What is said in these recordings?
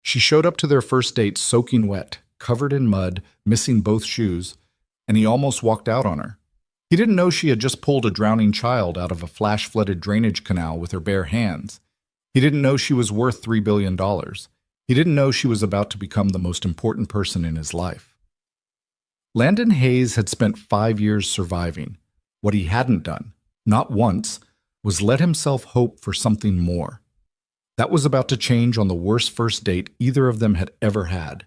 She showed up to their first date soaking wet, covered in mud, missing both shoes, and he almost walked out on her. He didn't know she had just pulled a drowning child out of a flash-flooded drainage canal with her bare hands. He didn't know she was worth $3 billion. He didn't know she was about to become the most important person in his life. Landon Hayes had spent 5 years surviving. What he hadn't done, not once, was let himself hope for something more. That was about to change on the worst first date either of them had ever had.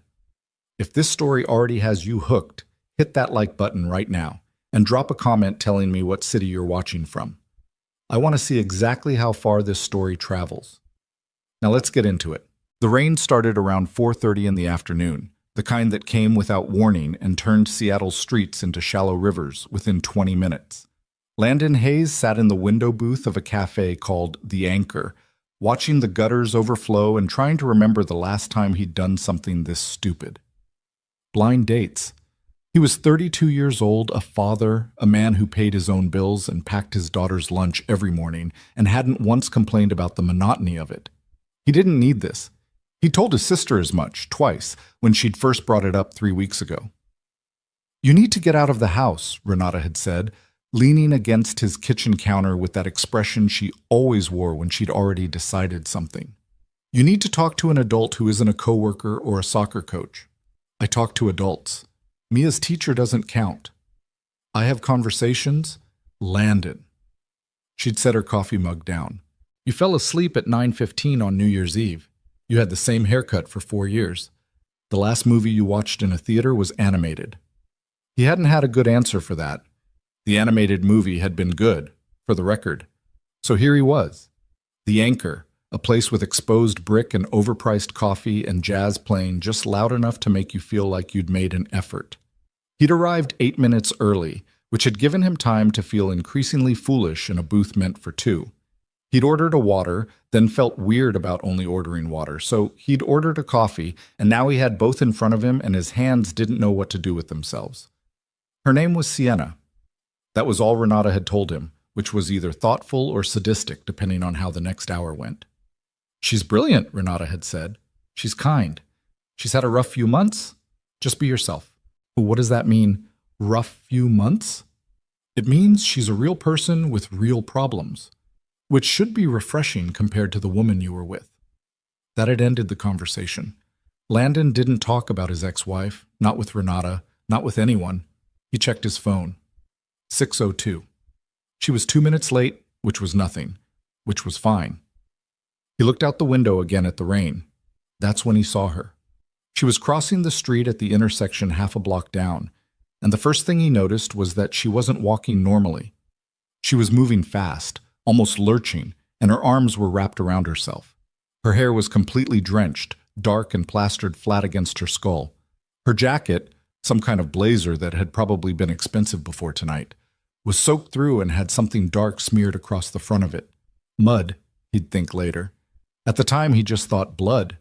If this story already has you hooked, hit that like button right now and drop a comment telling me what city you're watching from. I want to see exactly how far this story travels. Now let's get into it. The rain started around 4:30 in the afternoon, the kind that came without warning and turned Seattle's streets into shallow rivers within 20 minutes. Landon Hayes sat in the window booth of a cafe called The Anchor, watching the gutters overflow and trying to remember the last time he'd done something this stupid. Blind dates. He was 32 years old, a father, a man who paid his own bills and packed his daughter's lunch every morning and hadn't once complained about the monotony of it. He didn't need this. He told his sister as much, twice, when she'd first brought it up 3 weeks ago. "You need to get out of the house," Renata had said, leaning against his kitchen counter with that expression she always wore when she'd already decided something. "You need to talk to an adult who isn't a coworker or a soccer coach." "I talk to adults. Mia's teacher doesn't count." "I have conversations." Landon. She'd set her coffee mug down. "You fell asleep at 9:15 on New Year's Eve. You had the same haircut for 4 years. The last movie you watched in a theater was animated." He hadn't had a good answer for that. The animated movie had been good, for the record. So here he was. The Anchor, a place with exposed brick and overpriced coffee and jazz playing just loud enough to make you feel like you'd made an effort. He'd arrived 8 minutes early, which had given him time to feel increasingly foolish in a booth meant for two. He'd ordered a water, then felt weird about only ordering water, so he'd ordered a coffee, and now he had both in front of him and his hands didn't know what to do with themselves. Her name was Sienna. That was all Renata had told him, which was either thoughtful or sadistic depending on how the next hour went. "She's brilliant," Renata had said. "She's kind. She's had a rough few months. Just be yourself." What does that mean, rough few months? It means she's a real person with real problems, which should be refreshing compared to the woman you were with. That had ended the conversation. Landon didn't talk about his ex-wife, not with Renata, not with anyone. He checked his phone. 6:02. She was 2 minutes late, which was nothing, which was fine. He looked out the window again at the rain. That's when he saw her. She was crossing the street at the intersection half a block down, and the first thing he noticed was that she wasn't walking normally. She was moving fast, almost lurching, and her arms were wrapped around herself. Her hair was completely drenched, dark and plastered flat against her skull. Her jacket, some kind of blazer that had probably been expensive before tonight, was soaked through and had something dark smeared across the front of it. Mud, he'd think later. At the time, he just thought blood.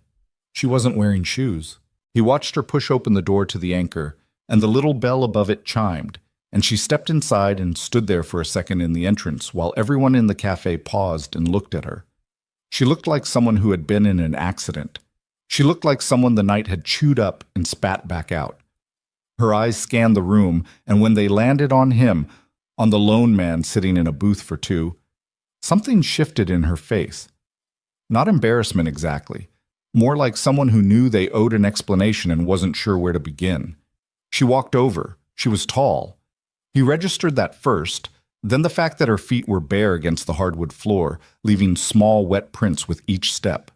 She wasn't wearing shoes. He watched her push open the door to the Anchor, and the little bell above it chimed, and she stepped inside and stood there for a second in the entrance while everyone in the cafe paused and looked at her. She looked like someone who had been in an accident. She looked like someone the night had chewed up and spat back out. Her eyes scanned the room, and when they landed on him, on the lone man sitting in a booth for two, something shifted in her face. Not embarrassment exactly, more like someone who knew they owed an explanation and wasn't sure where to begin. She walked over. She was tall. He registered that first, then the fact that her feet were bare against the hardwood floor, leaving small wet prints with each step.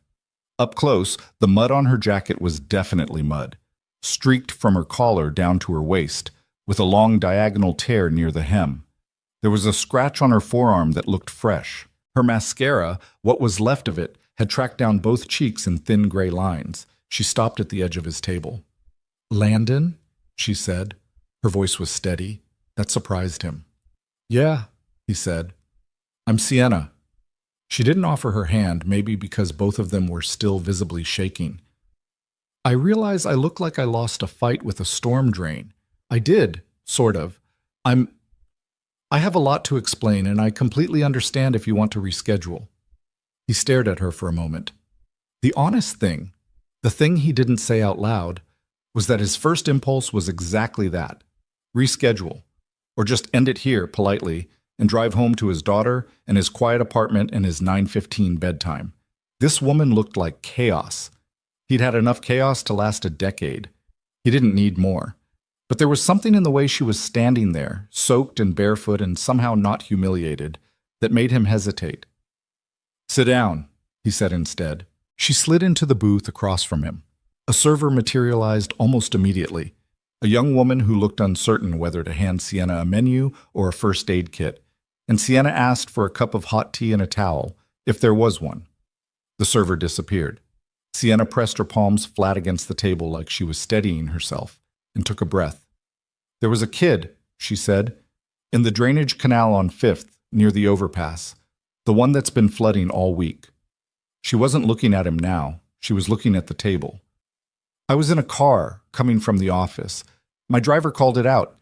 Up close, the mud on her jacket was definitely mud, streaked from her collar down to her waist, with a long diagonal tear near the hem. There was a scratch on her forearm that looked fresh. Her mascara, what was left of it, had tracked down both cheeks in thin gray lines. She stopped at the edge of his table. "Landon?" she said. Her voice was steady. That surprised him. "Yeah," he said. "I'm Sienna." She didn't offer her hand, maybe because both of them were still visibly shaking. "I realize I look like I lost a fight with a storm drain. I did, sort of. I have a lot to explain, and I completely understand if you want to reschedule." He stared at her for a moment. "The honest thing, The thing he didn't say out loud was that his first impulse was exactly that: reschedule, or just end it here politely and drive home to his daughter and his quiet apartment and his 9:15 bedtime. This woman looked like chaos. He'd had enough chaos to last a decade. He didn't need more. But there was something in the way she was standing there, soaked and barefoot and somehow not humiliated, that made him hesitate. "Sit down," he said instead. She slid into the booth across from him. A server materialized almost immediately, a young woman who looked uncertain whether to hand Sienna a menu or a first aid kit, and Sienna asked for a cup of hot tea and a towel, if there was one. The server disappeared. Sienna pressed her palms flat against the table like she was steadying herself, and took a breath. "There was a kid," she said, "in the drainage canal on 5th, near the overpass, the one that's been flooding all week." She wasn't looking at him now. She was looking at the table. "I was in a car, coming from the office. My driver called it out.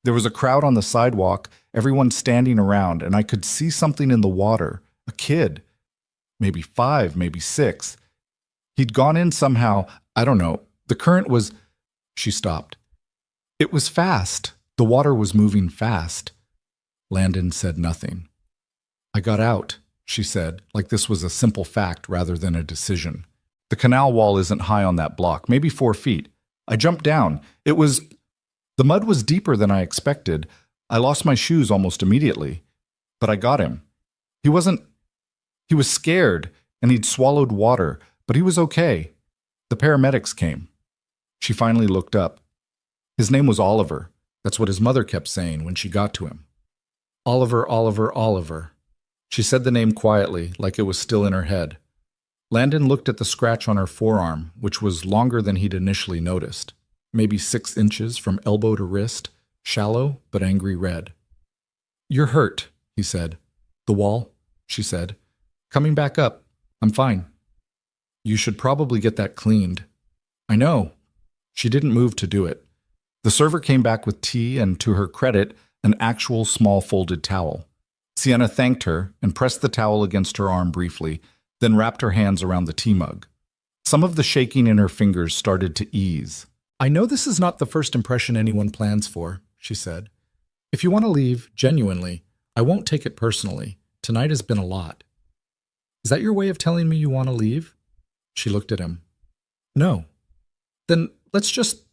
There was a crowd on the sidewalk, everyone standing around, and I could see something in the water. A kid. Maybe 5, maybe 6. He'd gone in somehow. I don't know. The current was—" She stopped. "It was fast. The water was moving fast." Landon said nothing. "I got out," she said, like this was a simple fact rather than a decision. "The canal wall isn't high on that block, maybe 4 feet. I jumped down. The mud was deeper than I expected. I lost my shoes almost immediately. But I got him. He was scared, and he'd swallowed water, but he was okay. The paramedics came." She finally looked up. His name was Oliver. That's what his mother kept saying when she got to him. "Oliver, Oliver, Oliver." She said the name quietly, like it was still in her head. Landon looked at the scratch on her forearm, which was longer than he'd initially noticed. Maybe 6 inches from elbow to wrist, shallow but angry red. "You're hurt," he said. "The wall," she said. "Coming back up. I'm fine." "You should probably get that cleaned." "I know." She didn't move to do it. The server came back with tea and, to her credit, an actual small folded towel. Sienna thanked her and pressed the towel against her arm briefly, then wrapped her hands around the tea mug. Some of the shaking in her fingers started to ease. "I know this is not the first impression anyone plans for," she said. "If you want to leave, genuinely, I won't take it personally. Tonight has been a lot." "Is that your way of telling me you want to leave?" She looked at him. "No." "Then let's just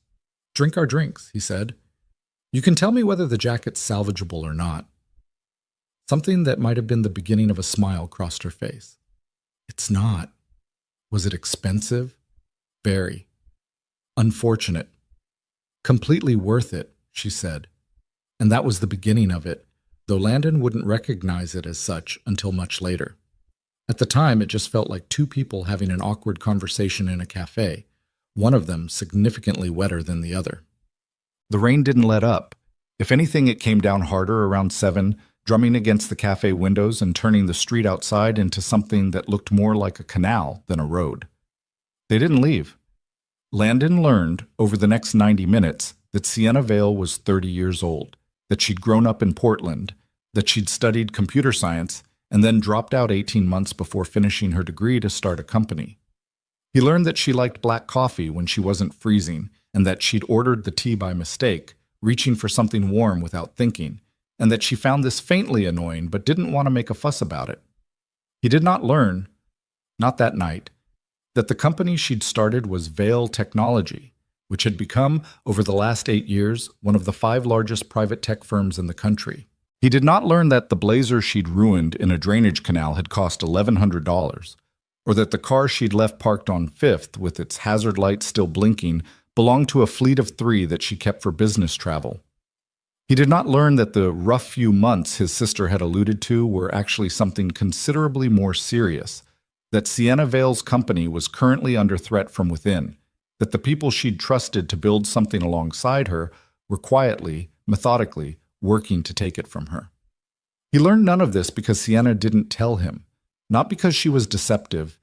drink our drinks," he said. "You can tell me whether the jacket's salvageable or not." Something that might have been the beginning of a smile crossed her face. "It's not." Was it expensive? Very. Unfortunate. "Completely worth it," she said. And that was the beginning of it, though Landon wouldn't recognize it as such until much later. At the time, it just felt like 2 people having an awkward conversation in a cafe, one of them significantly wetter than the other. The rain didn't let up. If anything, it came down harder around 7, drumming against the cafe windows and turning the street outside into something that looked more like a canal than a road. They didn't leave. Landon learned, over the next 90 minutes, that Sienna Vale was 30 years old, that she'd grown up in Portland, that she'd studied computer science, and then dropped out 18 months before finishing her degree to start a company. He learned that she liked black coffee when she wasn't freezing, and that she'd ordered the tea by mistake, reaching for something warm without thinking, and that she found this faintly annoying but didn't want to make a fuss about it. He did not learn, not that night, that the company she'd started was Vale Technology, which had become, over the last 8 years, one of the 5 largest private tech firms in the country. He did not learn that the blazer she'd ruined in a drainage canal had cost $1,100, or that the car she'd left parked on 5th with its hazard lights still blinking belonged to a fleet of 3 that she kept for business travel. He did not learn that the rough few months his sister had alluded to were actually something considerably more serious, that Sienna Vale's company was currently under threat from within, that the people she'd trusted to build something alongside her were quietly, methodically, working to take it from her. He learned none of this because Sienna didn't tell him, not because she was deceptive,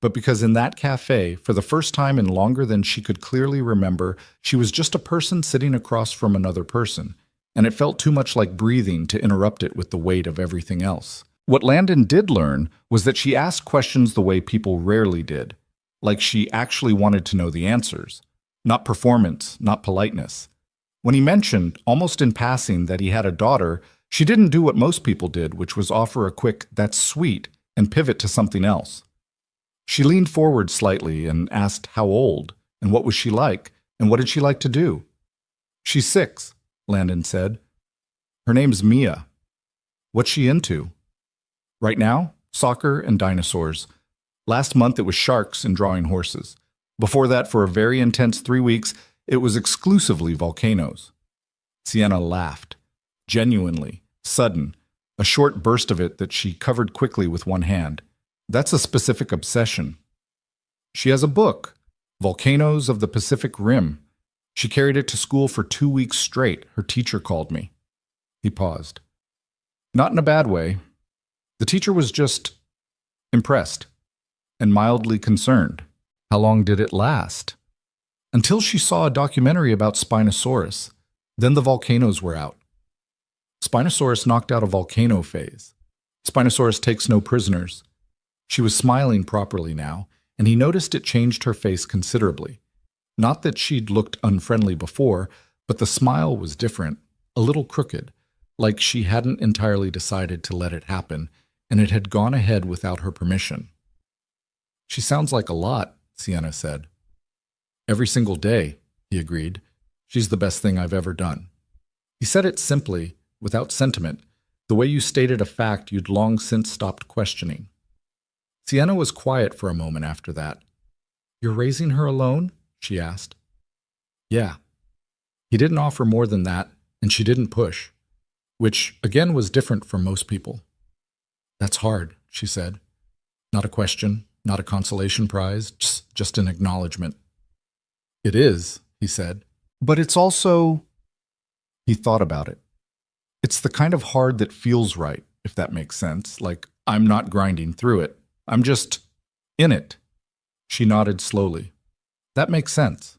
but because in that cafe, for the first time in longer than she could clearly remember, she was just a person sitting across from another person, and it felt too much like breathing to interrupt it with the weight of everything else. What Landon did learn was that she asked questions the way people rarely did, like she actually wanted to know the answers. Not performance, not politeness. When he mentioned, almost in passing, that he had a daughter, she didn't do what most people did, which was offer a quick, "That's sweet," and pivot to something else. She leaned forward slightly and asked how old, and what was she like, and what did she like to do. "She's 6, Landon said. "Her name's Mia." "What's she into?" "Right now, soccer and dinosaurs. Last month it was sharks and drawing horses. Before that, for a very intense 3 weeks, it was exclusively volcanoes." Sienna laughed. Genuinely, sudden, a short burst of it that she covered quickly with one hand. "That's a specific obsession." "She has a book, Volcanoes of the Pacific Rim. She carried it to school for 2 weeks straight. Her teacher called me." He paused. "Not in a bad way. The teacher was just impressed and mildly concerned." "How long did it last?" "Until she saw a documentary about Spinosaurus. Then the volcanoes were out." Spinosaurus knocked out a volcano phase. Spinosaurus takes no prisoners. She was smiling properly now, and he noticed it changed her face considerably. Not that she'd looked unfriendly before, but the smile was different, a little crooked, like she hadn't entirely decided to let it happen, and it had gone ahead without her permission. "She sounds like a lot," Sienna said. "Every single day," he agreed. "She's the best thing I've ever done." He said it simply, without sentiment, the way you stated a fact you'd long since stopped questioning. Sienna was quiet for a moment after that. "You're raising her alone?" she asked. "Yeah." He didn't offer more than that, and she didn't push, which, again, was different from most people. "That's hard," she said. Not a question, not a consolation prize, just an acknowledgement. "It is," he said. "But it's also—" He thought about it. "It's the kind of hard that feels right, if that makes sense. Like, I'm not grinding through it. I'm just in it." She nodded slowly. "That makes sense."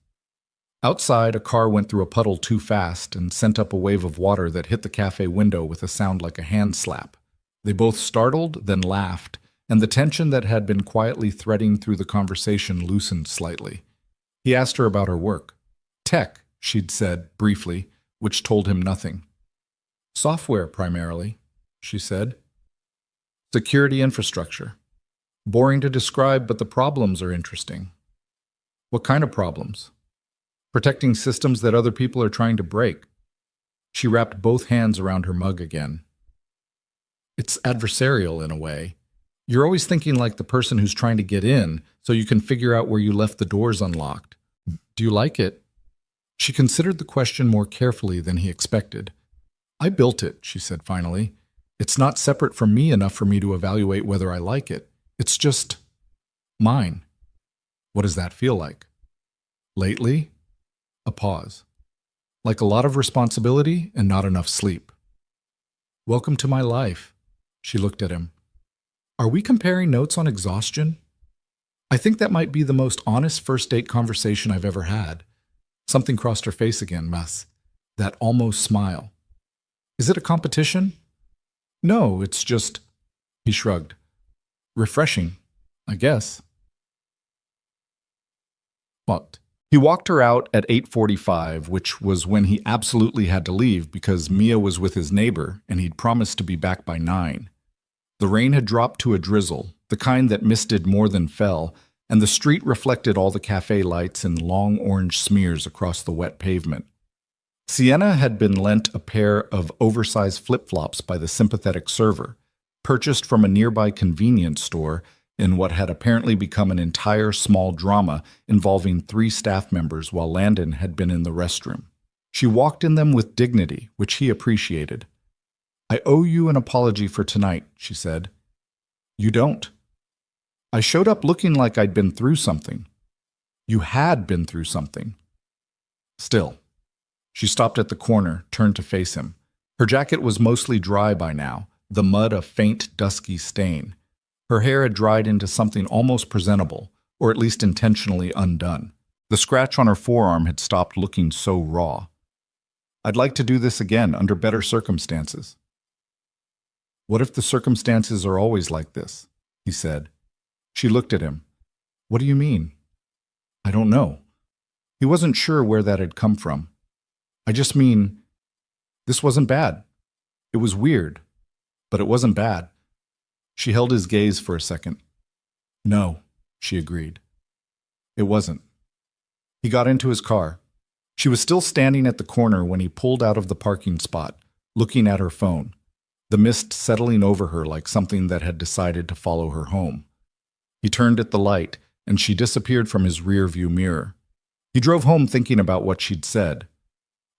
Outside, a car went through a puddle too fast and sent up a wave of water that hit the cafe window with a sound like a hand slap. They both startled, then laughed, and the tension that had been quietly threading through the conversation loosened slightly. He asked her about her work. "Tech," she'd said, briefly, which told him nothing. "Software, primarily," she said. "Security infrastructure. Boring to describe, but the problems are interesting." "What kind of problems?" "Protecting systems that other people are trying to break." She wrapped both hands around her mug again. "It's adversarial in a way. You're always thinking like the person who's trying to get in, so you can figure out where you left the doors unlocked. Do you like it?" She considered the question more carefully than he expected. "I built it," she said finally. "It's not separate from me enough for me to evaluate whether I like it. It's just mine." "What does that feel like?" "Lately?" A pause. "Like a lot of responsibility and not enough sleep." "Welcome to my life." She looked at him. "Are we comparing notes on exhaustion?" "I think that might be the most honest first date conversation I've ever had." Something crossed her face again, Mas. That almost smile. "Is it a competition?" "No, it's just—" He shrugged. "Refreshing, I guess." What? He walked her out at 8:45, which was when he absolutely had to leave because Mia was with his neighbor and he'd promised to be back by 9. The rain had dropped to a drizzle, the kind that misted more than fell, and the street reflected all the cafe lights in long orange smears across the wet pavement. Sienna had been lent a pair of oversized flip-flops by the sympathetic server, purchased from a nearby convenience store in what had apparently become an entire small drama involving 3 staff members while Landon had been in the restroom. She walked in them with dignity, which he appreciated. "I owe you an apology for tonight," she said. "You don't." "I showed up looking like I'd been through something." "You had been through something." "Still." She stopped at the corner, turned to face him. Her jacket was mostly dry by now, the mud a faint, dusky stain. Her hair had dried into something almost presentable, or at least intentionally undone. The scratch on her forearm had stopped looking so raw. "I'd like to do this again, under better circumstances." "What if the circumstances are always like this?" he said. She looked at him. "What do you mean?" I don't know. He wasn't sure where that had come from. I just mean, this wasn't bad. It was weird, but it wasn't bad. She held his gaze for a second. No, she agreed. It wasn't. He got into his car. She was still standing at the corner when he pulled out of the parking spot, looking at her phone, the mist settling over her like something that had decided to follow her home. He turned at the light, and she disappeared from his rear-view mirror. He drove home thinking about what she'd said.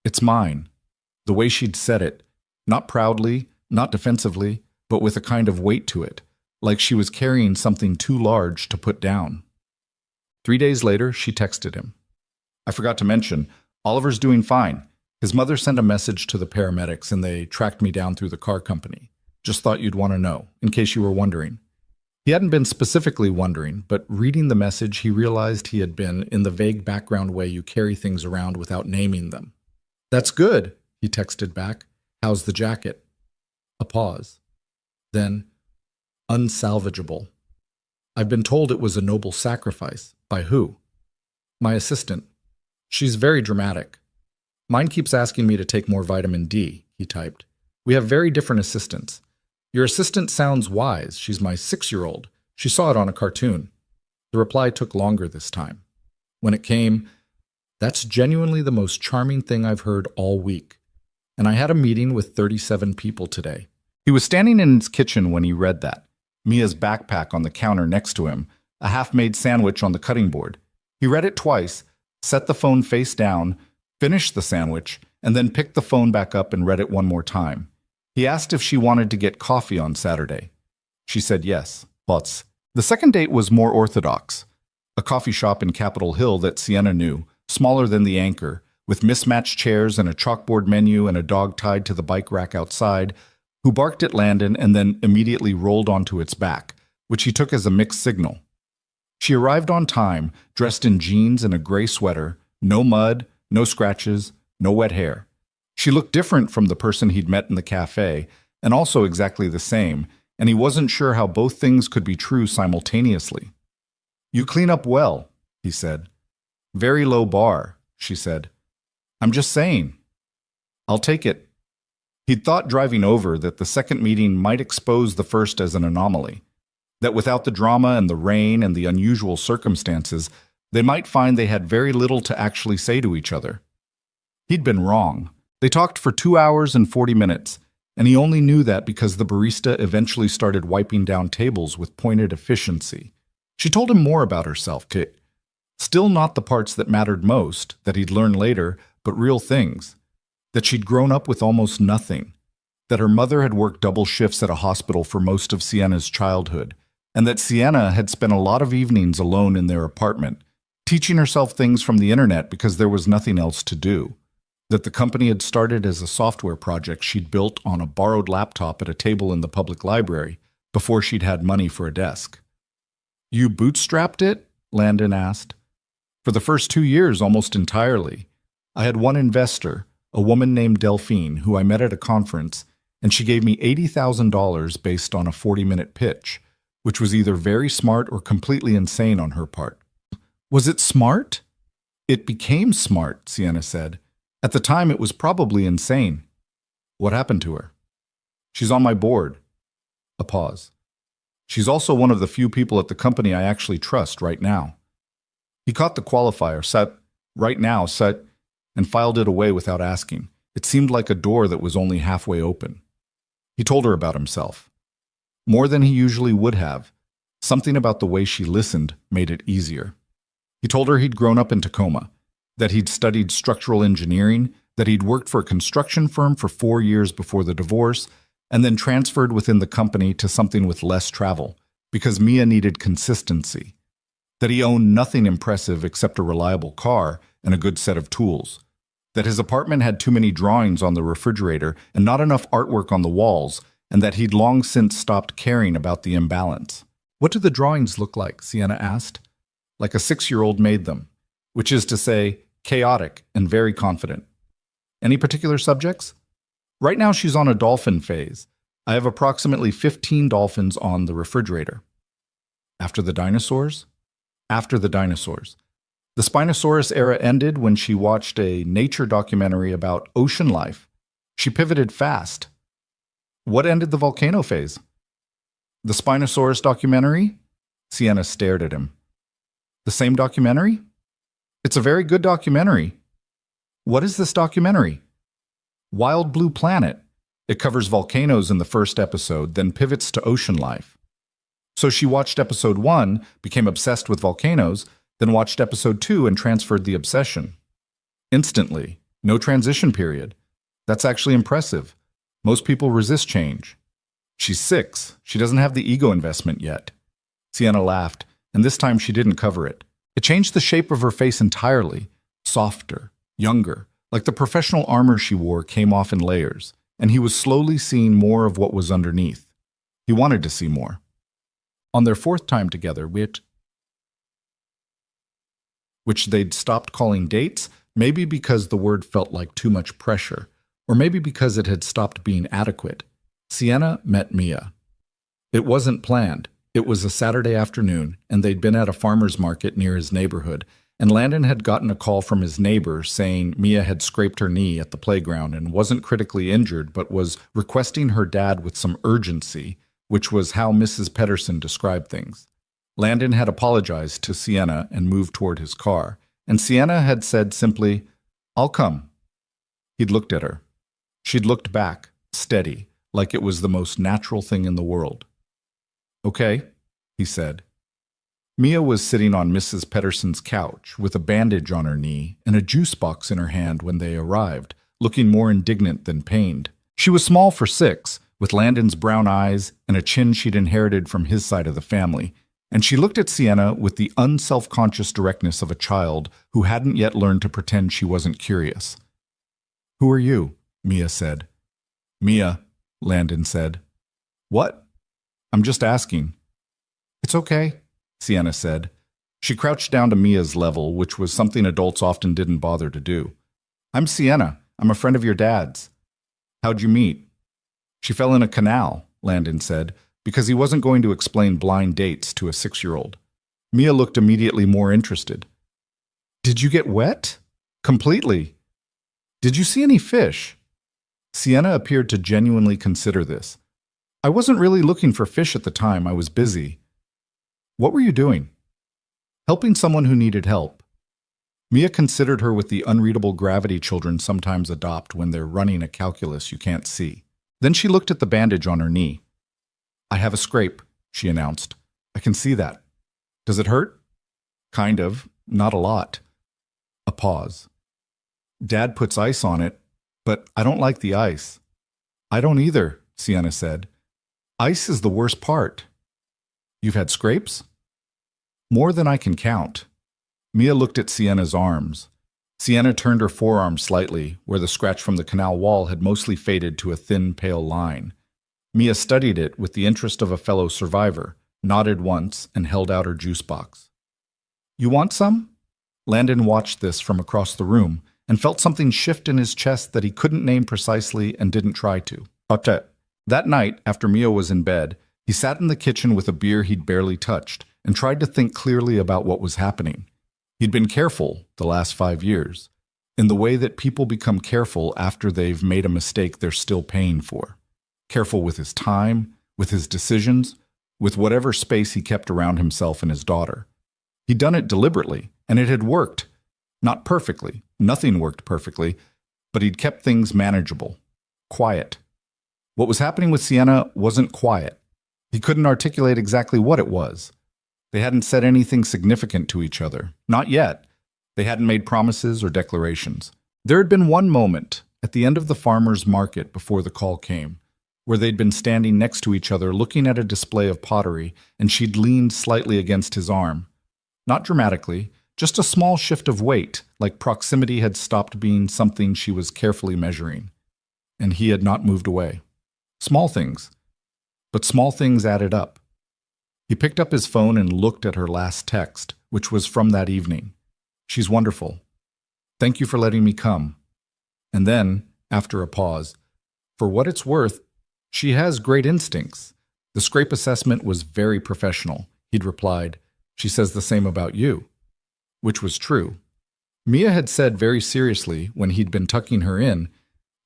It's mine. The way she'd said it, not proudly, not defensively, but with a kind of weight to it, like she was carrying something too large to put down. 3 days later, she texted him. I forgot to mention, Oliver's doing fine. His mother sent a message to the paramedics and they tracked me down through the car company. Just thought you'd want to know, in case you were wondering. He hadn't been specifically wondering, but reading the message, he realized he had been in the vague background way you carry things around without naming them. That's good, he texted back. How's the jacket? A pause. Then, unsalvageable. I've been told it was a noble sacrifice. By who? My assistant. She's very dramatic. Mine keeps asking me to take more vitamin D, he typed. We have very different assistants. Your assistant sounds wise. She's my 6-year-old. She saw it on a cartoon. The reply took longer this time. When it came, that's genuinely the most charming thing I've heard all week. And I had a meeting with 37 people today. He was standing in his kitchen when he read that. Mia's backpack on the counter next to him, a half-made sandwich on the cutting board. He read it twice, set the phone face down, finished the sandwich, and then picked the phone back up and read it one more time. He asked if she wanted to get coffee on Saturday. She said yes. But the second date was more orthodox. A coffee shop in Capitol Hill that Sienna knew, smaller than the Anchor, with mismatched chairs and a chalkboard menu and a dog tied to the bike rack outside, who barked at Landon and then immediately rolled onto its back, which he took as a mixed signal. She arrived on time, dressed in jeans and a gray sweater, no mud, no scratches, no wet hair. She looked different from the person he'd met in the cafe, and also exactly the same, and he wasn't sure how both things could be true simultaneously. You clean up well, he said. Very low bar, she said. I'm just saying. I'll take it. He'd thought driving over that the second meeting might expose the first as an anomaly, that without the drama and the rain and the unusual circumstances, they might find they had very little to actually say to each other. He'd been wrong. They talked for 2 hours and 40 minutes, and he only knew that because the barista eventually started wiping down tables with pointed efficiency. She told him more about herself, Kate. Still not the parts that mattered most, that he'd learn later, but real things. That she'd grown up with almost nothing. That her mother had worked double shifts at a hospital for most of Sienna's childhood, and that Sienna had spent a lot of evenings alone in their apartment, teaching herself things from the internet because there was nothing else to do. That the company had started as a software project she'd built on a borrowed laptop at a table in the public library before she'd had money for a desk. You bootstrapped it? Landon asked. For the first 2 years, almost entirely. I had one investor, a woman named Delphine, who I met at a conference, and she gave me $80,000 based on a 40-minute pitch, which was either very smart or completely insane on her part. Was it smart? It became smart, Sienna said. At the time, it was probably insane. What happened to her? She's on my board. A pause. She's also one of the few people at the company I actually trust right now. He caught the qualifier, set, and filed it away without asking. It seemed like a door that was only halfway open. He told her about himself. More than he usually would have. Something about the way she listened made it easier. He told her he'd grown up in Tacoma, that he'd studied structural engineering, that he'd worked for a construction firm for 4 years before the divorce, and then transferred within the company to something with less travel, because Mia needed consistency. That he owned nothing impressive except a reliable car and a good set of tools. That his apartment had too many drawings on the refrigerator and not enough artwork on the walls, and that he'd long since stopped caring about the imbalance. What do the drawings look like? Sienna asked. Like a 6-year-old made them, which is to say, chaotic and very confident. Any particular subjects? Right now she's on a dolphin phase. I have approximately 15 dolphins on the refrigerator. After the dinosaurs? After the dinosaurs. The Spinosaurus era ended when she watched a nature documentary about ocean life. She pivoted fast. What ended the volcano phase? The Spinosaurus documentary? Sienna stared at him. The same documentary? It's a very good documentary. What is this documentary? Wild Blue Planet. It covers volcanoes in the first episode, then pivots to ocean life. So she watched episode 1, became obsessed with volcanoes, then watched episode 2 and transferred the obsession. Instantly. No transition period. That's actually impressive. Most people resist change. She's 6. She doesn't have the ego investment yet. Sienna laughed, and this time she didn't cover it. It changed the shape of her face entirely. Softer, younger, like the professional armor she wore came off in layers, and he was slowly seeing more of what was underneath. He wanted to see more. On their 4th time together, which they'd stopped calling dates, maybe because the word felt like too much pressure, or maybe because it had stopped being adequate, Sienna met Mia. It wasn't planned. It was a Saturday afternoon, and they'd been at a farmer's market near his neighborhood, and Landon had gotten a call from his neighbor saying Mia had scraped her knee at the playground and wasn't critically injured but was requesting her dad with some urgency, which was how Mrs. Pedersen described things. Landon had apologized to Sienna and moved toward his car, and Sienna had said simply, "I'll come." He'd looked at her. She'd looked back, steady, like it was the most natural thing in the world. "Okay," he said. Mia was sitting on Mrs. Pedersen's couch with a bandage on her knee and a juice box in her hand when they arrived, looking more indignant than pained. She was small for 6, with Landon's brown eyes and a chin she'd inherited from his side of the family, and she looked at Sienna with the unself-conscious directness of a child who hadn't yet learned to pretend she wasn't curious. "Who are you?" Mia said. "Mia," Landon said. "What?" "I'm just asking." "It's okay," Sienna said. She crouched down to Mia's level, which was something adults often didn't bother to do. "I'm Sienna. I'm a friend of your dad's." "How'd you meet?" "She fell in a canal," Landon said, because he wasn't going to explain blind dates to a 6-year-old. Mia looked immediately more interested. "Did you get wet?" "Completely." "Did you see any fish?" Sienna appeared to genuinely consider this. "I wasn't really looking for fish at the time. I was busy." "What were you doing?" "Helping someone who needed help." Mia considered her with the unreadable gravity children sometimes adopt when they're running a calculus you can't see. Then she looked at the bandage on her knee. "I have a scrape," she announced. "I can see that." "Does it hurt?" "Kind of. Not a lot." A pause. "Dad puts ice on it, but I don't like the ice." "I don't either," Sienna said. "Ice is the worst part." "You've had scrapes?" "More than I can count." Mia looked at Sienna's arms. Sienna turned her forearm slightly, where the scratch from the canal wall had mostly faded to a thin, pale line. Mia studied it with the interest of a fellow survivor, nodded once, and held out her juice box. "You want some?" Landon watched this from across the room and felt something shift in his chest that he couldn't name precisely and didn't try to. That night, after Mia was in bed, he sat in the kitchen with a beer he'd barely touched and tried to think clearly about what was happening. He'd been careful the last 5 years, in the way that people become careful after they've made a mistake they're still paying for. Careful with his time, with his decisions, with whatever space he kept around himself and his daughter. He'd done it deliberately, and it had worked. Not perfectly. Nothing worked perfectly, but he'd kept things manageable. Quiet. What was happening with Sienna wasn't quiet. He couldn't articulate exactly what it was. They hadn't said anything significant to each other. Not yet. They hadn't made promises or declarations. There had been one moment, at the end of the farmer's market before the call came, where they'd been standing next to each other looking at a display of pottery, and she'd leaned slightly against his arm. Not dramatically, just a small shift of weight, like proximity had stopped being something she was carefully measuring. And he had not moved away. Small things. But small things added up. He picked up his phone and looked at her last text, which was from that evening. "She's wonderful. Thank you for letting me come." And then, after a pause, "For what it's worth, she has great instincts." The scrape assessment was very professional. He'd replied, "She says the same about you." which was true. Mia had said very seriously when he'd been tucking her in,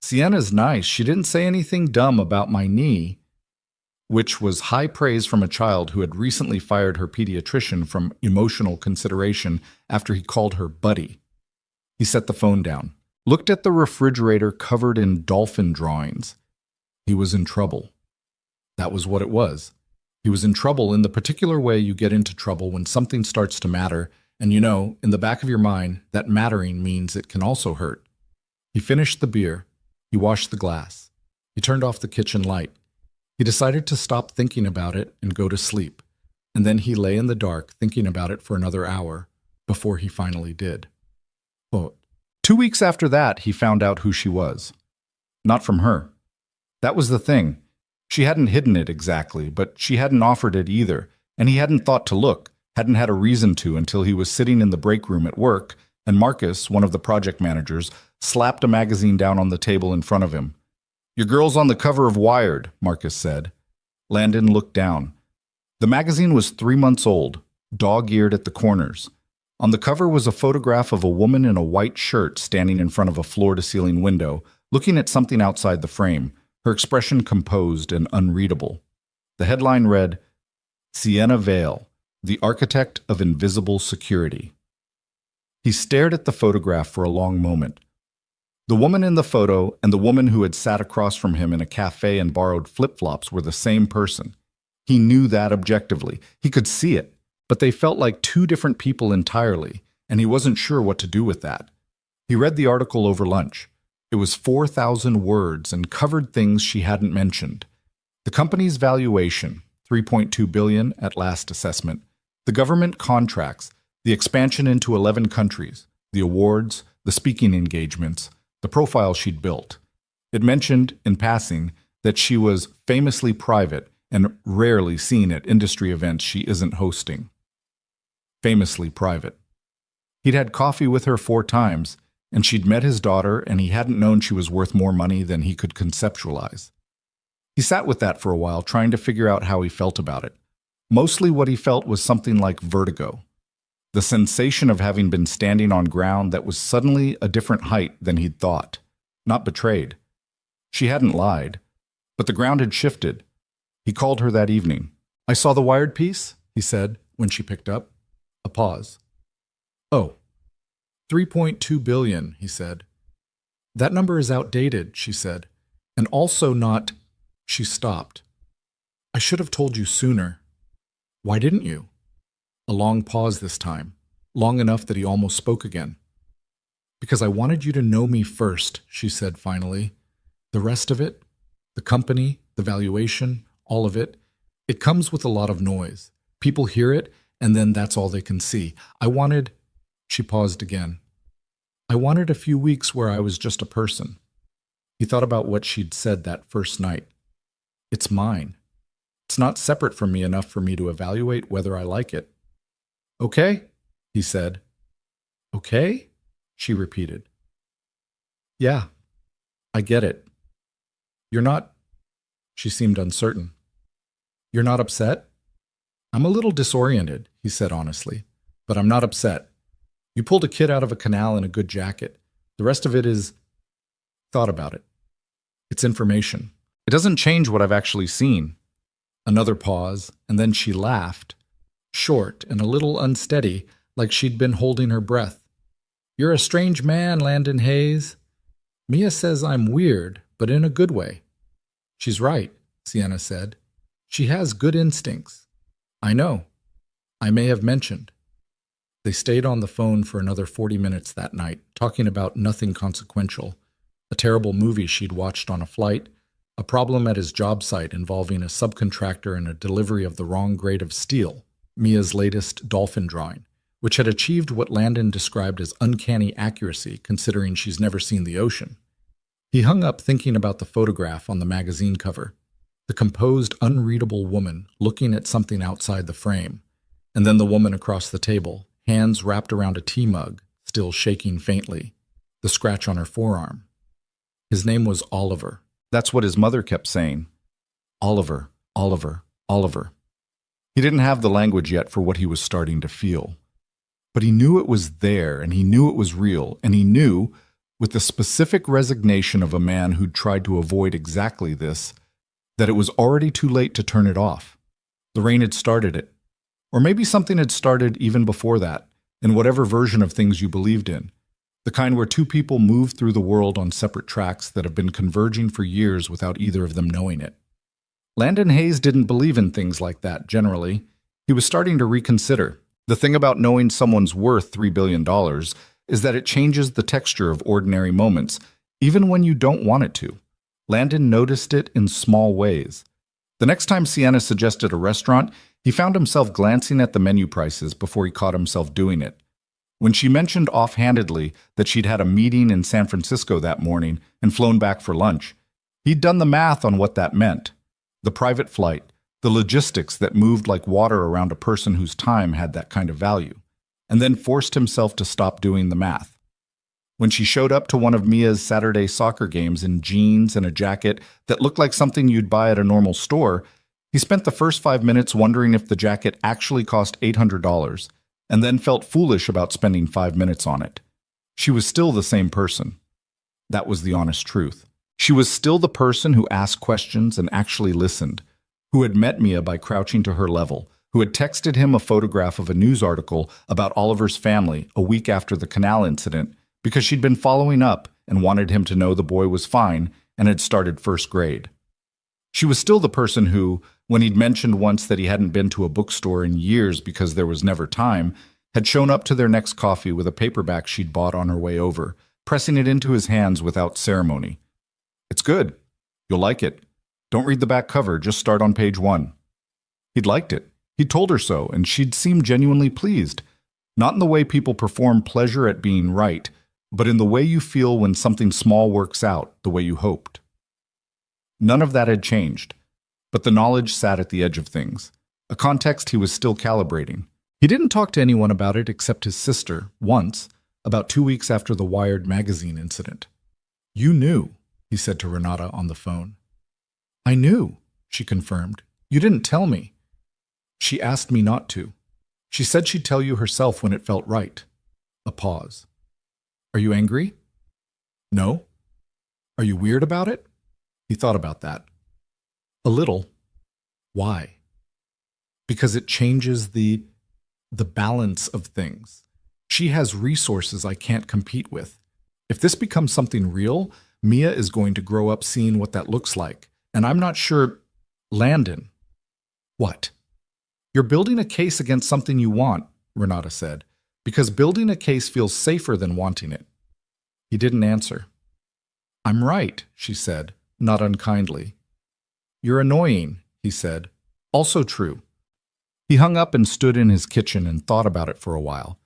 "Sienna's nice. She didn't say anything dumb about my knee," which was high praise from a child who had recently fired her pediatrician from emotional consideration after he called her buddy. He set the phone down, looked at the refrigerator covered in dolphin drawings. He was in trouble. That was what it was. He was in trouble in the particular way you get into trouble when something starts to matter, and in the back of your mind, that mattering means it can also hurt. He finished the beer. He washed the glass. He turned off the kitchen light. He decided to stop thinking about it and go to sleep, and then he lay in the dark thinking about it for another hour before he finally did. Well, 2 weeks after that, he found out who she was. Not from her. That was the thing. She hadn't hidden it exactly, but she hadn't offered it either, and he hadn't thought to look, hadn't had a reason to until he was sitting in the break room at work, and Marcus, one of the project managers, slapped a magazine down on the table in front of him. "Your girl's on the cover of Wired," Marcus said. Landon looked down. The magazine was 3 months old, dog-eared at the corners. On the cover was a photograph of a woman in a white shirt standing in front of a floor-to-ceiling window, looking at something outside the frame, her expression composed and unreadable. The headline read, "Sienna Vale, the Architect of Invisible Security." He stared at the photograph for a long moment. The woman in the photo and the woman who had sat across from him in a cafe and borrowed flip-flops were the same person. He knew that objectively. He could see it, but they felt like two different people entirely, and he wasn't sure what to do with that. He read the article over lunch. It was 4,000 words and covered things she hadn't mentioned. The company's valuation, $3.2 billion at last assessment, the government contracts, the expansion into 11 countries, the awards, the speaking engagements, the profile she'd built. It mentioned, in passing, that she was famously private and rarely seen at industry events she isn't hosting. Famously private. He'd had coffee with her 4 times, and she'd met his daughter, and he hadn't known she was worth more money than he could conceptualize. He sat with that for a while, trying to figure out how he felt about it. Mostly what he felt was something like vertigo. The sensation of having been standing on ground that was suddenly a different height than he'd thought. Not betrayed. She hadn't lied. But the ground had shifted. He called her that evening. "I saw the Wired piece," he said, when she picked up. A pause. "Oh. 3.2 billion, he said. "That number is outdated," she said. "And also not—" She stopped. "I should have told you sooner." "Why didn't you?" A long pause this time, long enough that he almost spoke again. "Because I wanted you to know me first," she said finally. "The rest of it, the company, the valuation, all of it, it comes with a lot of noise. People hear it, and then that's all they can see. I wanted—" She paused again. "I wanted a few weeks where I was just a person." He thought about what she'd said that first night. "It's mine. It's not separate from me enough for me to evaluate whether I like it." "Okay," he said. "Okay?" she repeated. "Yeah, I get it. You're not—" She seemed uncertain. "You're not upset?" "I'm a little disoriented," he said honestly, "but I'm not upset. You pulled a kid out of a canal in a good jacket. The rest of it is—" Thought about it. "It's information. It doesn't change what I've actually seen." Another pause, and then she laughed, short and a little unsteady, like she'd been holding her breath. "You're a strange man, Landon Hayes. Mia says I'm weird, but in a good way." "She's right," Sienna said. "She has good instincts." "I know. I may have mentioned." They stayed on the phone for another 40 minutes that night, talking about nothing consequential. A terrible movie she'd watched on a flight, a problem at his job site involving a subcontractor and a delivery of the wrong grade of steel, Mia's latest dolphin drawing, which had achieved what Landon described as uncanny accuracy considering she's never seen the ocean. He hung up thinking about the photograph on the magazine cover, the composed, unreadable woman looking at something outside the frame, and then the woman across the table, hands wrapped around a tea mug, still shaking faintly, the scratch on her forearm. His name was Oliver. That's what his mother kept saying. Oliver, Oliver, Oliver. He didn't have the language yet for what he was starting to feel. But he knew it was there, and he knew it was real, and he knew, with the specific resignation of a man who'd tried to avoid exactly this, that it was already too late to turn it off. The rain had started it. Or maybe something had started even before that, in whatever version of things you believed in. The kind where two people move through the world on separate tracks that have been converging for years without either of them knowing it. Landon Hayes didn't believe in things like that, generally. He was starting to reconsider. The thing about knowing someone's worth $3 billion is that it changes the texture of ordinary moments, even when you don't want it to. Landon noticed it in small ways. The next time Sienna suggested a restaurant, he found himself glancing at the menu prices before he caught himself doing it. When she mentioned offhandedly that she'd had a meeting in San Francisco that morning and flown back for lunch, he'd done the math on what that meant. The private flight, the logistics that moved like water around a person whose time had that kind of value, and then forced himself to stop doing the math. When she showed up to one of Mia's Saturday soccer games in jeans and a jacket that looked like something you'd buy at a normal store, he spent the first 5 minutes wondering if the jacket actually cost $800, and then felt foolish about spending 5 minutes on it. She was still the same person. That was the honest truth. She was still the person who asked questions and actually listened, who had met Mia by crouching to her level, who had texted him a photograph of a news article about Oliver's family a week after the canal incident because she'd been following up and wanted him to know the boy was fine and had started first grade. She was still the person who, when he'd mentioned once that he hadn't been to a bookstore in years because there was never time, had shown up to their next coffee with a paperback she'd bought on her way over, pressing it into his hands without ceremony. "It's good. You'll like it. Don't read the back cover, just start on page 1. He'd liked it. He'd told her so, and she'd seemed genuinely pleased. Not in the way people perform pleasure at being right, but in the way you feel when something small works out the way you hoped. None of that had changed, but the knowledge sat at the edge of things, a context he was still calibrating. He didn't talk to anyone about it except his sister, once, about 2 weeks after the Wired magazine incident. "You knew," he said to Renata on the phone. "I knew," she confirmed. "You didn't tell me." "She asked me not to. She said she'd tell you herself when it felt right." A pause. "Are you angry?" "No." "Are you weird about it?" He thought about that. "A little." "Why?" "Because it changes the balance of things. She has resources I can't compete with. If this becomes something real, Mia is going to grow up seeing what that looks like. And I'm not sure—" "Landon." "What?" "You're building a case against something you want," Renata said, "because building a case feels safer than wanting it." He didn't answer. "I'm right," she said, not unkindly. "You're annoying," he said. "Also true." He hung up and stood in his kitchen and thought about it for a while.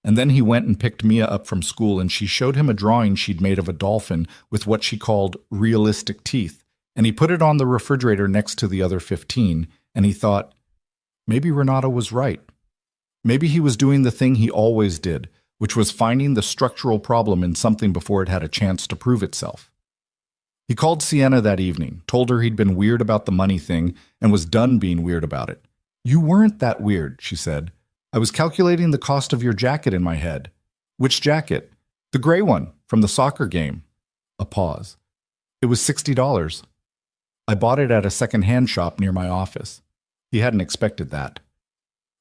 And then he went and picked Mia up from school, and she showed him a drawing she'd made of a dolphin with what she called realistic teeth, and he put it on the refrigerator next to the other 15, and he thought, maybe Renata was right. Maybe he was doing the thing he always did, which was finding the structural problem in something before it had a chance to prove itself. He called Sienna that evening, told her he'd been weird about the money thing, and was done being weird about it. "You weren't that weird," she said. "I was calculating the cost of your jacket in my head." "Which jacket?" "The gray one, from the soccer game." A pause. "It was $60. I bought it at a second-hand shop near my office." He hadn't expected that.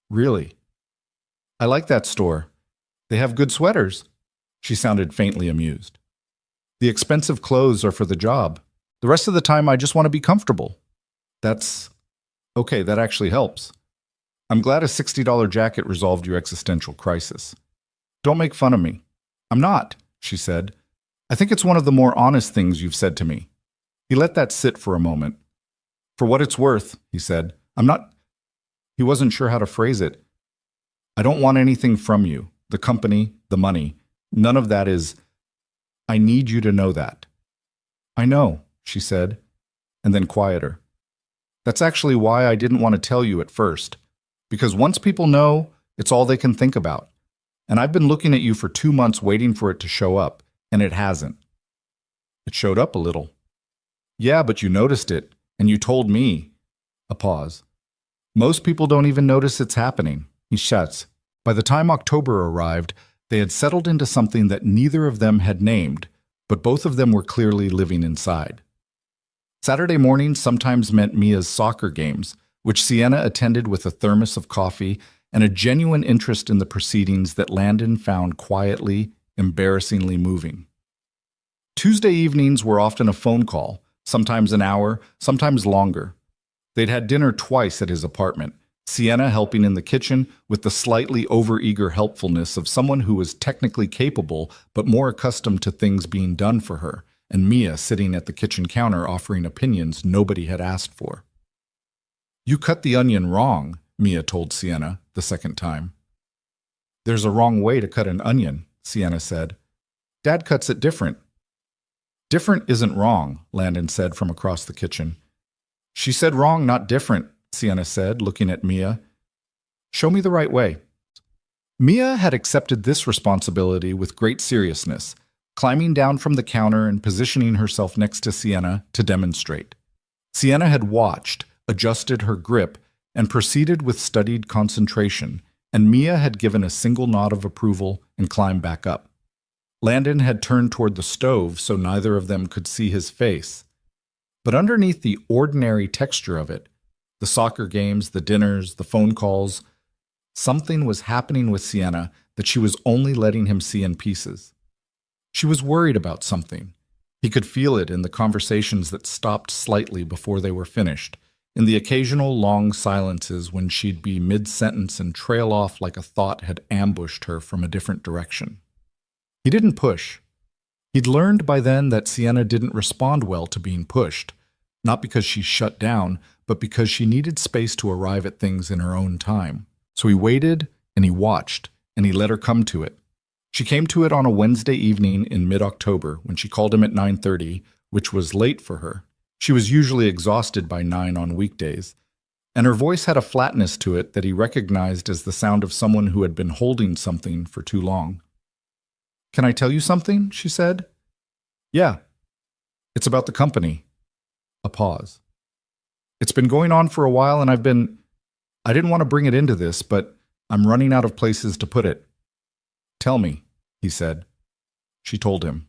"Really?" "I like that store. They have good sweaters." She sounded faintly amused. "The expensive clothes are for the job. The rest of the time I just want to be comfortable." "That's... okay, that actually helps. I'm glad a $60 jacket resolved your existential crisis." "Don't make fun of me." "I'm not," she said. "I think it's one of the more honest things you've said to me." He let that sit for a moment. "For what it's worth," he said, "I'm not..." He wasn't sure how to phrase it. "I don't want anything from you. The company, the money. None of that is... I need you to know that." "I know," she said, and then quieter. "That's actually why I didn't want to tell you at first. Because once people know, it's all they can think about. And I've been looking at you for 2 months waiting for it to show up, and it hasn't." "It showed up a little." "Yeah, but you noticed it, and you told me." A pause. "Most people don't even notice it's happening." He shuts. By the time October arrived, they had settled into something that neither of them had named, but both of them were clearly living inside. Saturday mornings sometimes meant Mia's soccer games, which Sienna attended with a thermos of coffee and a genuine interest in the proceedings that Landon found quietly, embarrassingly moving. Tuesday evenings were often a phone call, sometimes an hour, sometimes longer. They'd had dinner twice at his apartment, Sienna helping in the kitchen with the slightly overeager helpfulness of someone who was technically capable but more accustomed to things being done for her, and Mia sitting at the kitchen counter offering opinions nobody had asked for. "You cut the onion wrong," Mia told Sienna the second time. "There's a wrong way to cut an onion," Sienna said. "Dad cuts it different." "Different isn't wrong," Landon said from across the kitchen. "She said wrong, not different," Sienna said, looking at Mia. "Show me the right way." Mia had accepted this responsibility with great seriousness, climbing down from the counter and positioning herself next to Sienna to demonstrate. Sienna had watched, adjusted her grip, and proceeded with studied concentration, and Mia had given a single nod of approval and climbed back up. Landon had turned toward the stove so neither of them could see his face. But underneath the ordinary texture of it, the soccer games, the dinners, the phone calls, something was happening with Sienna that she was only letting him see in pieces. She was worried about something. He could feel it in the conversations that stopped slightly before they were finished, in the occasional long silences when she'd be mid-sentence and trail off like a thought had ambushed her from a different direction. He didn't push. He'd learned by then that Sienna didn't respond well to being pushed, not because she shut down, but because she needed space to arrive at things in her own time. So he waited, and he watched, and he let her come to it. She came to it on a Wednesday evening in mid-October when she called him at 9:30, which was late for her. She was usually exhausted by 9 on weekdays, and her voice had a flatness to it that he recognized as the sound of someone who had been holding something for too long. "Can I tell you something?" she said. "Yeah. It's about the company." A pause. "It's been going on for a while, and I didn't want to bring it into this, but I'm running out of places to put it." "Tell me," he said. She told him.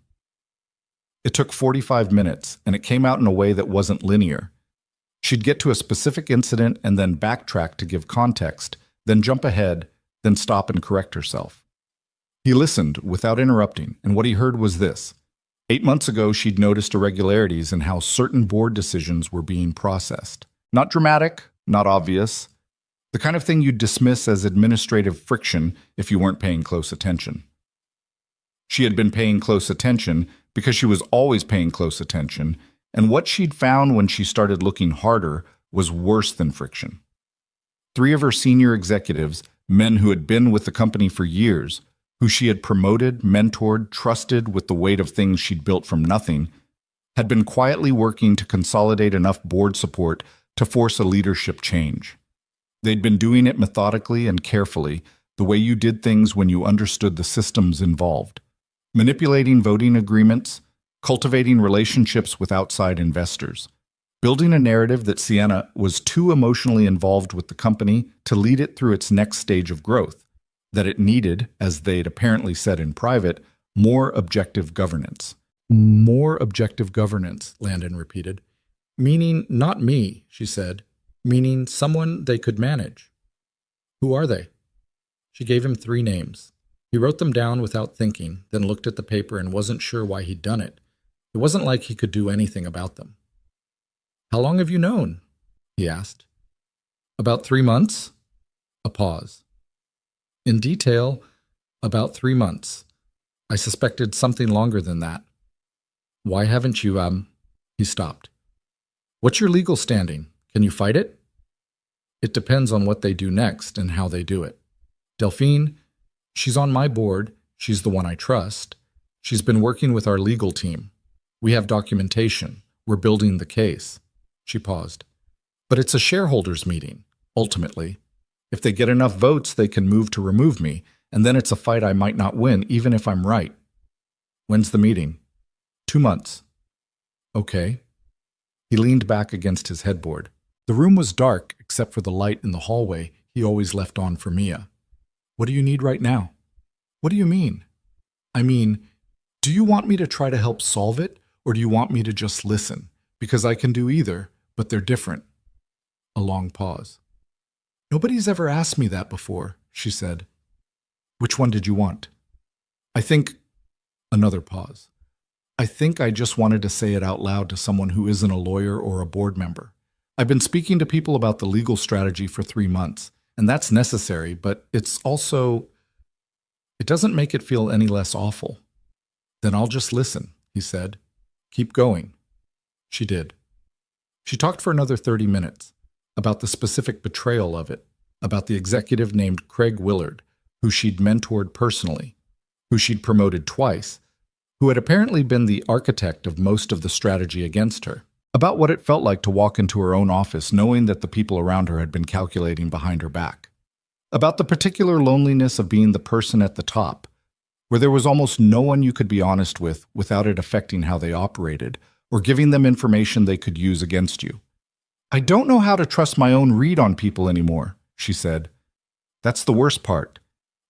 It took 45 minutes, and it came out in a way that wasn't linear. She'd get to a specific incident and then backtrack to give context, then jump ahead, then stop and correct herself. He listened without interrupting, and what he heard was this. 8 months ago, she'd noticed irregularities in how certain board decisions were being processed. Not dramatic, not obvious. The kind of thing you'd dismiss as administrative friction if you weren't paying close attention. She had been paying close attention because she was always paying close attention, and what she'd found when she started looking harder was worse than friction. 3 of her senior executives, men who had been with the company for years, who she had promoted, mentored, trusted with the weight of things she'd built from nothing, had been quietly working to consolidate enough board support to force a leadership change. They'd been doing it methodically and carefully, the way you did things when you understood the systems involved. Manipulating voting agreements, cultivating relationships with outside investors, building a narrative that Sienna was too emotionally involved with the company to lead it through its next stage of growth, that it needed, as they'd apparently said in private, more objective governance. "More objective governance," Landon repeated. "Meaning not me," she said. "Meaning someone they could manage." "Who are they?" She gave him 3 names. He wrote them down without thinking, then looked at the paper and wasn't sure why he'd done it. It wasn't like he could do anything about them. "How long have you known?" he asked. "About 3 months." A pause. "In detail, about 3 months. I suspected something longer than that." "Why haven't you, He stopped. "What's your legal standing? Can you fight it?" "It depends on what they do next and how they do it. Delphine, she's on my board. She's the one I trust. She's been working with our legal team. We have documentation. We're building the case." She paused. "But it's a shareholders meeting, ultimately. If they get enough votes, they can move to remove me, and then it's a fight I might not win, even if I'm right." "When's the meeting?" 2 months. "Okay." He leaned back against his headboard. The room was dark except for the light in the hallway he always left on for Mia. What do you need right now? What do you mean? I mean, do you want me to try to help solve it, or do you want me to just listen? Because I can do either, but they're different. A long pause. Nobody's ever asked me that before, she said. Which one did you want? I think... Another pause. I think I just wanted to say it out loud to someone who isn't a lawyer or a board member. I've been speaking to people about the legal strategy for 3 months, and that's necessary, but it's also... It doesn't make it feel any less awful. Then I'll just listen, he said. Keep going. She did. She talked for another 30 minutes, about the specific betrayal of it, about the executive named Craig Willard, who she'd mentored personally, who she'd promoted twice, who had apparently been the architect of most of the strategy against her, about what it felt like to walk into her own office knowing that the people around her had been calculating behind her back, about the particular loneliness of being the person at the top, where there was almost no one you could be honest with without it affecting how they operated, or giving them information they could use against you. I don't know how to trust my own read on people anymore, she said. That's the worst part.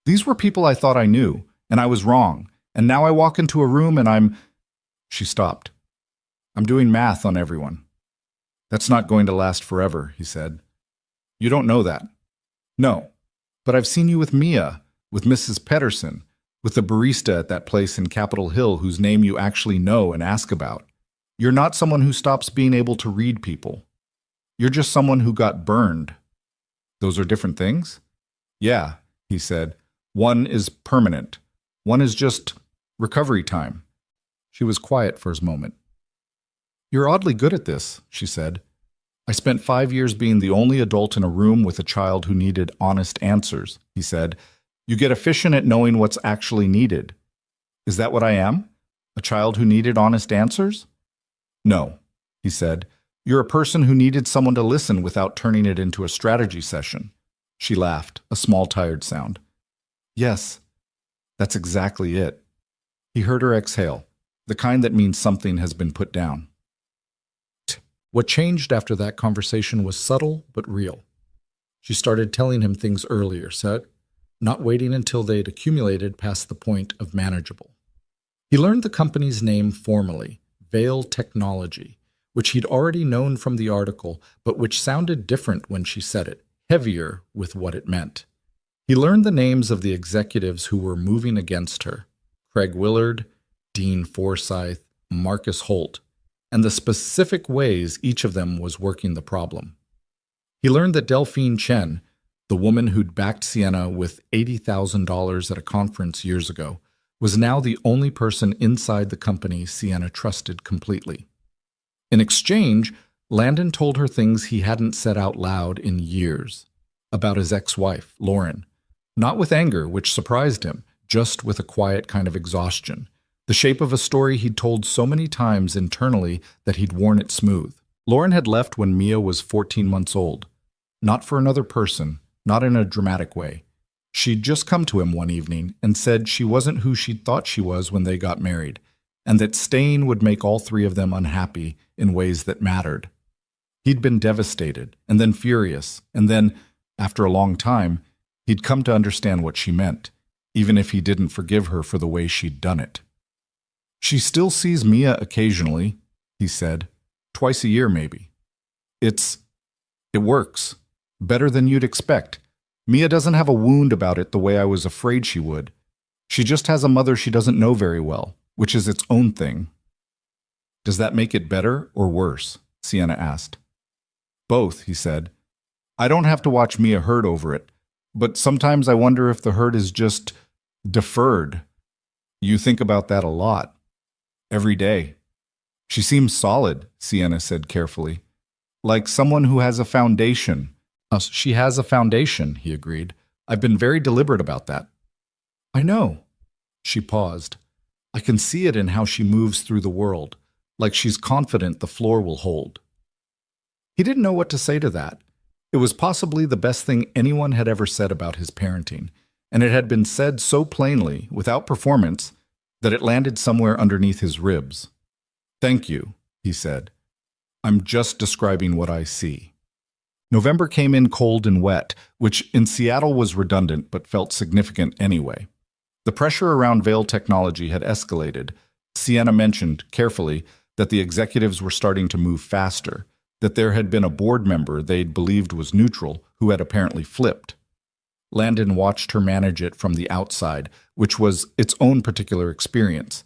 These were people I thought I knew, and I was wrong, and now I walk into a room and I'm... She stopped. I'm doing math on everyone. That's not going to last forever, he said. You don't know that. No, but I've seen you with Mia, with Mrs. Pedersen, with the barista at that place in Capitol Hill whose name you actually know and ask about. You're not someone who stops being able to read people. You're just someone who got burned. Those are different things? Yeah, he said. One is permanent. One is just recovery time. She was quiet for a moment. You're oddly good at this, she said. I spent 5 years being the only adult in a room with a child who needed honest answers, he said. You get efficient at knowing what's actually needed. Is that what I am? A child who needed honest answers? No, he said. You're a person who needed someone to listen without turning it into a strategy session. She laughed, a small tired sound. Yes, that's exactly it. He heard her exhale, the kind that means something has been put down. What changed after that conversation was subtle but real. She started telling him things earlier, not waiting until they'd accumulated past the point of manageable. He learned the company's name formally, Veil Technology, which he'd already known from the article, but which sounded different when she said it, heavier with what it meant. He learned the names of the executives who were moving against her, Craig Willard, Dean Forsyth, Marcus Holt, and the specific ways each of them was working the problem. He learned that Delphine Chen, the woman who'd backed Sienna with $80,000 at a conference years ago, was now the only person inside the company Sienna trusted completely. In exchange, Landon told her things he hadn't said out loud in years, about his ex-wife, Lauren, not with anger, which surprised him, just with a quiet kind of exhaustion, the shape of a story he'd told so many times internally that he'd worn it smooth. Lauren had left when Mia was 14 months old, not for another person, not in a dramatic way. She'd just come to him one evening and said she wasn't who she'd thought she was when they got married, and that staying would make all three of them unhappy in ways that mattered. He'd been devastated, and then furious, and then, after a long time, he'd come to understand what she meant, even if he didn't forgive her for the way she'd done it. She still sees Mia occasionally, he said, twice a year maybe. It works. Better than you'd expect. Mia doesn't have a wound about it the way I was afraid she would. She just has a mother she doesn't know very well, which is its own thing. Does that make it better or worse? Sienna asked. Both, he said. I don't have to watch Mia hurt over it, but sometimes I wonder if the hurt is just deferred. You think about that a lot. Every day. She seems solid, Sienna said carefully. Like someone who has a foundation. She has a foundation, he agreed. I've been very deliberate about that. I know. She paused. I can see it in how she moves through the world, like she's confident the floor will hold. He didn't know what to say to that. It was possibly the best thing anyone had ever said about his parenting, and it had been said so plainly, without performance, that it landed somewhere underneath his ribs. Thank you, he said. I'm just describing what I see. November came in cold and wet, which in Seattle was redundant but felt significant anyway. The pressure around Vail Technology had escalated. Sienna mentioned, carefully, that the executives were starting to move faster, that there had been a board member they'd believed was neutral who had apparently flipped. Landon watched her manage it from the outside, which was its own particular experience.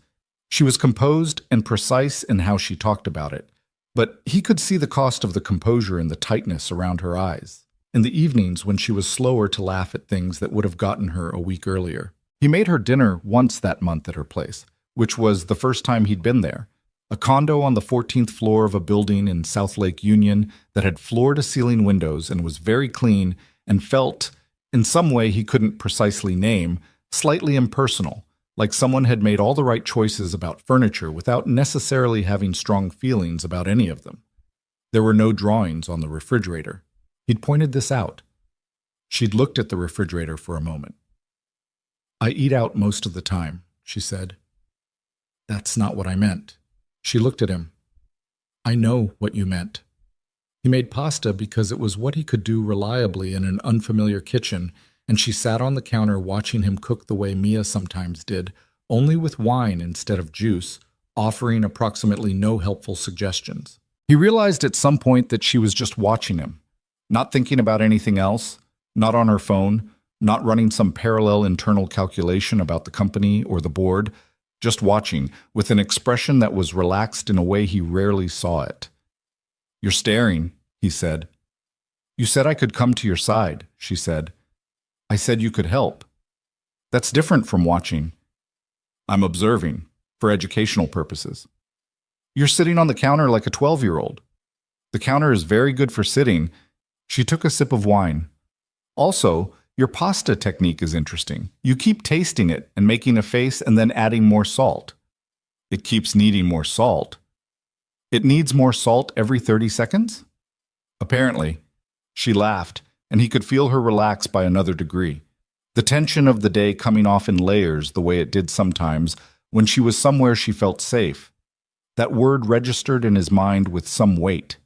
She was composed and precise in how she talked about it, but he could see the cost of the composure in the tightness around her eyes, in the evenings when she was slower to laugh at things that would have gotten her a week earlier. He made her dinner once that month at her place, which was the first time he'd been there, a condo on the 14th floor of a building in South Lake Union that had floor-to-ceiling windows and was very clean and felt, in some way he couldn't precisely name, slightly impersonal, like someone had made all the right choices about furniture without necessarily having strong feelings about any of them. There were no drawings on the refrigerator. He'd pointed this out. She'd looked at the refrigerator for a moment. "I eat out most of the time," she said. "That's not what I meant." She looked at him. "I know what you meant." He made pasta because it was what he could do reliably in an unfamiliar kitchen, and she sat on the counter watching him cook the way Mia sometimes did, only with wine instead of juice, offering approximately no helpful suggestions. He realized at some point that she was just watching him, not thinking about anything else, not on her phone, not running some parallel internal calculation about the company or the board, just watching, with an expression that was relaxed in a way he rarely saw it. "You're staring," he said. "You said I could come to your side," she said. "I said you could help. That's different from watching. I'm observing, for educational purposes. You're sitting on the counter like a 12-year-old. The counter is very good for sitting." She took a sip of wine. "Also, your pasta technique is interesting. You keep tasting it and making a face and then adding more salt." "It keeps needing more salt." "It needs more salt every 30 seconds? Apparently." She laughed, and he could feel her relax by another degree. The tension of the day coming off in layers the way it did sometimes when she was somewhere she felt safe. That word registered in his mind with some weight.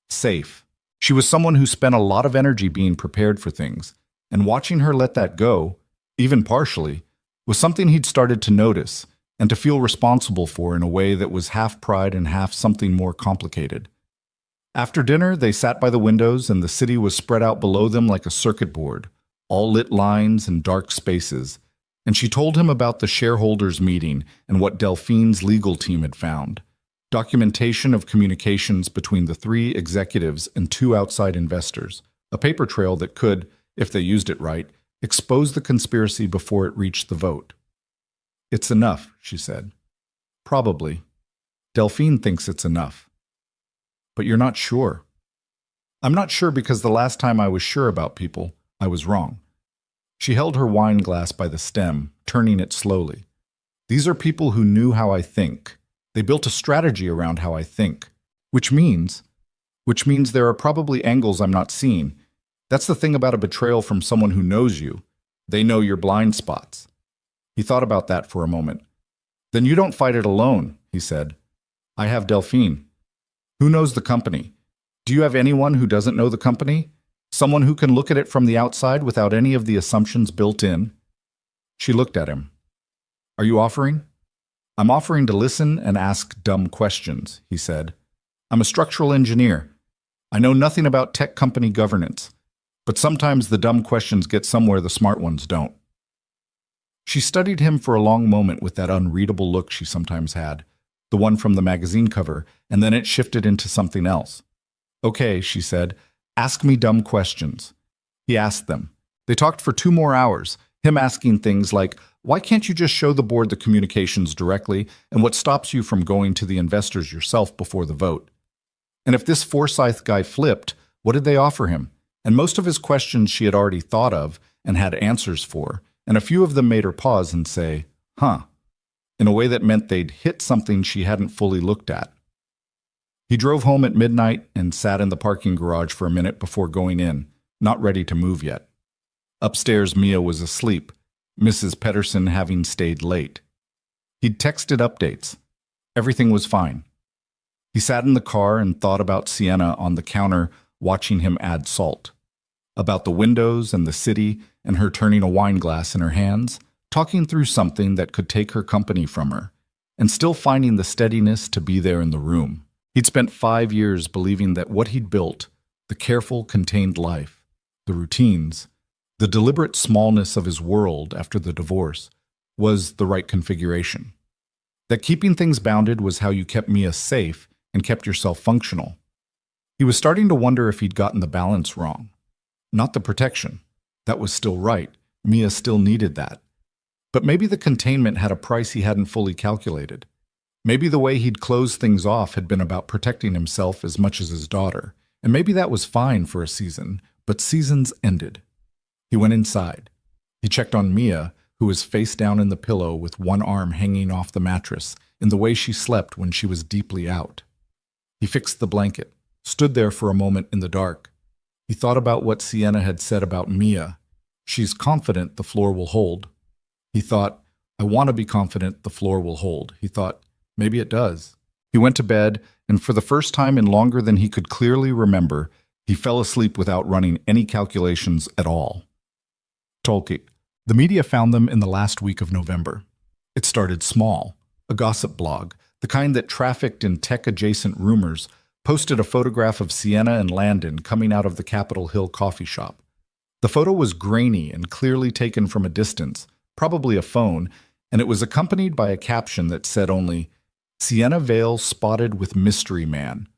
Safe. She was someone who spent a lot of energy being prepared for things, and watching her let that go, even partially, was something he'd started to notice and to feel responsible for in a way that was half pride and half something more complicated. After dinner, they sat by the windows, and the city was spread out below them like a circuit board, all lit lines and dark spaces, and she told him about the shareholders' meeting and what Delphine's legal team had found. Documentation of communications between the 3 executives and 2 outside investors, a paper trail that could, if they used it right, expose the conspiracy before it reached the vote. "It's enough," she said. "Probably. Delphine thinks it's enough. But you're not sure." "I'm not sure because the last time I was sure about people, I was wrong." She held her wine glass by the stem, turning it slowly. "These are people who knew how I think. They built a strategy around how I think, which means there are probably angles I'm not seeing. That's the thing about a betrayal from someone who knows you. They know your blind spots." He thought about that for a moment. "Then you don't fight it alone," he said. "I have Delphine. Who knows the company? Do you have anyone who doesn't know the company? Someone who can look at it from the outside without any of the assumptions built in?" She looked at him. "Are you offering?" "I'm offering to listen and ask dumb questions," he said. "I'm a structural engineer. I know nothing about tech company governance, but sometimes the dumb questions get somewhere the smart ones don't." She studied him for a long moment with that unreadable look she sometimes had, the one from the magazine cover, and then it shifted into something else. "Okay," she said, "ask me dumb questions." He asked them. They talked for 2 more hours, him asking things like, "Why can't you just show the board the communications directly, and what stops you from going to the investors yourself before the vote? And if this Forsyth guy flipped, what did they offer him?" And most of his questions she had already thought of and had answers for, and a few of them made her pause and say, "Huh," in a way that meant they'd hit something she hadn't fully looked at. He drove home at midnight and sat in the parking garage for a minute before going in, not ready to move yet. Upstairs, Mia was asleep, Mrs. Pedersen having stayed late. He'd texted updates. Everything was fine. He sat in the car and thought about Sienna on the counter, watching him add salt. About the windows and the city and her turning a wine glass in her hands, talking through something that could take her company from her, and still finding the steadiness to be there in the room. He'd spent 5 years believing that what he'd built, the careful, contained life, the routines, the deliberate smallness of his world after the divorce, was the right configuration. That keeping things bounded was how you kept Mia safe and kept yourself functional. He was starting to wonder if he'd gotten the balance wrong. Not the protection. That was still right. Mia still needed that. But maybe the containment had a price he hadn't fully calculated. Maybe the way he'd closed things off had been about protecting himself as much as his daughter, and maybe that was fine for a season, but seasons ended. He went inside. He checked on Mia, who was face down in the pillow with one arm hanging off the mattress, in the way she slept when she was deeply out. He fixed the blanket, stood there for a moment in the dark. He thought about what Sienna had said about Mia. She's confident the floor will hold. He thought, I want to be confident the floor will hold. He thought, maybe it does. He went to bed, and for the first time in longer than he could clearly remember, he fell asleep without running any calculations at all. Tolkien. The media found them in the last week of November. It started small. A gossip blog, the kind that trafficked in tech-adjacent rumors, posted a photograph of Sienna and Landon coming out of the Capitol Hill coffee shop. The photo was grainy and clearly taken from a distance, probably a phone, and it was accompanied by a caption that said only, Sienna Vale spotted with mystery man.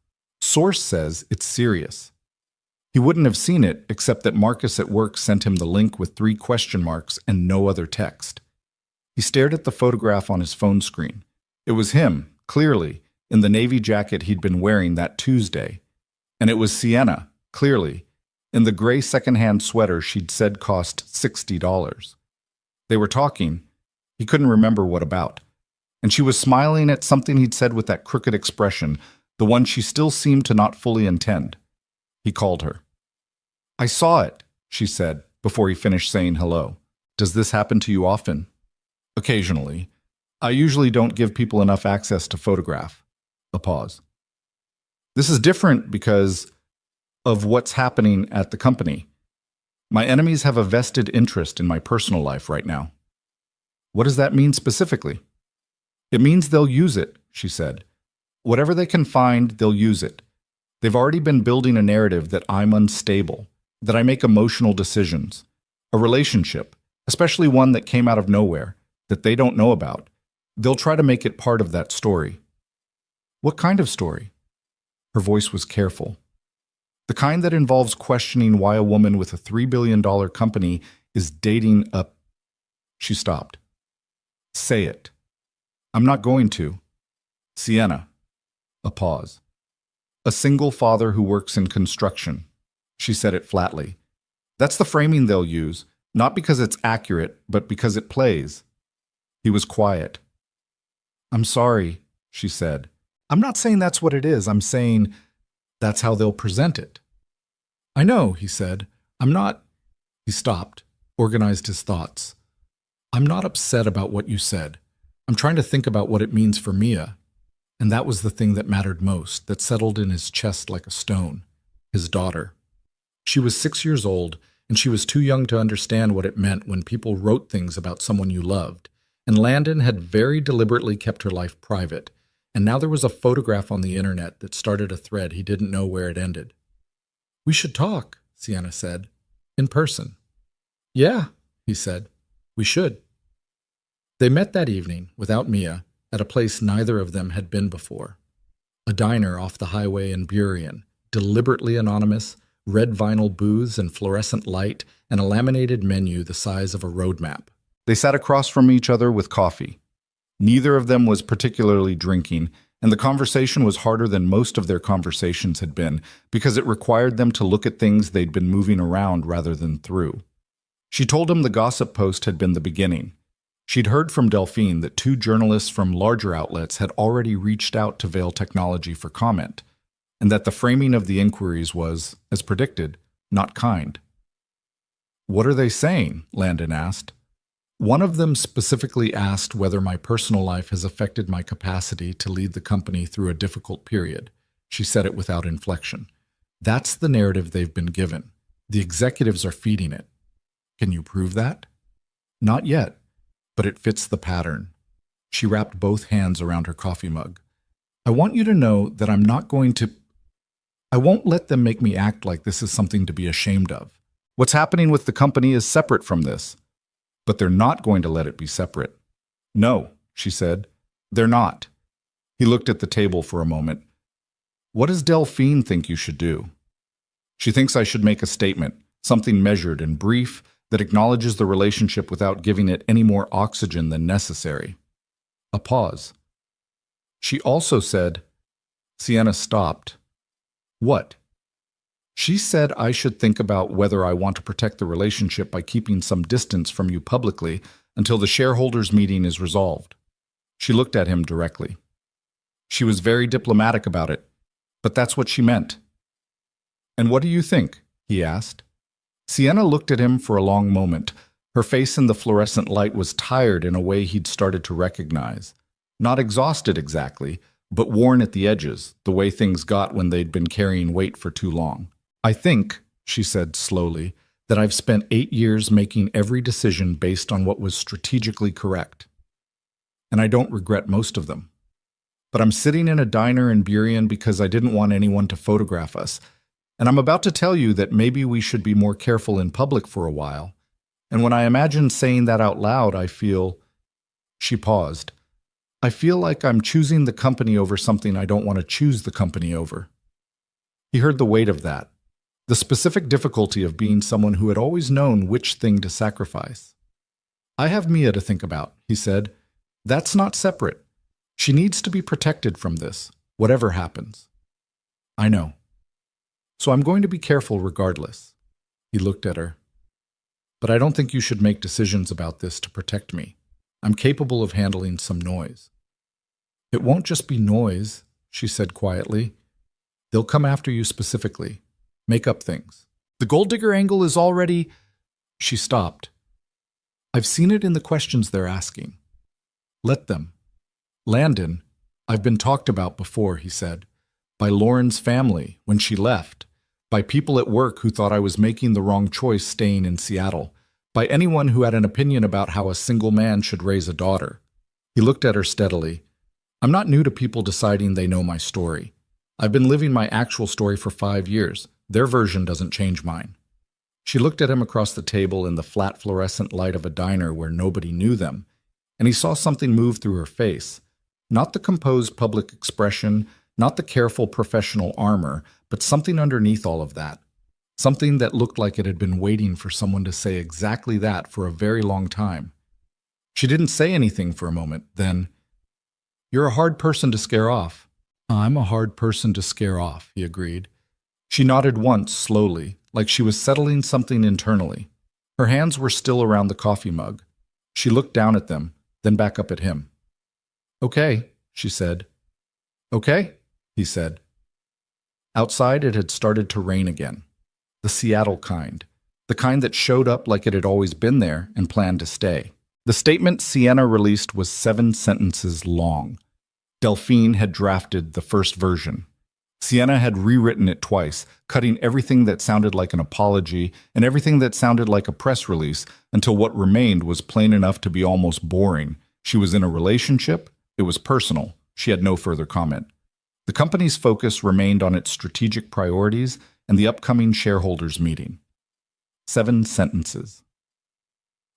Source says it's serious. He wouldn't have seen it except that Marcus at work sent him the link with 3 question marks and no other text. He stared at the photograph on his phone screen. It was him, clearly, in the navy jacket he'd been wearing that Tuesday. And it was Sienna, clearly, in the gray secondhand sweater she'd said cost $60. They were talking. He couldn't remember what about. And she was smiling at something he'd said with that crooked expression, the one she still seemed to not fully intend. He called her. I saw it, she said, before he finished saying hello. Does this happen to you often? Occasionally. I usually don't give people enough access to photograph. A pause. This is different because of what's happening at the company. My enemies have a vested interest in my personal life right now. What does that mean specifically? It means they'll use it, she said. Whatever they can find, they'll use it. They've already been building a narrative that I'm unstable, that I make emotional decisions, a relationship, especially one that came out of nowhere, that they don't know about. They'll try to make it part of that story. What kind of story? Her voice was careful. The kind that involves questioning why a woman with a $3 billion company is dating a... She stopped. Say it. I'm not going to. Sienna. A pause. A single father who works in construction. She said it flatly. That's the framing they'll use, not because it's accurate, but because it plays. He was quiet. I'm sorry, she said. I'm not saying that's what it is. I'm saying that's how they'll present it. I know, he said. I'm not... He stopped, organized his thoughts. I'm not upset about what you said. I'm trying to think about what it means for Mia. And that was the thing that mattered most, that settled in his chest like a stone. His daughter. She was 6 years old, and she was too young to understand what it meant when people wrote things about someone you loved. And Landon had very deliberately kept her life private. And now there was a photograph on the internet that started a thread he didn't know where it ended. We should talk, Sienna said. In person. Yeah, he said. We should. They met that evening, without Mia, at a place neither of them had been before. A diner off the highway in Burien, deliberately anonymous, red vinyl booths and fluorescent light, and a laminated menu the size of a road map. They sat across from each other with coffee. Neither of them was particularly drinking, and the conversation was harder than most of their conversations had been because it required them to look at things they'd been moving around rather than through. She told him the gossip post had been the beginning. She'd heard from Delphine that 2 journalists from larger outlets had already reached out to Vale Technology for comment, and that the framing of the inquiries was, as predicted, not kind. What are they saying? Landon asked. One of them specifically asked whether my personal life has affected my capacity to lead the company through a difficult period. She said it without inflection. That's the narrative they've been given. The executives are feeding it. Can you prove that? Not yet, but it fits the pattern. She wrapped both hands around her coffee mug. I want you to know that I won't let them make me act like this is something to be ashamed of. What's happening with the company is separate from this. But they're not going to let it be separate. No, she said. They're not. He looked at the table for a moment. What does Delphine think you should do? She thinks I should make a statement, something measured and brief, that acknowledges the relationship without giving it any more oxygen than necessary. A pause. She also said, Sienna stopped. What? She said I should think about whether I want to protect the relationship by keeping some distance from you publicly until the shareholders' meeting is resolved. She looked at him directly. She was very diplomatic about it, but that's what she meant. And what do you think? He asked. Sienna looked at him for a long moment. Her face in the fluorescent light was tired in a way he'd started to recognize. Not exhausted exactly, but worn at the edges, the way things got when they'd been carrying weight for too long. I think, she said slowly, that I've spent 8 years making every decision based on what was strategically correct. And I don't regret most of them. But I'm sitting in a diner in Burien because I didn't want anyone to photograph us. And I'm about to tell you that maybe we should be more careful in public for a while. And when I imagine saying that out loud, I feel... She paused. I feel like I'm choosing the company over something I don't want to choose the company over. He heard the weight of that. The specific difficulty of being someone who had always known which thing to sacrifice. I have Mia to think about, he said. That's not separate. She needs to be protected from this, whatever happens. I know. So I'm going to be careful regardless. He looked at her. But I don't think you should make decisions about this to protect me. I'm capable of handling some noise. It won't just be noise, she said quietly. They'll come after you specifically. Make up things. The gold digger angle is already... She stopped. I've seen it in the questions they're asking. Let them. Landon, I've been talked about before, he said. By Lauren's family, when she left. By people at work who thought I was making the wrong choice staying in Seattle. By anyone who had an opinion about how a single man should raise a daughter. He looked at her steadily. I'm not new to people deciding they know my story. I've been living my actual story for 5 years. Their version doesn't change mine. She looked at him across the table in the flat fluorescent light of a diner where nobody knew them, and he saw something move through her face. Not the composed public expression, not the careful professional armor, but something underneath all of that. Something that looked like it had been waiting for someone to say exactly that for a very long time. She didn't say anything for a moment, then, You're a hard person to scare off. I'm a hard person to scare off, he agreed. She nodded once, slowly, like she was settling something internally. Her hands were still around the coffee mug. She looked down at them, then back up at him. Okay, she said. Okay, he said. Outside it had started to rain again. The Seattle kind. The kind that showed up like it had always been there and planned to stay. The statement Sienna released was 7 sentences long. Delphine had drafted the first version. Sienna had rewritten it twice, cutting everything that sounded like an apology and everything that sounded like a press release until what remained was plain enough to be almost boring. She was in a relationship. It was personal. She had no further comment. The company's focus remained on its strategic priorities and the upcoming shareholders' meeting. 7 sentences.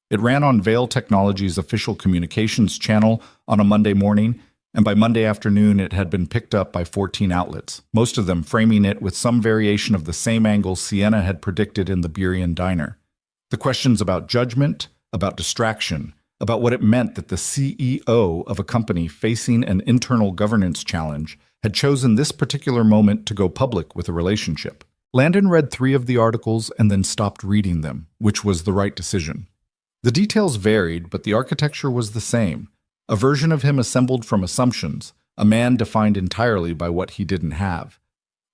It ran on Vail Technologies' official communications channel on a Monday morning, and by Monday afternoon it had been picked up by 14 outlets, most of them framing it with some variation of the same angle Sienna had predicted in the Burien diner. The questions about judgment, about distraction, about what it meant that the CEO of a company facing an internal governance challenge had chosen this particular moment to go public with a relationship. Landon read 3 of the articles and then stopped reading them, which was the right decision. The details varied, but the architecture was the same. A version of him assembled from assumptions, a man defined entirely by what he didn't have.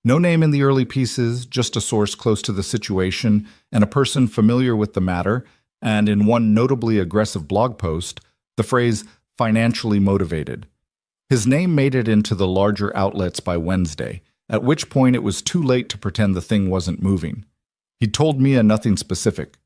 No name in the early pieces, just a source close to the situation and a person familiar with the matter, and in one notably aggressive blog post, the phrase, financially motivated. His name made it into the larger outlets by Wednesday, at which point it was too late to pretend the thing wasn't moving. He'd told Mia nothing specific.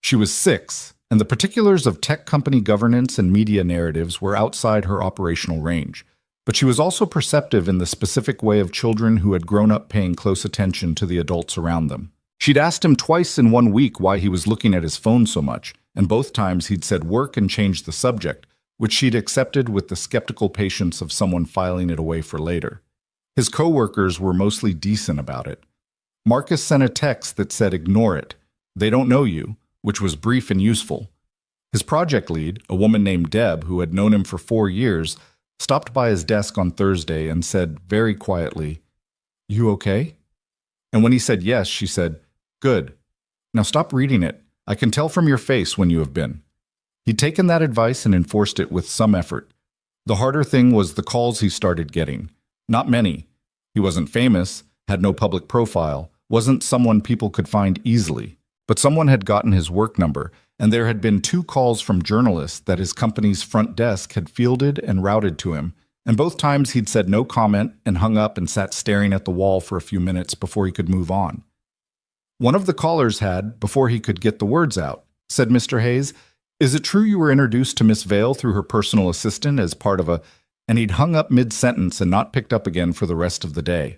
She was 6, and the particulars of tech company governance and media narratives were outside her operational range. But she was also perceptive in the specific way of children who had grown up paying close attention to the adults around them. She'd asked him twice in one week why he was looking at his phone so much, and both times he'd said work and changed the subject, which she'd accepted with the skeptical patience of someone filing it away for later. His coworkers were mostly decent about it. Marcus sent a text that said, "Ignore it. They don't know you," which was brief and useful. His project lead, a woman named Deb, who had known him for 4 years, stopped by his desk on Thursday and said very quietly, "You okay?" And when he said yes, she said, "Good. Now stop reading it. I can tell from your face when you have been." He'd taken that advice and enforced it with some effort. The harder thing was the calls he started getting. Not many. He wasn't famous, had no public profile, wasn't someone people could find easily. But someone had gotten his work number, and there had been 2 calls from journalists that his company's front desk had fielded and routed to him, and both times he'd said no comment and hung up and sat staring at the wall for a few minutes before he could move on. One of the callers had, before he could get the words out, said, "Mr. Hayes, is it true you were introduced to Miss Vale through her personal assistant as part of a—" And he'd hung up mid-sentence and not picked up again for the rest of the day.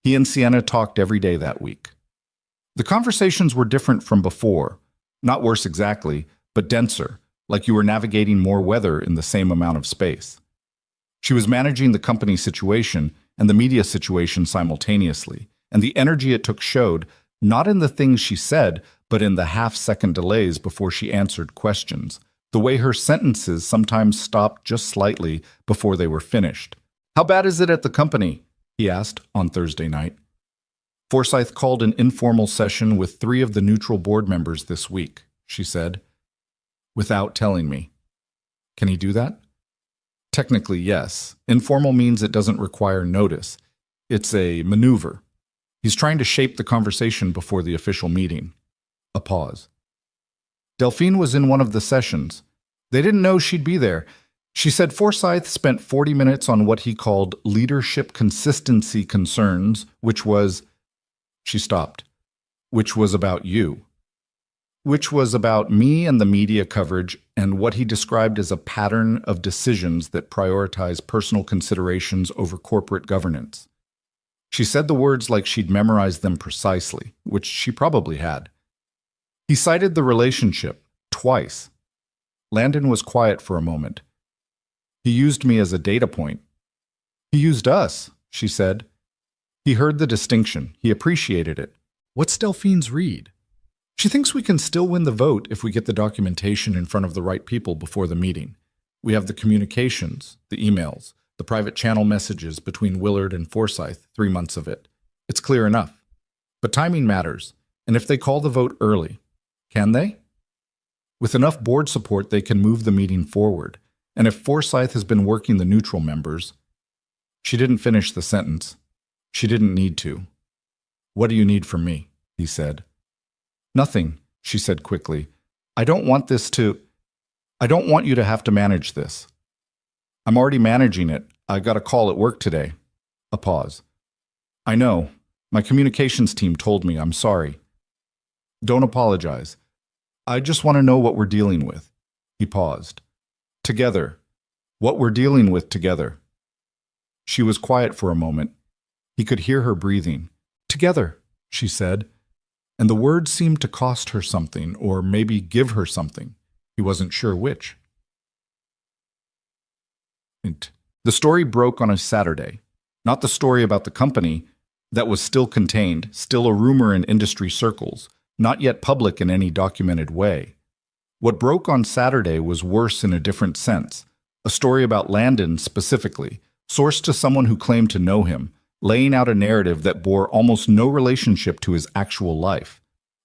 He and Sienna talked every day that week. The conversations were different from before. Not worse exactly, but denser, like you were navigating more weather in the same amount of space. She was managing the company situation and the media situation simultaneously, and the energy it took showed, not in the things she said, but in the half-second delays before she answered questions, the way her sentences sometimes stopped just slightly before they were finished. "How bad is it at the company?" he asked on Thursday night. "Forsyth called an informal session with 3 of the neutral board members this week," she said, "without telling me." Can he do that? Technically, yes. Informal means it doesn't require notice. It's a maneuver. He's trying to shape the conversation before the official meeting. A pause. Delphine was in one of the sessions. They didn't know she'd be there. She said Forsyth spent 40 minutes on what he called leadership consistency concerns, which was... She stopped. "Which was about you." Which was about me and the media coverage and what he described as a pattern of decisions that prioritize personal considerations over corporate governance. She said the words like she'd memorized them precisely, which she probably had. He cited the relationship, twice. Landon was quiet for a moment. "He used me as a data point." "He used us," she said. He heard the distinction. He appreciated it. What's Delphine's read? She thinks we can still win the vote if we get the documentation in front of the right people before the meeting. We have the communications, the emails, the private channel messages between Willard and Forsyth, 3 months of it. It's clear enough. But timing matters, and if they call the vote early, can they? With enough board support, they can move the meeting forward. And if Forsyth has been working the neutral members... She didn't finish the sentence. She didn't need to. "What do you need from me?" he said. "Nothing," she said quickly. I don't want you to have to manage this." "I'm already managing it. I got a call at work today." A pause. "I know. My communications team told me. I'm sorry." "Don't apologize. I just want to know what we're dealing with." He paused. "Together. What we're dealing with together." She was quiet for a moment. He could hear her breathing. "Together," she said, and the words seemed to cost her something, or maybe give her something. He wasn't sure which. The story broke on a Saturday. Not the story about the company, that was still contained, still a rumor in industry circles, not yet public in any documented way. What broke on Saturday was worse in a different sense. A story about Landon specifically, sourced to someone who claimed to know him, laying out a narrative that bore almost no relationship to his actual life.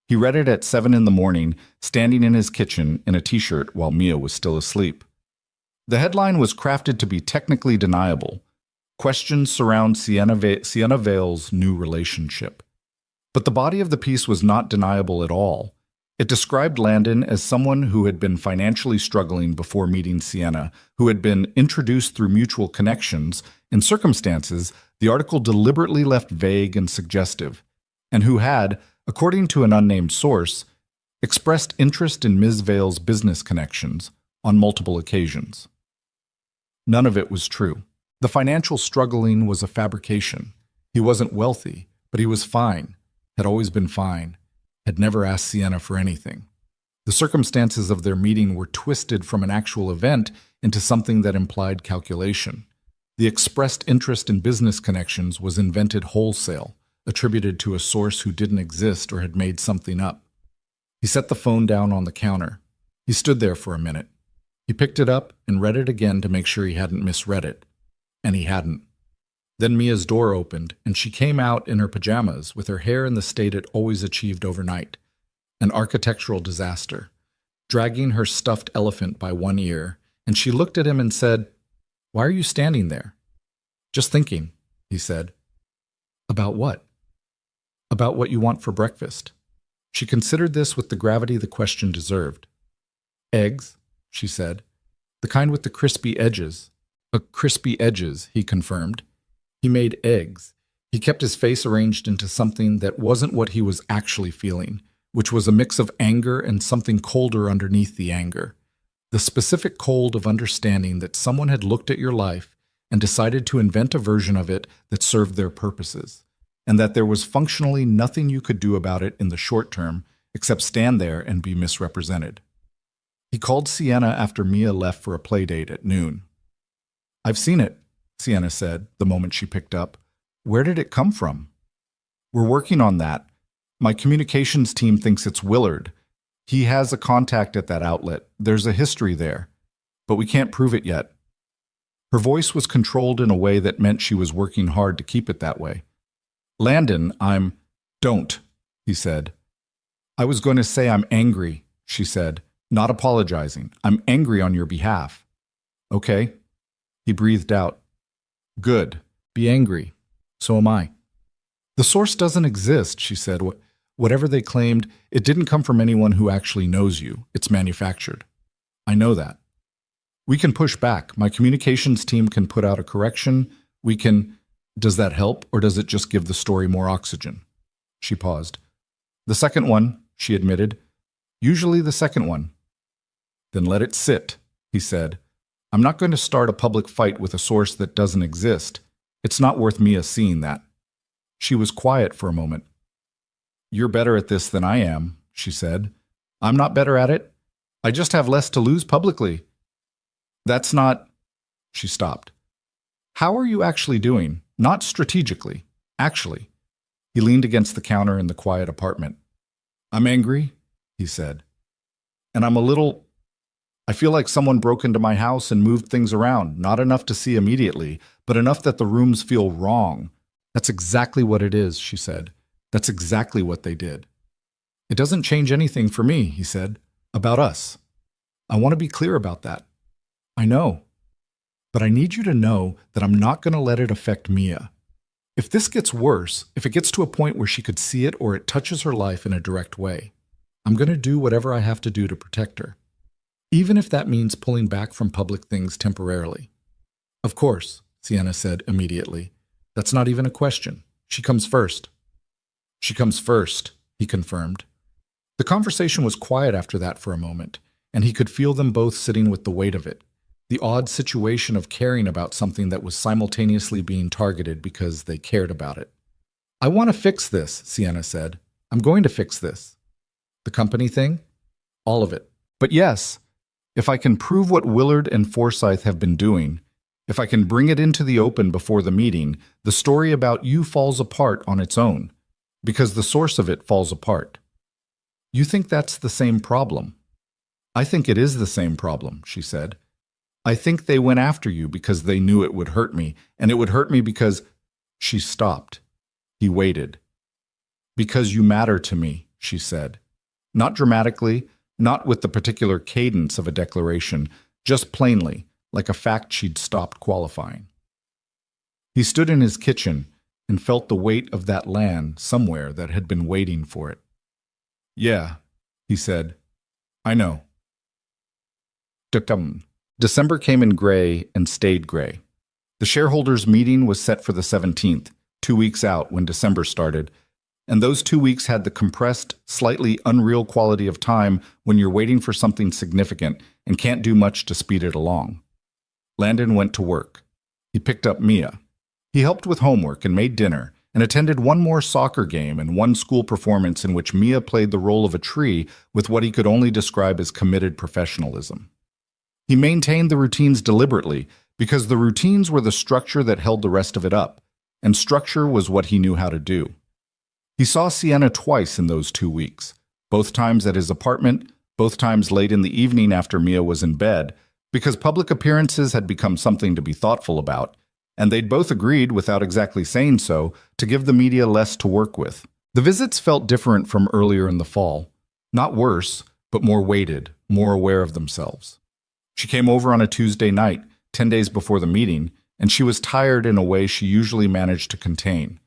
He read it at 7 in the morning, standing in his kitchen in a t-shirt while Mia was still asleep. The headline was crafted to be technically deniable. Questions surround Sienna Vale's new relationship. But the body of the piece was not deniable at all. It described Landon as someone who had been financially struggling before meeting Sienna, who had been introduced through mutual connections in circumstances the article deliberately left vague and suggestive, and who had, according to an unnamed source, expressed interest in Ms. Vale's business connections on multiple occasions. None of it was true. The financial struggling was a fabrication. He wasn't wealthy, but he was fine, had always been fine, had never asked Sienna for anything. The circumstances of their meeting were twisted from an actual event into something that implied calculation. The expressed interest in business connections was invented wholesale, attributed to a source who didn't exist or had made something up. He set the phone down on the counter. He stood there for a minute. He picked it up and read it again to make sure he hadn't misread it. And he hadn't. Then Mia's door opened, and she came out in her pajamas with her hair in the state it always achieved overnight, an architectural disaster, dragging her stuffed elephant by one ear, and she looked at him and said, "Why are you standing there?" "Just thinking," he said. "About what?" "About what you want for breakfast." She considered this with the gravity the question deserved. "Eggs," she said. "The kind with the crispy edges." Crispy edges, he confirmed. He made eggs. He kept his face arranged into something that wasn't what he was actually feeling, which was a mix of anger and something colder underneath the anger. The specific cold of understanding that someone had looked at your life and decided to invent a version of it that served their purposes, and that there was functionally nothing you could do about it in the short term except stand there and be misrepresented. He called Sienna after Mia left for a play date at noon. "I've seen it," Sienna said the moment she picked up. "Where did it come from?" "We're working on that. My communications team thinks it's Willard. He has a contact at that outlet. There's a history there. But we can't prove it yet." Her voice was controlled in a way that meant she was working hard to keep it that way. "Landon, Don't," he said. "I was going to say I'm angry," she said, not apologizing. "I'm angry on your behalf." "Okay." He breathed out. "Good. Be angry. So am I." "The source doesn't exist," she said. "Whatever they claimed, it didn't come from anyone who actually knows you. It's manufactured." "I know that." "We can push back. My communications team can put out a correction. We can—" "Does that help, or does it just give the story more oxygen?" She paused. "The second one," she admitted. "Usually the second one." "Then let it sit," he said. "I'm not going to start a public fight with a source that doesn't exist. It's not worth Mia seeing that." She was quiet for a moment. "You're better at this than I am," she said. "I'm not better at it. I just have less to lose publicly." "That's not—" She stopped. "How are you actually doing? Not strategically. Actually." He leaned against the counter in the quiet apartment. "I'm angry," he said. "And I feel like someone broke into my house and moved things around, not enough to see immediately, but enough that the rooms feel wrong." "That's exactly what it is," she said. "That's exactly what they did." "It doesn't change anything for me," he said. "About us. I want to be clear about that." "I know. But I need you to know that I'm not going to let it affect Mia. If this gets worse, if it gets to a point where she could see it or it touches her life in a direct way, I'm going to do whatever I have to do to protect her. Even if that means pulling back from public things temporarily." "Of course," Sienna said immediately. "That's not even a question. She comes first." "She comes first," he confirmed. The conversation was quiet after that for a moment, and he could feel them both sitting with the weight of it, the odd situation of caring about something that was simultaneously being targeted because they cared about it. "I want to fix this," Sienna said. "I'm going to fix this." "The company thing?" "All of it. But yes, if I can prove what Willard and Forsyth have been doing, if I can bring it into the open before the meeting, the story about you falls apart on its own, because the source of it falls apart." "You think that's the same problem?" "I think it is the same problem," she said. "I think they went after you because they knew it would hurt me, and it would hurt me because—" She stopped. He waited. "Because you matter to me," she said. Not dramatically, not with the particular cadence of a declaration, just plainly, like a fact she'd stopped qualifying. He stood in his kitchen and felt the weight of that land somewhere that had been waiting for it. "Yeah," He said, I know. December came in gray and stayed gray. The shareholders' meeting was set for the 17th, 2 weeks out when December started, and those 2 weeks had the compressed, slightly unreal quality of time when you're waiting for something significant and can't do much to speed it along. Landon went to work. He picked up Mia. He helped with homework and made dinner, and attended one more soccer game and one school performance in which Mia played the role of a tree with what he could only describe as committed professionalism. He maintained the routines deliberately because the routines were the structure that held the rest of it up, and structure was what he knew how to do. He saw Sienna twice in those 2 weeks, both times at his apartment, both times late in the evening after Mia was in bed, because public appearances had become something to be thoughtful about, and they'd both agreed, without exactly saying so, to give the media less to work with. The visits felt different from earlier in the fall. Not worse, but more weighted, more aware of themselves. She came over on a Tuesday night, 10 days before the meeting, and she was tired in a way she usually managed to contain.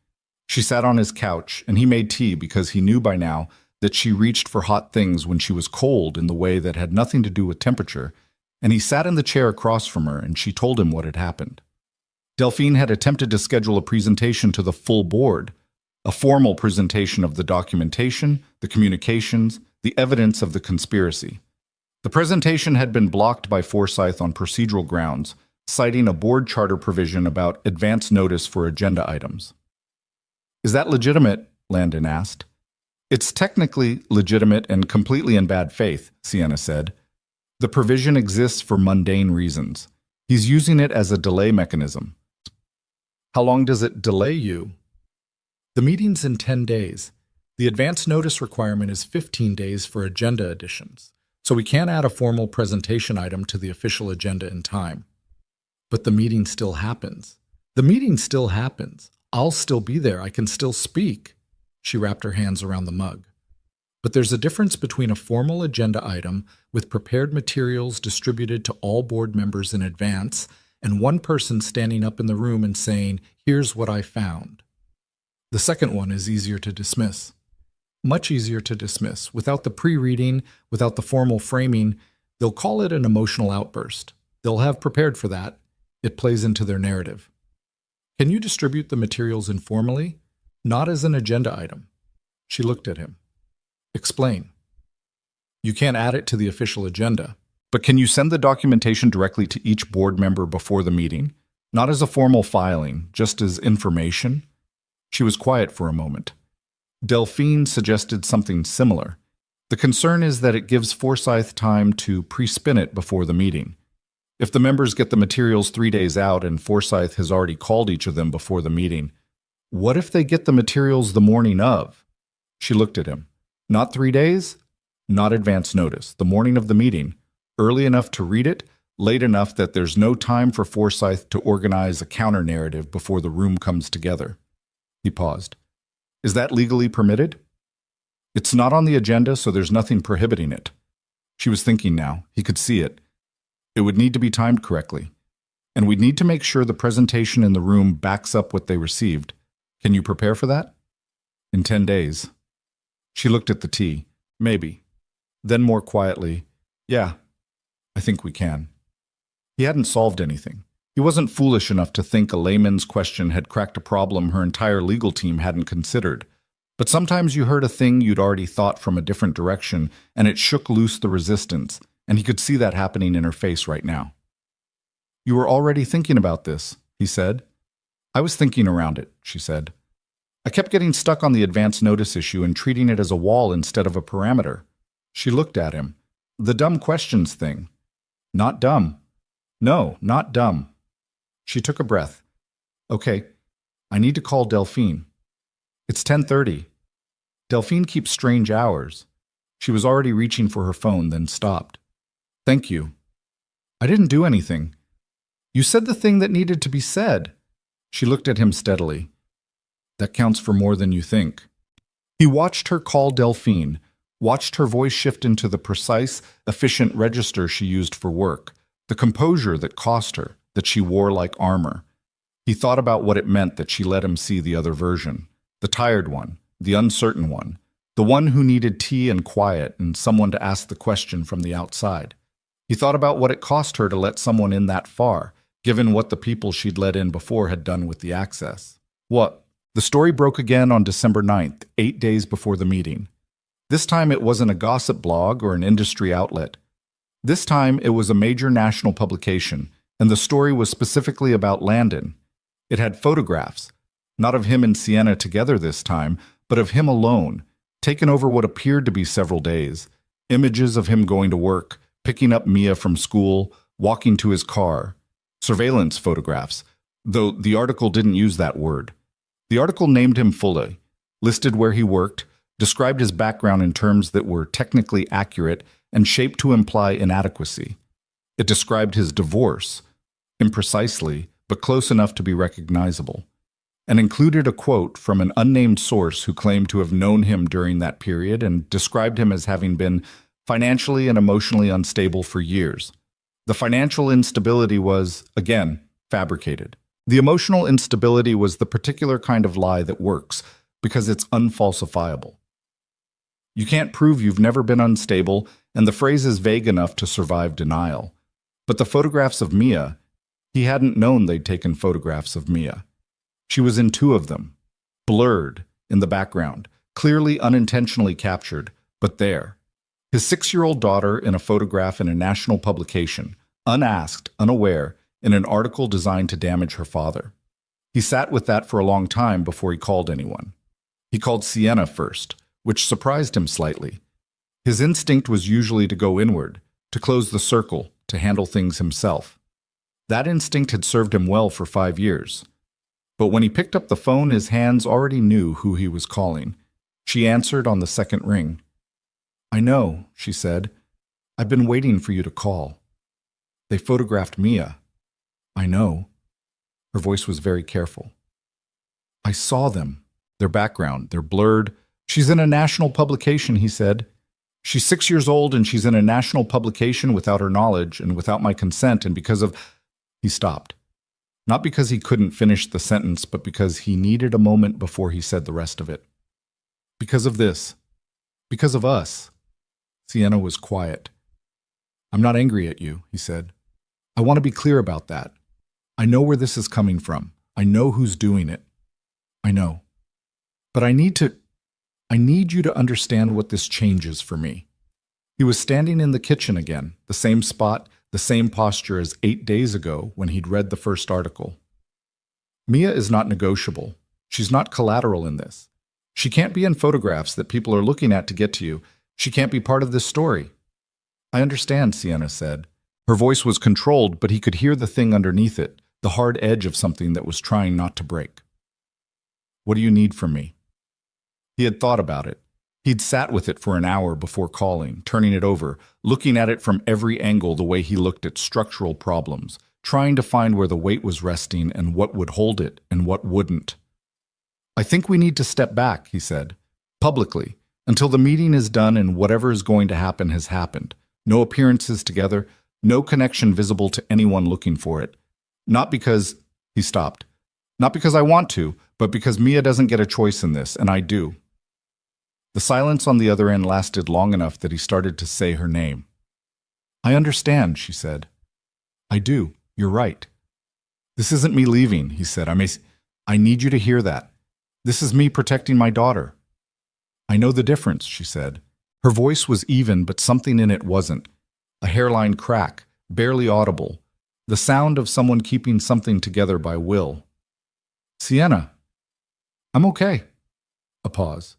She sat on his couch, and he made tea because he knew by now that she reached for hot things when she was cold in the way that had nothing to do with temperature, and he sat in the chair across from her, and she told him what had happened. Delphine had attempted to schedule a presentation to the full board, a formal presentation of the documentation, the communications, the evidence of the conspiracy. The presentation had been blocked by Forsyth on procedural grounds, citing a board charter provision about advance notice for agenda items. Is that legitimate? Landon asked. It's technically legitimate and completely in bad faith, Sienna said. The provision exists for mundane reasons. He's using it as a delay mechanism. How long does it delay you? The meeting's in 10 days. The advance notice requirement is 15 days for agenda additions, so we can't add a formal presentation item to the official agenda in time. But the meeting still happens. The meeting still happens. I'll still be there. I can still speak. She wrapped her hands around the mug. But there's a difference between a formal agenda item with prepared materials distributed to all board members in advance and one person standing up in the room and saying, "Here's what I found." The second one is easier to dismiss. Much easier to dismiss. Without the pre-reading, without the formal framing, they'll call it an emotional outburst. They'll have prepared for that. It plays into their narrative. Can you distribute the materials informally? Not as an agenda item. She looked at him. Explain. You can't add it to the official agenda, but can you send the documentation directly to each board member before the meeting? Not as a formal filing, just as information? She was quiet for a moment. Delphine suggested something similar. The concern is that it gives Forsyth time to pre-spin it before the meeting. If the members get the materials 3 days out and Forsyth has already called each of them before the meeting, what if they get the materials the morning of? She looked at him. Not 3 days? Not advance notice. The morning of the meeting. Early enough to read it, late enough that there's no time for Forsyth to organize a counter-narrative before the room comes together. He paused. Is that legally permitted? It's not on the agenda, so there's nothing prohibiting it. She was thinking now. He could see it. It would need to be timed correctly. And we'd need to make sure the presentation in the room backs up what they received. Can you prepare for that? In 10 days. She looked at the tea. Maybe. Then more quietly, yeah, I think we can. He hadn't solved anything. He wasn't foolish enough to think a layman's question had cracked a problem her entire legal team hadn't considered. But sometimes you heard a thing you'd already thought from a different direction, and it shook loose the resistance, and he could see that happening in her face right now. You were already thinking about this, he said. I was thinking around it, she said. I kept getting stuck on the advance notice issue and treating it as a wall instead of a parameter. She looked at him. The dumb questions thing. Not dumb. No, not dumb. She took a breath. Okay, I need to call Delphine. It's 10:30. Delphine keeps strange hours. She was already reaching for her phone, then stopped. Thank you. I didn't do anything. You said the thing that needed to be said. She looked at him steadily. That counts for more than you think. He watched her call Delphine, watched her voice shift into the precise, efficient register she used for work, the composure that cost her, that she wore like armor. He thought about what it meant that she let him see the other version, the tired one, the uncertain one, the one who needed tea and quiet and someone to ask the question from the outside. He thought about what it cost her to let someone in that far, given what the people she'd let in before had done with the access. What? The story broke again on December 9th, 8 days before the meeting. This time it wasn't a gossip blog or an industry outlet. This time it was a major national publication, and the story was specifically about Landon. It had photographs, not of him and Sienna together this time, but of him alone, taken over what appeared to be several days. Images of him going to work, picking up Mia from school, walking to his car. Surveillance photographs, though the article didn't use that word. The article named him fully, listed where he worked, described his background in terms that were technically accurate and shaped to imply inadequacy. It described his divorce, imprecisely, but close enough to be recognizable, and included a quote from an unnamed source who claimed to have known him during that period and described him as having been financially and emotionally unstable for years. The financial instability was, again, fabricated. The emotional instability was the particular kind of lie that works because it's unfalsifiable. You can't prove you've never been unstable, and the phrase is vague enough to survive denial. But the photographs of Mia, he hadn't known they'd taken photographs of Mia. She was in 2 of them, blurred in the background, clearly unintentionally captured, but there. His 6-year-old daughter in a photograph in a national publication, unasked, unaware, in an article designed to damage her father. He sat with that for a long time before he called anyone. He called Sienna first, which surprised him slightly. His instinct was usually to go inward, to close the circle, to handle things himself. That instinct had served him well for 5 years. But when he picked up the phone, his hands already knew who he was calling. She answered on the second ring. "I know," she said. "I've been waiting for you to call. They photographed Mia." "I know." Her voice was very careful. "I saw them. Their background, they're blurred. She's in a national publication," he said. "She's 6 years old and she's in a national publication without her knowledge and without my consent and because of—" He stopped. Not because he couldn't finish the sentence, but because he needed a moment before he said the rest of it. "Because of this. Because of us." Sienna was quiet. "I'm not angry at you," he said. "I want to be clear about that. I know where this is coming from. I know who's doing it. I know. But I need you to understand what this changes for me." He was standing in the kitchen again, the same spot, the same posture as 8 days ago when he'd read the first article. "Mia is not negotiable. She's not collateral in this. She can't be in photographs that people are looking at to get to you. She can't be part of this story." "I understand," Sienna said. Her voice was controlled, but he could hear the thing underneath it, the hard edge of something that was trying not to break. "What do you need from me?" He had thought about it. He'd sat with it for an hour before calling, turning it over, looking at it from every angle the way he looked at structural problems, trying to find where the weight was resting and what would hold it and what wouldn't. "I think we need to step back," he said, "publicly, until the meeting is done and whatever is going to happen has happened. No appearances together, no connection visible to anyone looking for it. Not because—" He stopped. "Not because I want to, but because Mia doesn't get a choice in this, and I do." The silence on the other end lasted long enough that he started to say her name. "I understand," she said. "I do. You're right. This isn't me leaving," he said. I need you to hear that. This is me protecting my daughter." "I know the difference," she said. Her voice was even, but something in it wasn't. A hairline crack, barely audible. The sound of someone keeping something together by will. "Sienna." "I'm okay." A pause.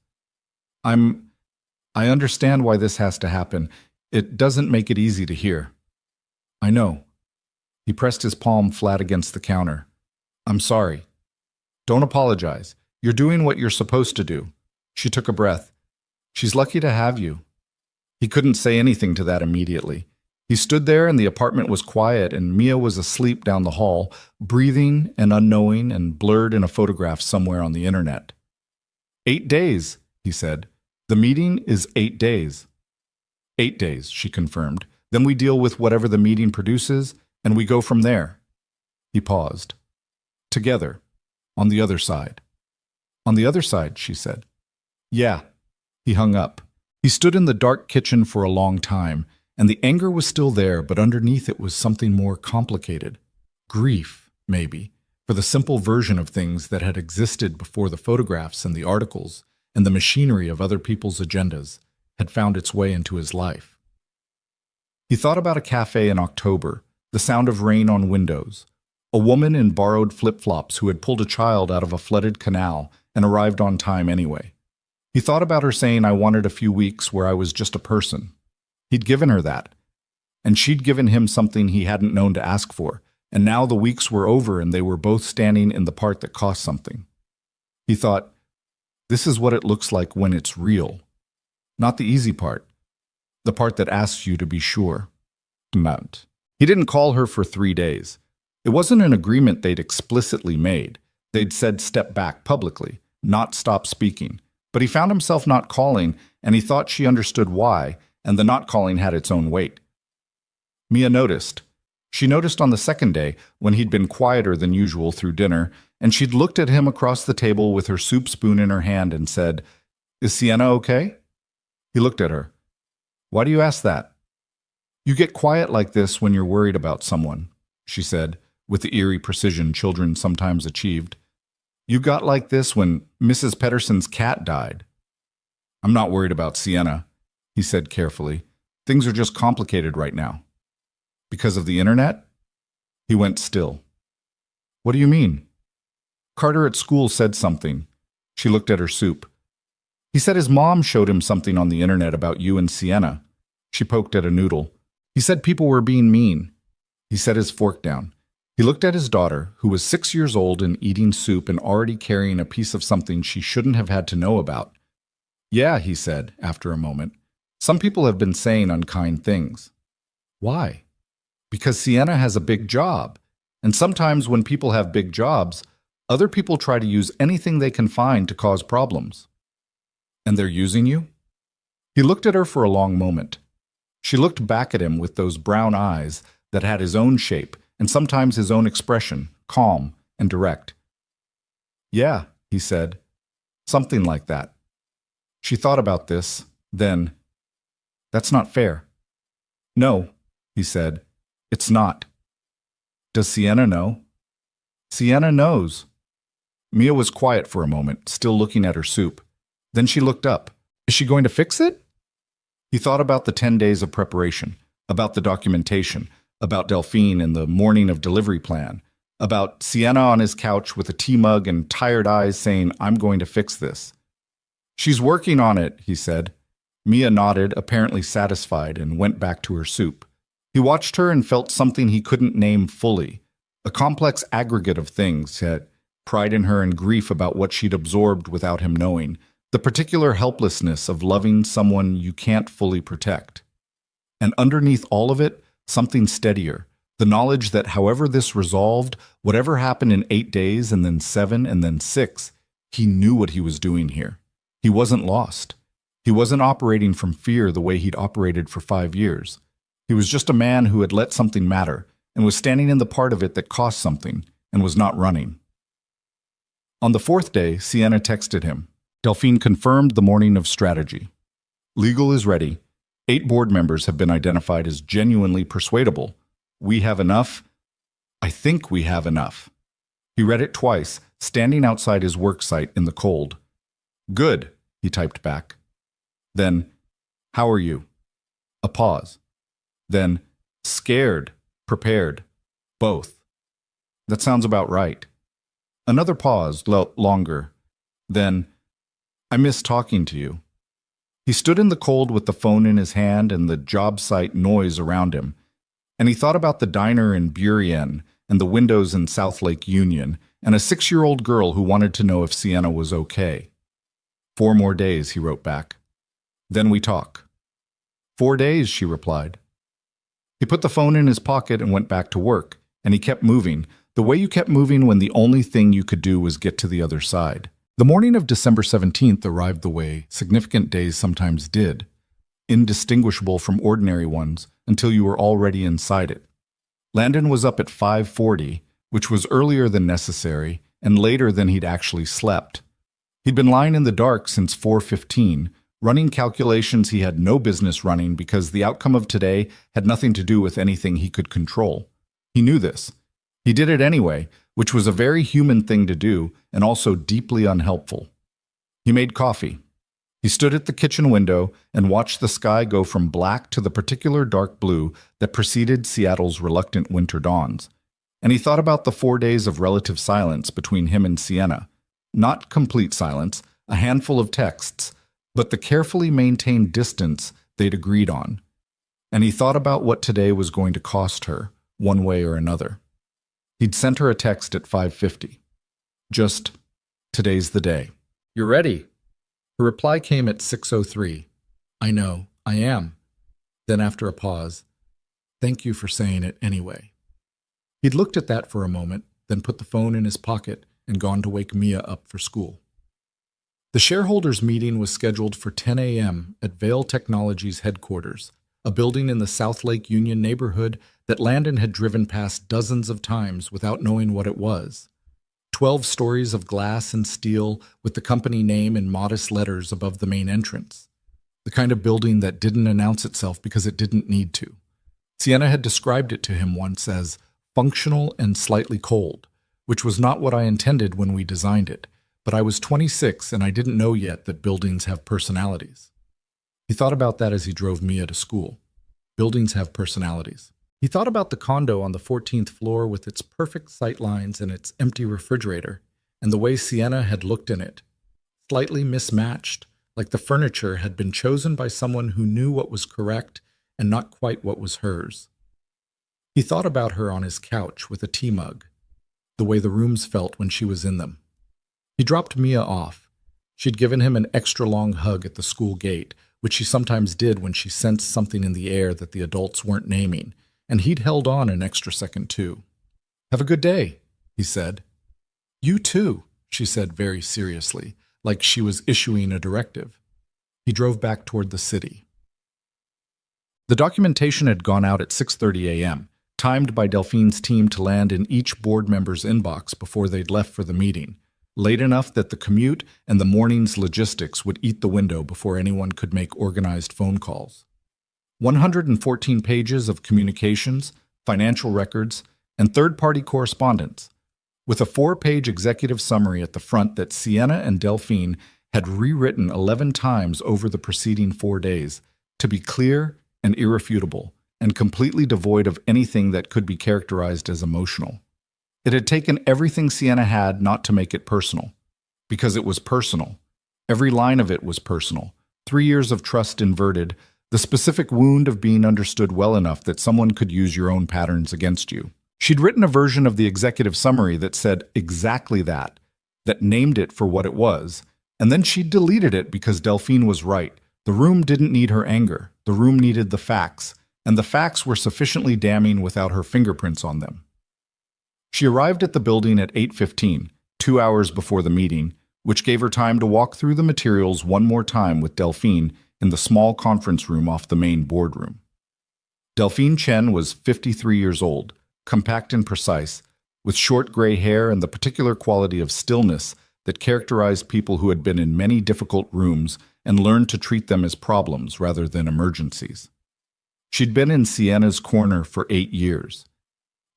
I understand why this has to happen. It doesn't make it easy to hear." "I know." He pressed his palm flat against the counter. "I'm sorry." "Don't apologize. You're doing what you're supposed to do." She took a breath. "She's lucky to have you." He couldn't say anything to that immediately. He stood there and the apartment was quiet and Mia was asleep down the hall, breathing and unknowing and blurred in a photograph somewhere on the internet. 8 days, he said. "The meeting is 8 days." 8 days, she confirmed. "Then we deal with whatever the meeting produces, and we go from there." He paused. "Together. On the other side." "On the other side," she said. "Yeah." He hung up. He stood in the dark kitchen for a long time, and the anger was still there, but underneath it was something more complicated. Grief, maybe, for the simple version of things that had existed before the photographs and the articles and the machinery of other people's agendas had found its way into his life. He thought about a cafe in October, the sound of rain on windows, a woman in borrowed flip-flops who had pulled a child out of a flooded canal and arrived on time anyway. He thought about her saying, "I wanted a few weeks where I was just a person." He'd given her that, and she'd given him something he hadn't known to ask for, and now the weeks were over and they were both standing in the part that cost something. He thought, this is what it looks like when it's real. Not the easy part, the part that asks you to be sure. He didn't call her for 3 days. It wasn't an agreement they'd explicitly made. They'd said step back publicly, not stop speaking. But he found himself not calling, and he thought she understood why, and the not calling had its own weight. Mia noticed. She noticed on the second day, when he'd been quieter than usual through dinner, and she'd looked at him across the table with her soup spoon in her hand and said, "Is Sienna okay?" He looked at her. "Why do you ask that?" "You get quiet like this when you're worried about someone," she said, with the eerie precision children sometimes achieved. "You got like this when Mrs. Pedersen's cat died." "I'm not worried about Sienna," he said carefully. "Things are just complicated right now." "Because of the internet?" He went still. "What do you mean?" "Carter at school said something." She looked at her soup. "He said his mom showed him something on the internet about you and Sienna." She poked at a noodle. "He said people were being mean." He set his fork down. He looked at his daughter, who was 6 years old and eating soup and already carrying a piece of something she shouldn't have had to know about. "Yeah," he said, after a moment. "Some people have been saying unkind things." "Why?" "Because Sienna has a big job, and sometimes when people have big jobs, other people try to use anything they can find to cause problems." "And they're using you?" He looked at her for a long moment. She looked back at him with those brown eyes that had his own shape and sometimes his own expression, calm and direct. "Yeah," he said, "something like that." She thought about this, then, "That's not fair." "No," he said, "it's not." "Does Sienna know?" "Sienna knows." Mia was quiet for a moment, still looking at her soup. Then she looked up. "Is she going to fix it?" He thought about the 10 days of preparation, about the documentation, about Delphine and the morning of delivery plan, about Sienna on his couch with a tea mug and tired eyes saying, "I'm going to fix this." "She's working on it," he said. Mia nodded, apparently satisfied, and went back to her soup. He watched her and felt something he couldn't name fully, a complex aggregate of things, yet pride in her and grief about what she'd absorbed without him knowing, the particular helplessness of loving someone you can't fully protect. And underneath all of it, something steadier, the knowledge that however this resolved, whatever happened in 8 days and then 7 and then 6, he knew what he was doing here. He wasn't lost. He wasn't operating from fear the way he'd operated for 5 years. He was just a man who had let something matter and was standing in the part of it that cost something and was not running. On the 4th day, Sienna texted him. Delphine confirmed the morning of strategy. "Legal is ready. 8 board members have been identified as genuinely persuadable. We have enough. I think we have enough." He read it twice, standing outside his work site in the cold. "Good," he typed back. Then, "How are you?" A pause. Then, "Scared, prepared, both." "That sounds about right." Another pause, longer. Then, "I miss talking to you." He stood in the cold with the phone in his hand and the job site noise around him, and he thought about the diner in Burien and the windows in South Lake Union and a 6-year-old girl who wanted to know if Sienna was okay. 4 more days, he wrote back. "Then we talk." 4 days, she replied. He put the phone in his pocket and went back to work, and he kept moving, the way you kept moving when the only thing you could do was get to the other side. The morning of December 17th arrived the way significant days sometimes did, indistinguishable from ordinary ones until you were already inside it. Landon was up at 5:40, which was earlier than necessary and later than he'd actually slept. He'd been lying in the dark since 4:15, running calculations he had no business running because the outcome of today had nothing to do with anything he could control. He knew this. He did it anyway, which was a very human thing to do and also deeply unhelpful. He made coffee. He stood at the kitchen window and watched the sky go from black to the particular dark blue that preceded Seattle's reluctant winter dawns. And he thought about the 4 days of relative silence between him and Sienna. Not complete silence, a handful of texts, but the carefully maintained distance they'd agreed on. And he thought about what today was going to cost her, one way or another. He'd sent her a text at 5:50. Just, "Today's the day. You're ready." Her reply came at 6:03. "I know, I am." Then after a pause, "Thank you for saying it anyway." He'd looked at that for a moment, then put the phone in his pocket and gone to wake Mia up for school. The shareholders' meeting was scheduled for 10 a.m. at Vail Technologies headquarters, a building in the South Lake Union neighborhood that Landon had driven past dozens of times without knowing what it was. 12 stories of glass and steel with the company name in modest letters above the main entrance. The kind of building that didn't announce itself because it didn't need to. Sienna had described it to him once as functional and slightly cold, which was not what I intended when we designed it, but I was 26 and I didn't know yet that buildings have personalities. He thought about that as he drove Mia to school. Buildings have personalities. He thought about the condo on the 14th floor with its perfect sightlines and its empty refrigerator, and the way Sienna had looked in it. Slightly mismatched, like the furniture had been chosen by someone who knew what was correct and not quite what was hers. He thought about her on his couch with a tea mug, the way the rooms felt when she was in them. He dropped Mia off. She'd given him an extra long hug at the school gate, which she sometimes did when she sensed something in the air that the adults weren't naming, and he'd held on an extra second too. "Have a good day," he said. "You too," she said very seriously, like she was issuing a directive. He drove back toward the city. The documentation had gone out at 6:30 a.m., timed by Delphine's team to land in each board member's inbox before they'd left for the meeting, late enough that the commute and the morning's logistics would eat the window before anyone could make organized phone calls. 114 pages of communications, financial records, and third-party correspondence, with a 4-page executive summary at the front that Sienna and Delphine had rewritten 11 times over the preceding 4 days, to be clear and irrefutable, and completely devoid of anything that could be characterized as emotional. It had taken everything Sienna had not to make it personal, because it was personal. Every line of it was personal. 3 years of trust inverted, the specific wound of being understood well enough that someone could use your own patterns against you. She'd written a version of the executive summary that said exactly that named it for what it was, and then she deleted it because Delphine was right. The room didn't need her anger. The room needed the facts, and the facts were sufficiently damning without her fingerprints on them. She arrived at the building at 8:15, 2 hours before the meeting, which gave her time to walk through the materials one more time with Delphine in the small conference room off the main boardroom. Delphine Chen was 53 years old, compact and precise, with short gray hair and the particular quality of stillness that characterized people who had been in many difficult rooms and learned to treat them as problems rather than emergencies. She'd been in Sienna's corner for 8 years.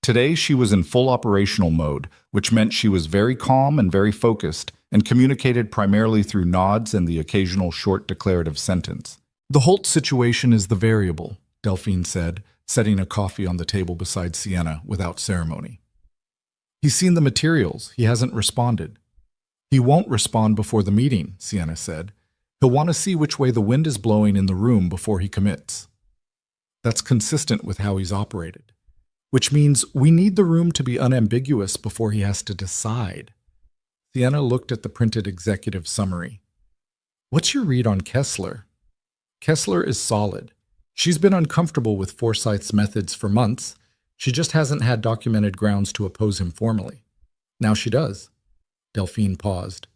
Today she was in full operational mode, which meant she was very calm and very focused, and communicated primarily through nods and the occasional short declarative sentence. "The Holt situation is the variable," Delphine said, setting a coffee on the table beside Sienna without ceremony. "He's seen the materials. He hasn't responded." "He won't respond before the meeting," Sienna said. "He'll want to see which way the wind is blowing in the room before he commits." That's consistent with how he's operated. Which means we need the room to be unambiguous before he has to decide. Sienna looked at the printed executive summary. "What's your read on Kessler?" "Kessler is solid. She's been uncomfortable with Forsyth's methods for months. She just hasn't had documented grounds to oppose him formally. Now she does." Delphine paused.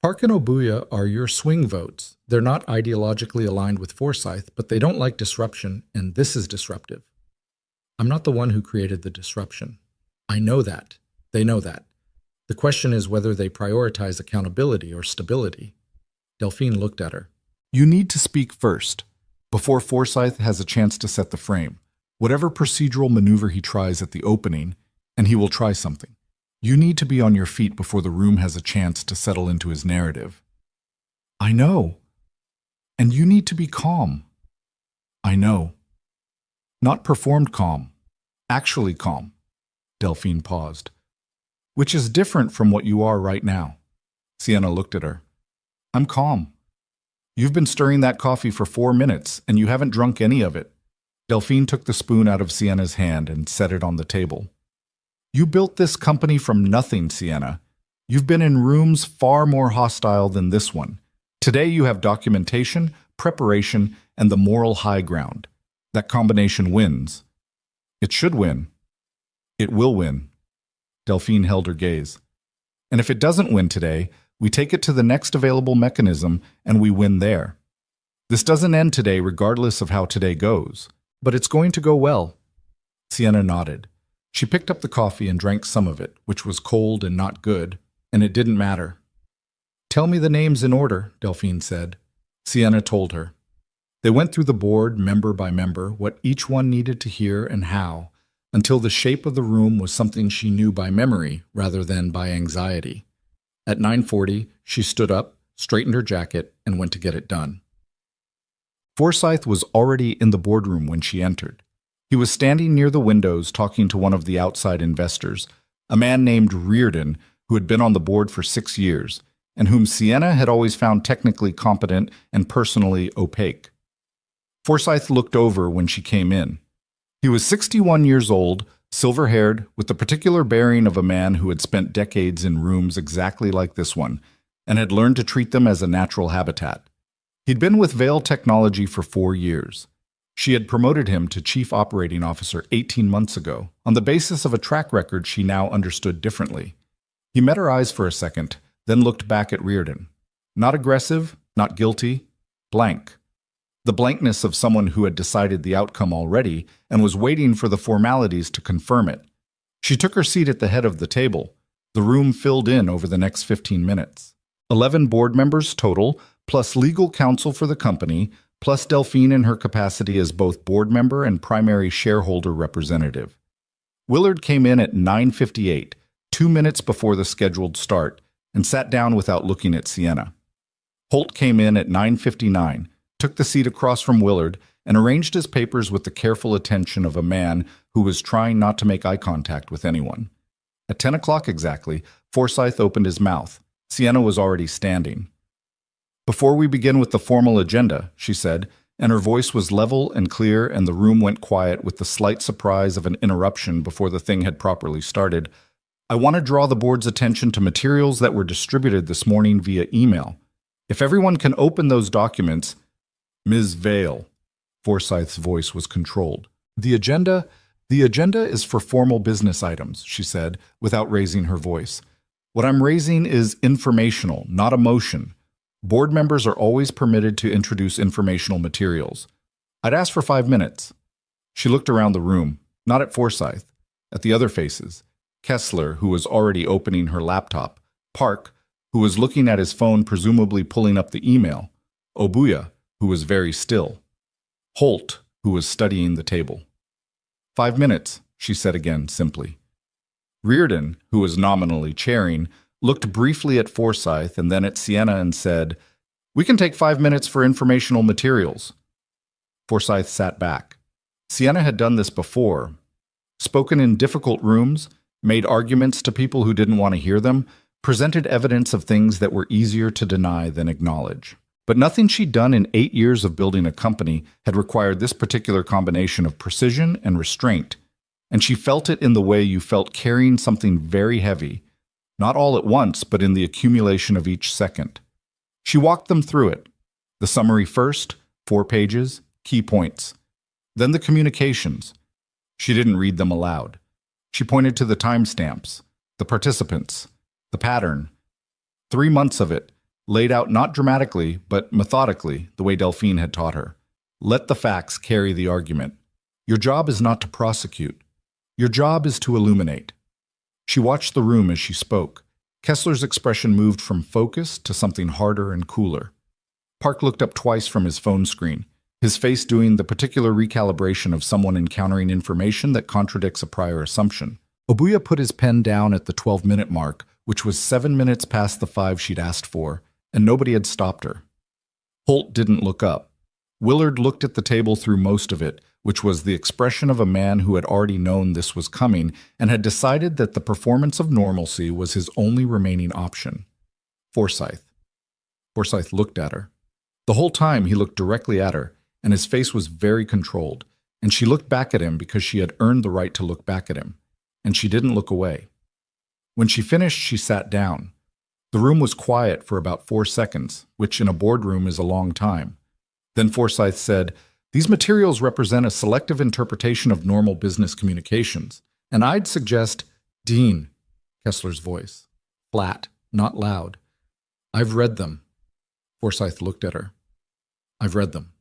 "Park and Obuya are your swing votes. They're not ideologically aligned with Forsyth, but they don't like disruption, and this is disruptive." "I'm not the one who created the disruption. I know that. They know that. The question is whether they prioritize accountability or stability." Delphine looked at her. You need to speak first, before Forsyth has a chance to set the frame. Whatever procedural maneuver he tries at the opening, and he will try something. You need to be on your feet before the room has a chance to settle into his narrative. I know. And you need to be calm. I know. Not performed calm, actually calm. Delphine paused. Which is different from what you are right now. Sienna looked at her. I'm calm. You've been stirring that coffee for 4 minutes, and you haven't drunk any of it. Delphine took the spoon out of Sienna's hand and set it on the table. You built this company from nothing, Sienna. You've been in rooms far more hostile than this one. Today you have documentation, preparation, and the moral high ground. That combination wins. It should win. It will win. Delphine held her gaze. And if it doesn't win today, we take it to the next available mechanism and we win there. This doesn't end today regardless of how today goes. But it's going to go well. Sienna nodded. She picked up the coffee and drank some of it, which was cold and not good, and it didn't matter. Tell me the names in order, Delphine said. Sienna told her. They went through the board, member by member, what each one needed to hear and how, until the shape of the room was something she knew by memory rather than by anxiety. At 9:40, she stood up, straightened her jacket, and went to get it done. Forsyth was already in the boardroom when she entered. He was standing near the windows talking to one of the outside investors, a man named Reardon who had been on the board for 6 years, and whom Sienna had always found technically competent and personally opaque. Forsyth looked over when she came in. He was 61 years old, silver-haired, with the particular bearing of a man who had spent decades in rooms exactly like this one, and had learned to treat them as a natural habitat. He'd been with Vale Technology for 4 years. She had promoted him to Chief Operating Officer 18 months ago, on the basis of a track record she now understood differently. He met her eyes for a second, then looked back at Reardon. Not aggressive, not guilty, blank. The blankness of someone who had decided the outcome already and was waiting for the formalities to confirm it. She took her seat at the head of the table. The room filled in over the next 15 minutes. 11 board members total, plus legal counsel for the company, plus Delphine in her capacity as both board member and primary shareholder representative. Willard came in at 9:58, 2 minutes before the scheduled start, and sat down without looking at Sienna. Holt came in at 9:59, took the seat across from Willard, and arranged his papers with the careful attention of a man who was trying not to make eye contact with anyone. At 10 o'clock exactly, Forsyth opened his mouth. Sienna was already standing. Before we begin with the formal agenda, she said, and her voice was level and clear, and the room went quiet with the slight surprise of an interruption before the thing had properly started. I want to draw the board's attention to materials that were distributed this morning via email. If everyone can open those documents— Ms. Vale, Forsyth's voice was controlled. The agenda is for formal business items, she said, without raising her voice. What I'm raising is informational, not a motion. Board members are always permitted to introduce informational materials. I'd ask for 5 minutes. She looked around the room, not at Forsyth, at the other faces. Kessler, who was already opening her laptop. Park, who was looking at his phone, presumably pulling up the email. Obuya, who was very still. Holt, who was studying the table. 5 minutes, she said again, simply. Reardon, who was nominally chairing, looked briefly at Forsyth and then at Sienna and said, "We can take 5 minutes for informational materials." Forsyth sat back. Sienna had done this before. Spoken in difficult rooms, made arguments to people who didn't want to hear them, presented evidence of things that were easier to deny than acknowledge. But nothing she'd done in 8 years of building a company had required this particular combination of precision and restraint, and she felt it in the way you felt carrying something very heavy, not all at once, but in the accumulation of each second. She walked them through it. The summary first, 4 pages, key points. Then the communications. She didn't read them aloud. She pointed to the timestamps, the participants, the pattern. 3 months of it, laid out not dramatically, but methodically, the way Delphine had taught her. Let the facts carry the argument. Your job is not to prosecute. Your job is to illuminate. She watched the room as she spoke. Kessler's expression moved from focus to something harder and cooler. Park looked up twice from his phone screen, his face doing the particular recalibration of someone encountering information that contradicts a prior assumption. Obuya put his pen down at the 12-minute mark, which was 7 minutes past the 5 she'd asked for, and nobody had stopped her. Holt didn't look up. Willard looked at the table through most of it, which was the expression of a man who had already known this was coming and had decided that the performance of normalcy was his only remaining option. Forsyth. Forsyth looked at her. The whole time he looked directly at her, and his face was very controlled, and she looked back at him because she had earned the right to look back at him, and she didn't look away. When she finished, she sat down. The room was quiet for about 4 seconds, which in a boardroom is a long time. Then Forsyth said, "These materials represent a selective interpretation of normal business communications, and I'd suggest—" "Dean," Kessler's voice, flat, not loud. "I've read them." Forsyth looked at her. "I've read them,"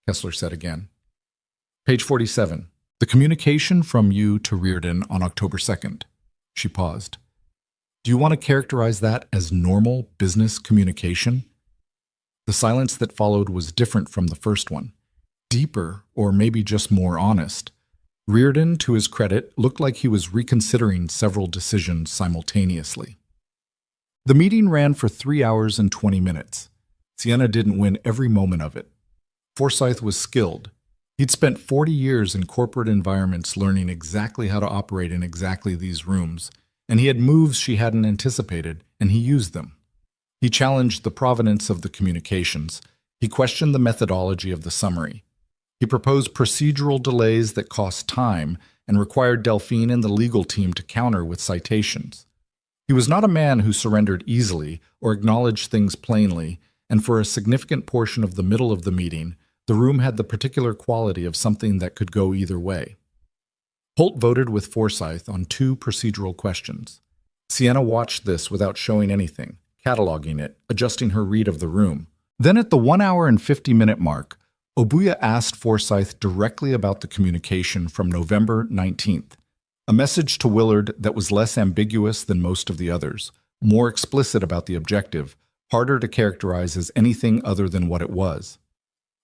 Kessler said again. Page 47. "The communication from you to Reardon on October 2nd. She paused. "Do you want to characterize that as normal business communication?" The silence that followed was different from the first one. Deeper, or maybe just more honest. Reardon, to his credit, looked like he was reconsidering several decisions simultaneously. The meeting ran for 3 hours and 20 minutes. Sienna didn't win every moment of it. Forsyth was skilled. He'd spent 40 years in corporate environments learning exactly how to operate in exactly these rooms, and he had moves she hadn't anticipated, and he used them. He challenged the provenance of the communications. He questioned the methodology of the summary. He proposed procedural delays that cost time and required Delphine and the legal team to counter with citations. He was not a man who surrendered easily or acknowledged things plainly, and for a significant portion of the middle of the meeting, the room had the particular quality of something that could go either way. Holt voted with Forsyth on 2 procedural questions. Sienna watched this without showing anything, cataloging it, adjusting her read of the room. Then at the 1 hour and 50-minute mark, Obuya asked Forsyth directly about the communication from November 19th, a message to Willard that was less ambiguous than most of the others, more explicit about the objective, harder to characterize as anything other than what it was.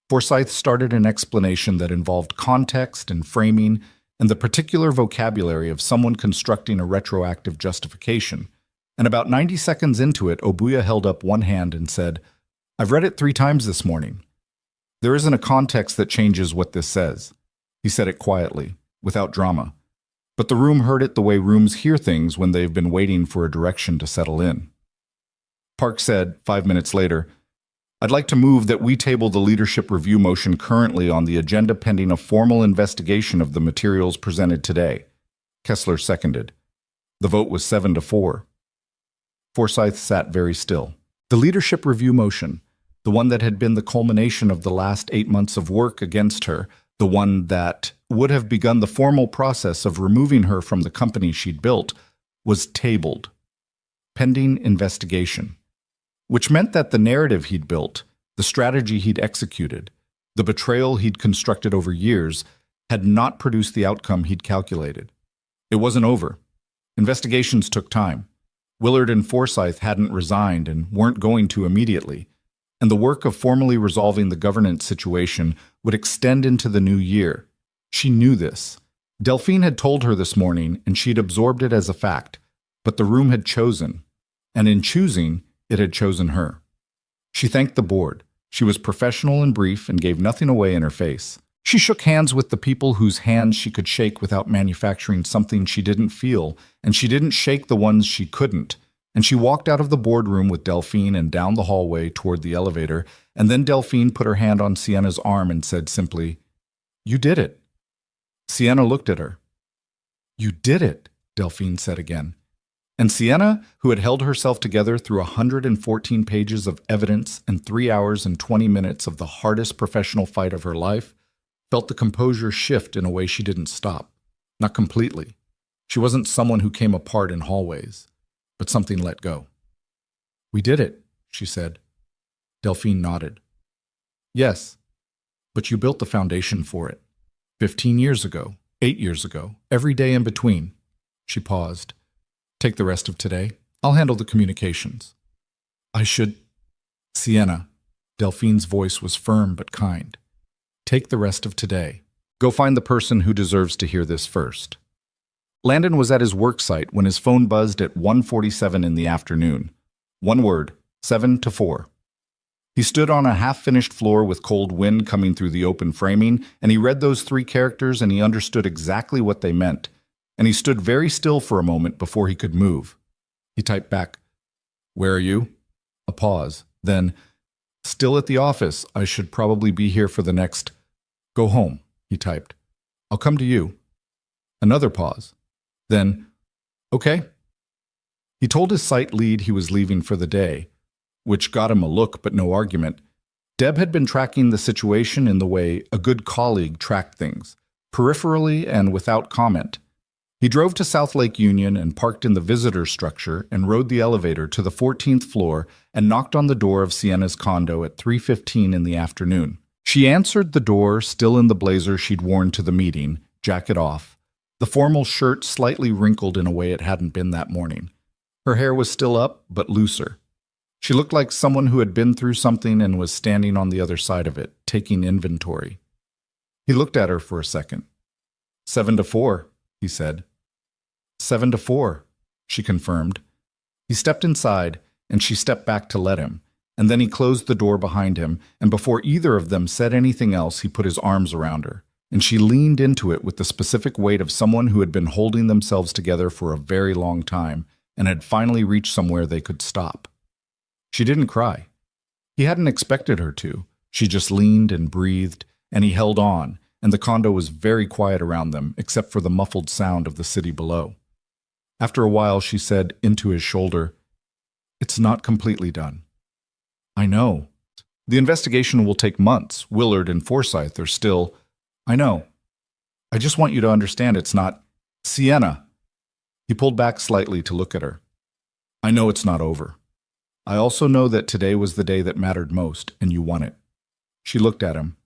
Forsyth started an explanation that involved context and framing and the particular vocabulary of someone constructing a retroactive justification. And about 90 seconds into it, Obuya held up one hand and said, "I've read it 3 times this morning. There isn't a context that changes what this says." He said it quietly, without drama. But the room heard it the way rooms hear things when they've been waiting for a direction to settle in. Park said, 5 minutes later, "I'd like to move that we table the leadership review motion currently on the agenda pending a formal investigation of the materials presented today." Kessler seconded. The vote was 7-4. Forsyth sat very still. The leadership review motion, the one that had been the culmination of the last 8 months of work against her, the one that would have begun the formal process of removing her from the company she'd built, was tabled, pending investigation, which meant that the narrative he'd built, the strategy he'd executed, the betrayal he'd constructed over years, had not produced the outcome he'd calculated. It wasn't over. Investigations took time. Willard and Forsyth hadn't resigned and weren't going to immediately, and the work of formally resolving the governance situation would extend into the new year. She knew this. Delphine had told her this morning, and she'd absorbed it as a fact, but the room had chosen, and in choosing, it had chosen her. She thanked the board. She was professional and brief and gave nothing away in her face. She shook hands with the people whose hands she could shake without manufacturing something she didn't feel, and she didn't shake the ones she couldn't. And she walked out of the boardroom with Delphine and down the hallway toward the elevator, and then Delphine put her hand on Sienna's arm and said simply, "You did it." Sienna looked at her. "You did it," Delphine said again. And Sienna, who had held herself together through 114 pages of evidence and 3 hours and 20 minutes of the hardest professional fight of her life, felt the composure shift in a way she didn't stop. Not completely. She wasn't someone who came apart in hallways, but something let go. "We did it," she said. Delphine nodded. "Yes, but you built the foundation for it. 15 years ago, 8 years ago, every day in between." She paused. "Take the rest of today. I'll handle the communications." "I should—" "Sienna," Delphine's voice was firm but kind. Take the rest of today. Go find the person who deserves to hear this first. Landon was at his work site when his phone buzzed at 1:47 in the afternoon. One word, 7 to 4. He stood on a half-finished floor with cold wind coming through the open framing, and he read those 3 characters and he understood exactly what they meant. And he stood very still for a moment before he could move. He typed back, "Where are you?" A pause. Then, "Still at the office. I should probably be here for the next..." "Go home," he typed. "I'll come to you." Another pause. Then, "Okay." He told his site lead he was leaving for the day, which got him a look but no argument. Deb had been tracking the situation in the way a good colleague tracked things, peripherally and without comment. He drove to South Lake Union and parked in the visitor structure and rode the elevator to the 14th floor and knocked on the door of Sienna's condo at 3:15 in the afternoon. She answered the door, still in the blazer she'd worn to the meeting, jacket off, the formal shirt slightly wrinkled in a way it hadn't been that morning. Her hair was still up, but looser. She looked like someone who had been through something and was standing on the other side of it, taking inventory. He looked at her for a second. 7 to 4, he said. 7 to 4, she confirmed. He stepped inside, and she stepped back to let him, and then he closed the door behind him, and before either of them said anything else, he put his arms around her, and she leaned into it with the specific weight of someone who had been holding themselves together for a very long time and had finally reached somewhere they could stop. She didn't cry. He hadn't expected her to. She just leaned and breathed, and he held on, and the condo was very quiet around them, except for the muffled sound of the city below. After a while, she said into his shoulder, "It's not completely done." "I know. The investigation will take months. Willard and Forsyth are still..." "I know. I just want you to understand it's not..." "Sienna." He pulled back slightly to look at her. "I know it's not over. I also know that today was the day that mattered most, and you won it." She looked at him.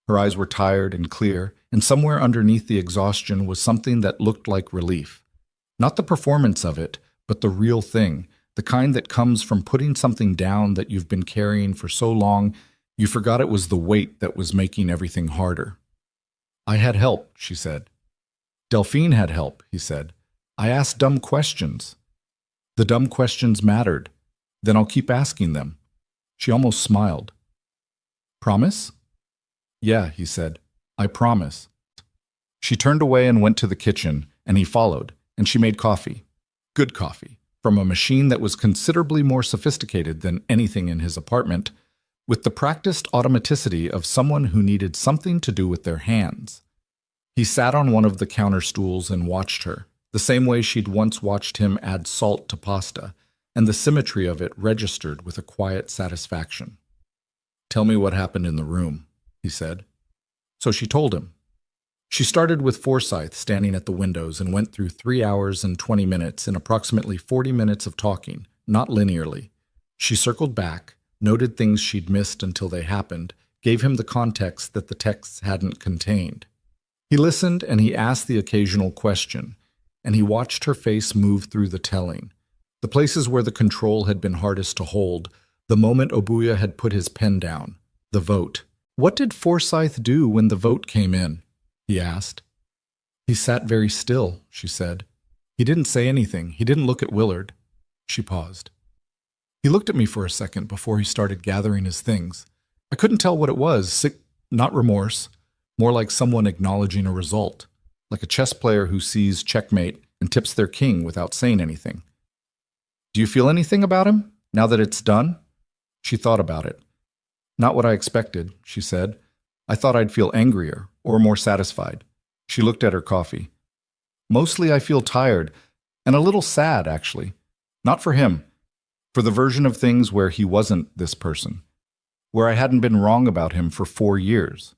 Her eyes were tired and clear, and somewhere underneath the exhaustion was something that looked like relief. Not the performance of it, but the real thing, the kind that comes from putting something down that you've been carrying for so long you forgot it was the weight that was making everything harder. "I had help," she said. "Delphine had help," he said. "I asked dumb questions. The dumb questions mattered. Then I'll keep asking them." She almost smiled. "Promise?" "Yeah," he said. "I promise." She turned away and went to the kitchen, and he followed, and she made coffee. Good coffee, from a machine that was considerably more sophisticated than anything in his apartment, with the practiced automaticity of someone who needed something to do with their hands. He sat on one of the counter stools and watched her, the same way she'd once watched him add salt to pasta, and the symmetry of it registered with a quiet satisfaction. "Tell me what happened in the room," he said. So she told him. She started with Forsyth standing at the windows and went through 3 hours and 20 minutes in approximately 40 minutes of talking, not linearly. She circled back, noted things she'd missed until they happened, gave him the context that the texts hadn't contained. He listened and he asked the occasional question, and he watched her face move through the telling. The places where the control had been hardest to hold, the moment Obuya had put his pen down, the vote. "What did Forsyth do when the vote came in?" he asked. "He sat very still," she said. "He didn't say anything. He didn't look at Willard." She paused. "He looked at me for a second before he started gathering his things. I couldn't tell what it was, not remorse, more like someone acknowledging a result, like a chess player who sees checkmate and tips their king without saying anything. "Do you feel anything about him, now that it's done?" She thought about it. "Not what I expected," she said. "I thought I'd feel angrier, or more satisfied." She looked at her coffee. "Mostly I feel tired, and a little sad, actually. Not for him. For the version of things where he wasn't this person. Where I hadn't been wrong about him for 4 years."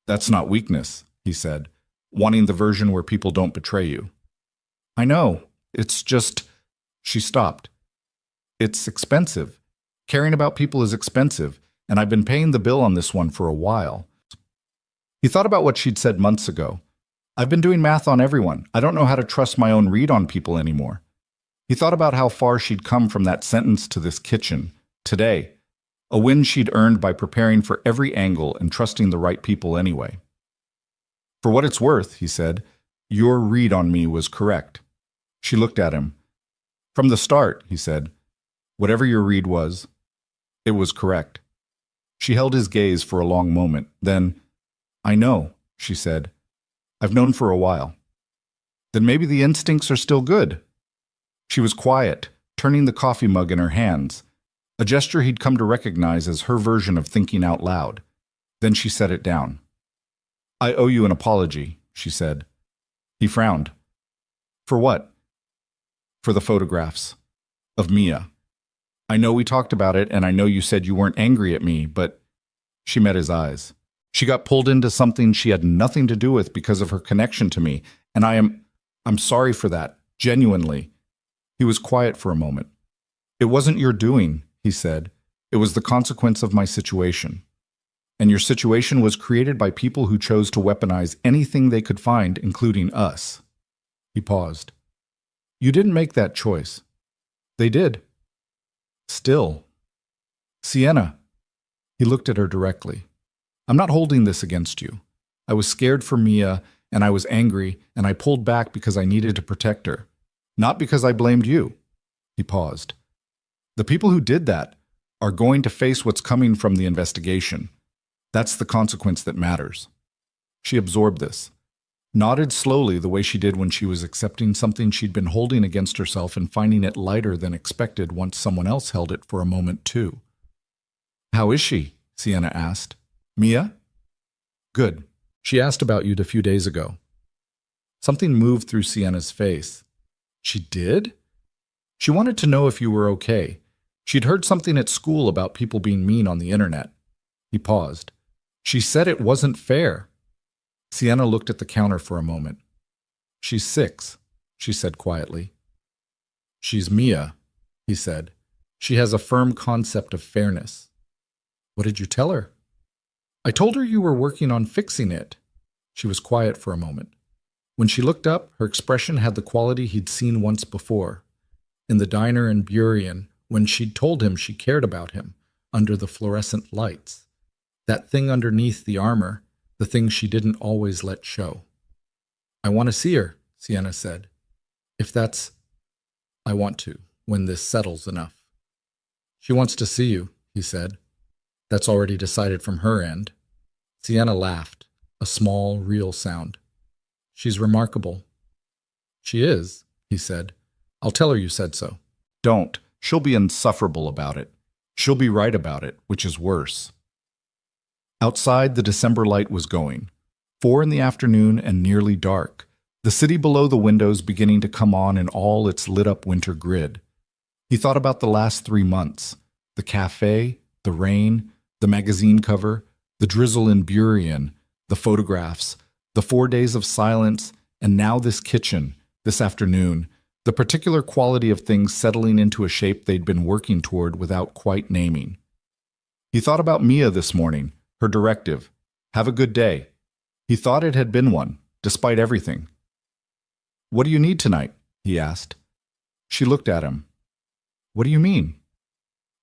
"That's not weakness," he said, "wanting the version where people don't betray you." "I know. It's just..." She stopped. "It's expensive. Caring about people is expensive, and I've been paying the bill on this one for a while." He thought about what she'd said months ago. "I've been doing math on everyone. I don't know how to trust my own read on people anymore." He thought about how far she'd come from that sentence to this kitchen, today. a win she'd earned by preparing for every angle and trusting the right people anyway. "For what it's worth," he said, "your read on me was correct." She looked at him. "From the start," he said, "whatever your read was, it was correct." She held his gaze for a long moment. Then, "I know," she said. "I've known for a while." "Then maybe the instincts are still good." She was quiet, turning the coffee mug in her hands, a gesture he'd come to recognize as her version of thinking out loud. Then she set it down. "I owe you an apology," she said. He frowned. "For what?" "For the photographs. Of Mia. I know we talked about it, and I know you said you weren't angry at me, but—" She met his eyes. "She got pulled into something she had nothing to do with because of her connection to me, and I'm sorry for that, genuinely." He was quiet for a moment. "It wasn't your doing," he said. "It was the consequence of my situation. And your situation was created by people who chose to weaponize anything they could find, including us." He paused. "You didn't make that choice." "They did." "Still." "Sienna." He looked at her directly. "I'm not holding this against you. I was scared for Mia, and I was angry, and I pulled back because I needed to protect her. Not because I blamed you." He paused. "The people who did that are going to face what's coming from the investigation. That's the consequence that matters." She absorbed this, nodded slowly the way she did when she was accepting something she'd been holding against herself and finding it lighter than expected once someone else held it for a moment too. "How is she?" Sienna asked. "Mia?" "Good. She asked about you a few days ago." Something moved through Sienna's face. "She did?" "She wanted to know if you were okay. She'd heard something at school about people being mean on the internet." He paused. "She said it wasn't fair." Sienna looked at the counter for a moment. "She's 6, she said quietly. "She's Mia," he said. "She has a firm concept of fairness." "What did you tell her?" "I told her you were working on fixing it." She was quiet for a moment. When she looked up, her expression had the quality he'd seen once before, in the diner in Burien, when she'd told him she cared about him, under the fluorescent lights. That thing underneath the armor, the thing she didn't always let show. "I want to see her," Sienna said. "If that's—" "I want to, when this settles enough." "She wants to see you," he said. "That's already decided from her end." Sienna laughed, a small, real sound. "She's remarkable." "She is," he said. "I'll tell her you said so." "Don't. She'll be insufferable about it. She'll be right about it, which is worse." Outside, the December light was going. 4 in the afternoon and nearly dark. The city below the windows beginning to come on in all its lit-up winter grid. He thought about the last 3 months. The cafe, the rain, the magazine cover, the drizzle in Burien, the photographs, the 4 days of silence, and now this kitchen, this afternoon, the particular quality of things settling into a shape they'd been working toward without quite naming. He thought about Mia this morning, her directive, "Have a good day." He thought it had been one, despite everything. "What do you need tonight?" he asked. She looked at him. "What do you mean?"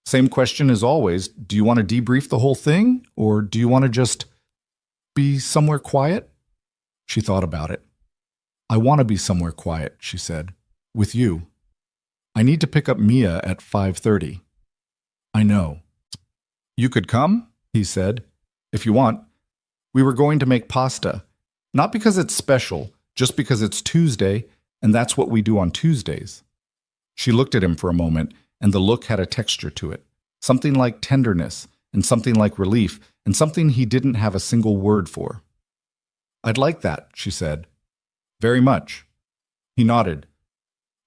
"Same question as always. Do you want to debrief the whole thing, or do you want to just be somewhere quiet?" She thought about it. "I want to be somewhere quiet," she said. "With you. I need to pick up Mia at 5:30. "I know." "You could come," he said, "if you want. We were going to make pasta. Not because it's special, just because it's Tuesday, and that's what we do on Tuesdays." She looked at him for a moment, and the look had a texture to it. Something like tenderness, and something like relief, and something he didn't have a single word for. "I'd like that," she said. "Very much." He nodded.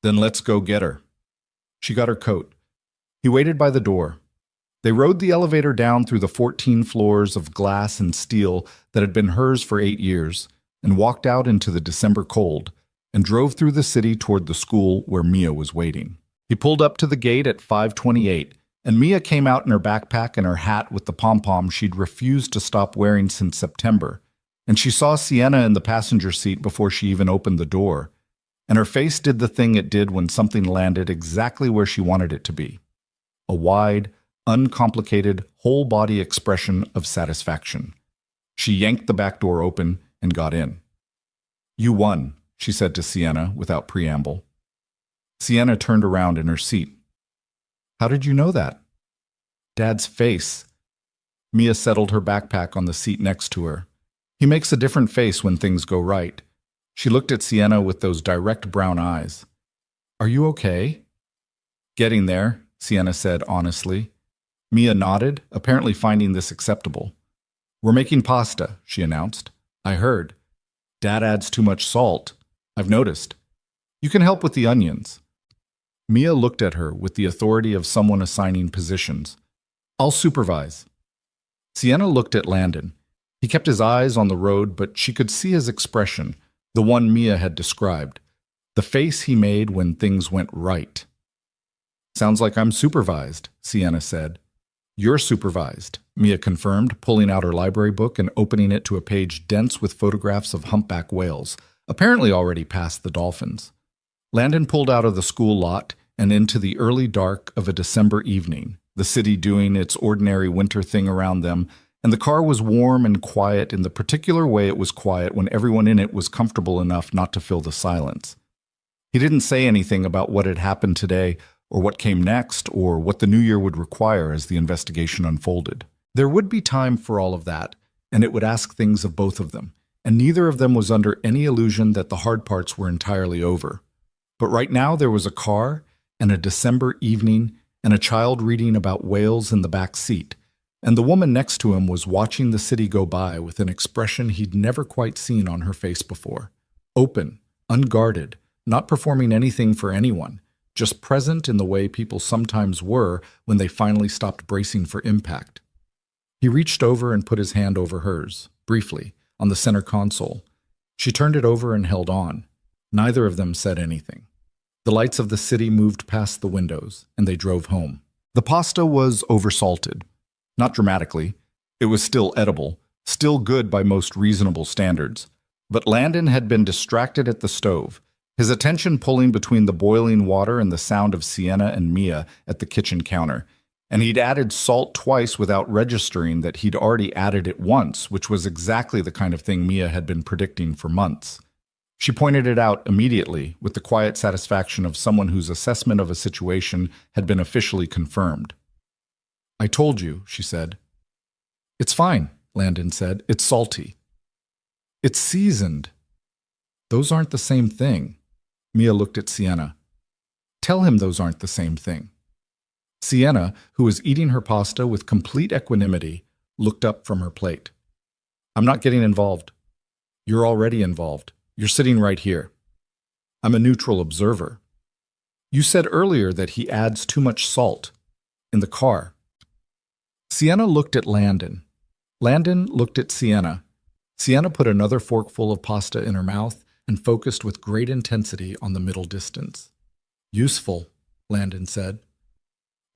"Then let's go get her." She got her coat. He waited by the door. They rode the elevator down through the 14 floors of glass and steel that had been hers for 8 years, and walked out into the December cold, and drove through the city toward the school where Mia was waiting. He pulled up to the gate at 5:28, and Mia came out in her backpack and her hat with the pom-pom she'd refused to stop wearing since September, and she saw Sienna in the passenger seat before she even opened the door, and her face did the thing it did when something landed exactly where she wanted it to be. A wide, uncomplicated, whole-body expression of satisfaction. She yanked the back door open and got in. "You won," she said to Sienna without preamble. Sienna turned around in her seat. "How did you know that?" "Dad's face." Mia settled her backpack on the seat next to her. "He makes a different face when things go right." She looked at Sienna with those direct brown eyes. "Are you okay?" "Getting there," Sienna said honestly. Mia nodded, apparently finding this acceptable. "We're making pasta," she announced. "I heard. Dad adds too much salt. I've noticed. You can help with the onions." Mia looked at her with the authority of someone assigning positions. "I'll supervise." Sienna looked at Landon. He kept his eyes on the road, but she could see his expression, the one Mia had described, the face he made when things went right. "Sounds like I'm supervised," Sienna said. "You're supervised," Mia confirmed, pulling out her library book and opening it to a page dense with photographs of humpback whales, apparently already past the dolphins. Landon pulled out of the school lot and into the early dark of a December evening, the city doing its ordinary winter thing around them, and the car was warm and quiet in the particular way it was quiet when everyone in it was comfortable enough not to fill the silence. He didn't say anything about what had happened today, or what came next, or what the new year would require as the investigation unfolded. There would be time for all of that, and it would ask things of both of them, and neither of them was under any illusion that the hard parts were entirely over. But right now there was a car, and a December evening, and a child reading about whales in the back seat, and the woman next to him was watching the city go by with an expression he'd never quite seen on her face before. Open, unguarded, not performing anything for anyone, just present in the way people sometimes were when they finally stopped bracing for impact. He reached over and put his hand over hers, briefly, on the center console. She turned it over and held on. Neither of them said anything. The lights of the city moved past the windows, and they drove home. The pasta was oversalted. Not dramatically. It was still edible, still good by most reasonable standards. But Landon had been distracted at the stove, his attention pulling between the boiling water and the sound of Sienna and Mia at the kitchen counter. And he'd added salt twice without registering that he'd already added it once, which was exactly the kind of thing Mia had been predicting for months. She pointed it out immediately, with the quiet satisfaction of someone whose assessment of a situation had been officially confirmed. "I told you," she said. "It's fine," Landon said. "It's salty." "It's seasoned." "Those aren't the same thing." Mia looked at Sienna. "Tell him those aren't the same thing." Sienna, who was eating her pasta with complete equanimity, looked up from her plate. "I'm not getting involved." "You're already involved. You're sitting right here." "I'm a neutral observer." "You said earlier that he adds too much salt. In the car." Sienna looked at Landon. Landon looked at Sienna. Sienna put another forkful of pasta in her mouth and focused with great intensity on the middle distance. "Useful," Landon said.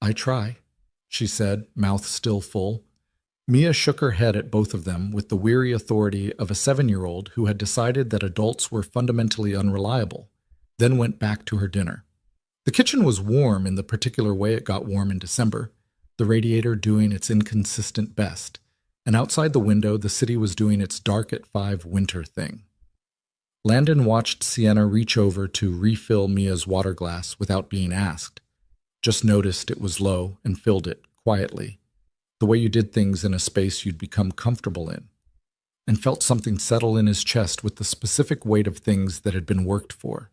"I try," she said, mouth still full. Mia shook her head at both of them with the weary authority of a 7-year-old who had decided that adults were fundamentally unreliable, then went back to her dinner. The kitchen was warm in the particular way it got warm in December, the radiator doing its inconsistent best, and outside the window the city was doing its dark at 5 winter thing. Landon watched Sienna reach over to refill Mia's water glass without being asked, just noticed it was low and filled it quietly, the way you did things in a space you'd become comfortable in, and felt something settle in his chest with the specific weight of things that had been worked for.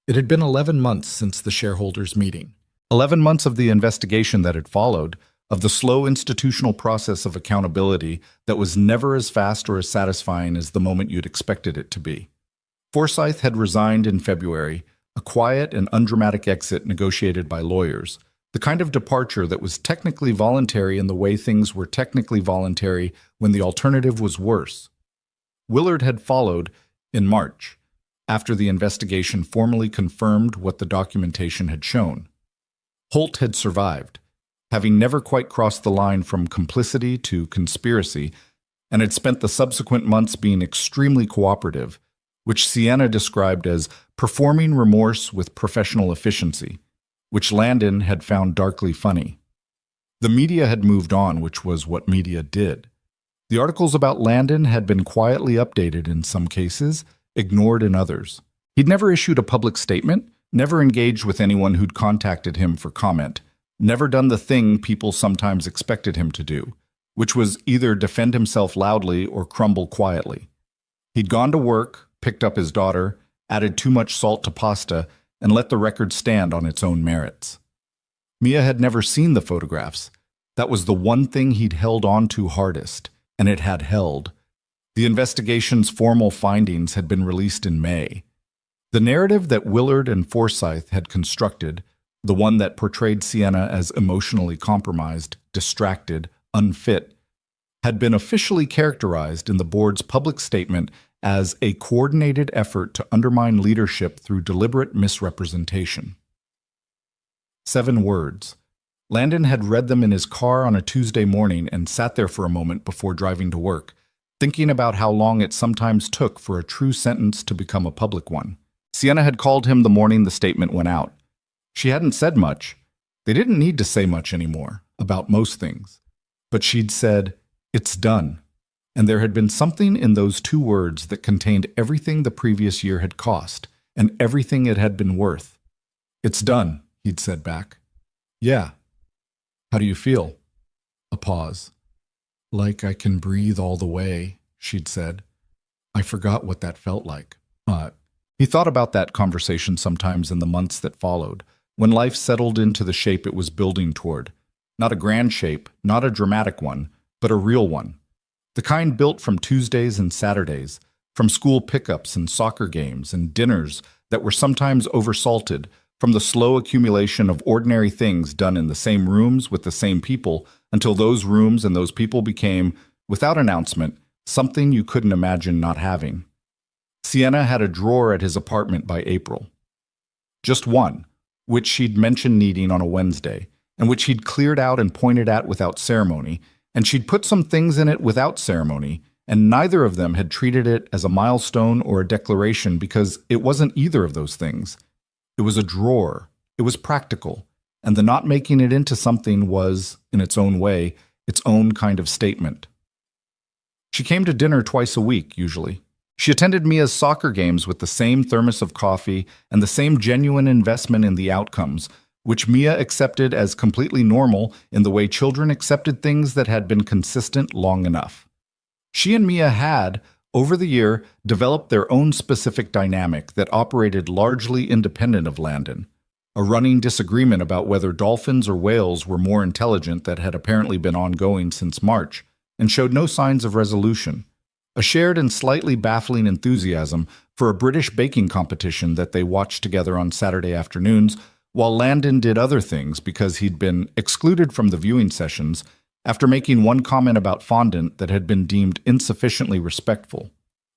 It had been 11 months since the shareholders' meeting. 11 months of the investigation that had followed, of the slow institutional process of accountability that was never as fast or as satisfying as the moment you'd expected it to be. Forsyth had resigned in February, a quiet and undramatic exit negotiated by lawyers, the kind of departure that was technically voluntary in the way things were technically voluntary when the alternative was worse. Willard had followed in March, after the investigation formally confirmed what the documentation had shown. Holt had survived, having never quite crossed the line from complicity to conspiracy, and had spent the subsequent months being extremely cooperative, which Sienna described as performing remorse with professional efficiency, which Landon had found darkly funny. The media had moved on, which was what media did. The articles about Landon had been quietly updated in some cases, ignored in others. He'd never issued a public statement, never engaged with anyone who'd contacted him for comment, never done the thing people sometimes expected him to do, which was either defend himself loudly or crumble quietly. He'd gone to work, picked up his daughter, added too much salt to pasta, and let the record stand on its own merits. Mia had never seen the photographs. That was the one thing he'd held on to hardest, and it had held. The investigation's formal findings had been released in May. The narrative that Willard and Forsyth had constructed, the one that portrayed Sienna as emotionally compromised, distracted, unfit, had been officially characterized in the board's public statement as a coordinated effort to undermine leadership through deliberate misrepresentation. 7 words. Landon had read them in his car on a Tuesday morning and sat there for a moment before driving to work, thinking about how long it sometimes took for a true sentence to become a public one. Sienna had called him the morning the statement went out. She hadn't said much. They didn't need to say much anymore, about most things. But she'd said, "It's done." And there had been something in those 2 words that contained everything the previous year had cost, and everything it had been worth. "It's done," he'd said back. "Yeah. How do you feel?" A pause. "Like I can breathe all the way," she'd said. I forgot what that felt like. He thought about that conversation sometimes in the months that followed, when life settled into the shape it was building toward. Not a grand shape, not a dramatic one, but a real one. The kind built from Tuesdays and Saturdays, from school pickups and soccer games and dinners that were sometimes oversalted, from the slow accumulation of ordinary things done in the same rooms with the same people until those rooms and those people became, without announcement, something you couldn't imagine not having. Sienna had a drawer at his apartment by April. Just one, which she'd mentioned needing on a Wednesday, and which he'd cleared out and pointed at without ceremony, and she'd put some things in it without ceremony, and neither of them had treated it as a milestone or a declaration because it wasn't either of those things. It was a drawer. It was practical, and the not making it into something was, in its own way, its own kind of statement. She came to dinner twice a week, usually. She attended Mia's soccer games with the same thermos of coffee and the same genuine investment in the outcomes, which Mia accepted as completely normal in the way children accepted things that had been consistent long enough. She and Mia had, over the year, developed their own specific dynamic that operated largely independent of Landon. A running disagreement about whether dolphins or whales were more intelligent that had apparently been ongoing since March, and showed no signs of resolution. A shared and slightly baffling enthusiasm for a British baking competition that they watched together on Saturday afternoons, while Landon did other things because he'd been excluded from the viewing sessions after making one comment about fondant that had been deemed insufficiently respectful.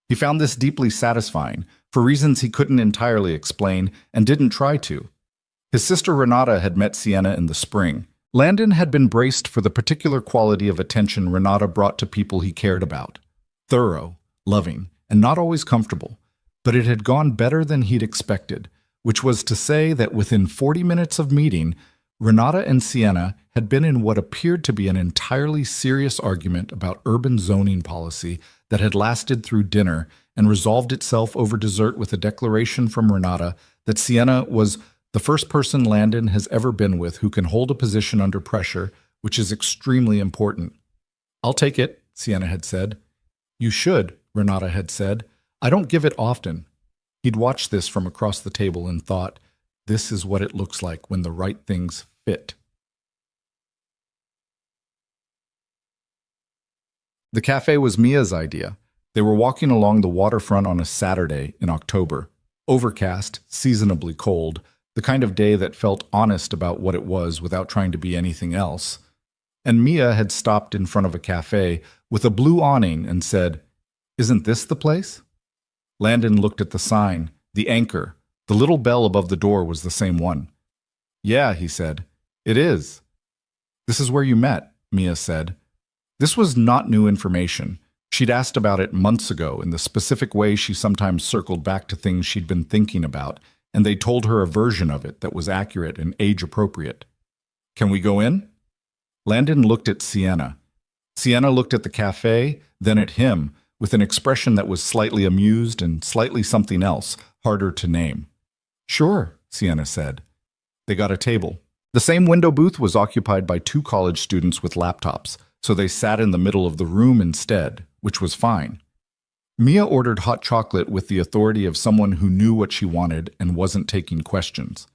He found this deeply satisfying, for reasons he couldn't entirely explain and didn't try to. His sister Renata had met Sienna in the spring. Landon had been braced for the particular quality of attention Renata brought to people he cared about. Thorough, loving, and not always comfortable, but it had gone better than he'd expected, which was to say that within 40 minutes of meeting, Renata and Sienna had been in what appeared to be an entirely serious argument about urban zoning policy that had lasted through dinner and resolved itself over dessert with a declaration from Renata that Sienna was the first person Landon has ever been with who can hold a position under pressure, which is extremely important. "I'll take it," Sienna had said. "You should," Renata had said. "I don't give it often." He'd watched this from across the table and thought, this is what it looks like when the right things fit. The cafe was Mia's idea. They were walking along the waterfront on a Saturday in October. Overcast, seasonably cold, the kind of day that felt honest about what it was without trying to be anything else. And Mia had stopped in front of a cafe with a blue awning and said, "Isn't this the place?" Landon looked at the sign, the anchor. The little bell above the door was the same one. "Yeah," he said. "It is." "This is where you met," Mia said. This was not new information. She'd asked about it months ago in the specific way she sometimes circled back to things she'd been thinking about, and they told her a version of it that was accurate and age-appropriate. "Can we go in?" Landon looked at Sienna. Sienna looked at the cafe, then at him, with an expression that was slightly amused and slightly something else, harder to name. "Sure," Sienna said. They got a table. The same window booth was occupied by 2 college students with laptops, so they sat in the middle of the room instead, which was fine. Mia ordered hot chocolate with the authority of someone who knew what she wanted and wasn't taking questions.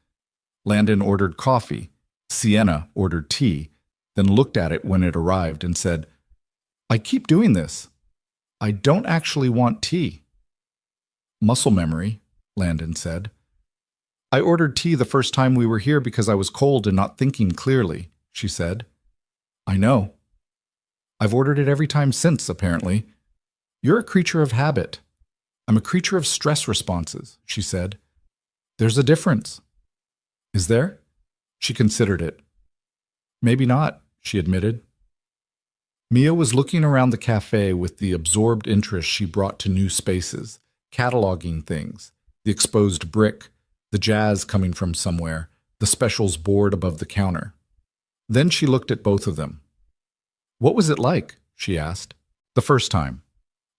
Landon ordered coffee. Sienna ordered tea, then looked at it when it arrived and said, "I keep doing this. I don't actually want tea." "Muscle memory," Landon said. "I ordered tea the first time we were here because I was cold and not thinking clearly," she said. "I know. I've ordered it every time since, apparently. You're a creature of habit. I'm a creature of stress responses," she said. "There's a difference." "Is there?" She considered it. "Maybe not," she admitted. Mia was looking around the cafe with the absorbed interest she brought to new spaces, cataloging things, the exposed brick, the jazz coming from somewhere, the specials board above the counter. Then she looked at both of them. "What was it like?" she asked. "The first time."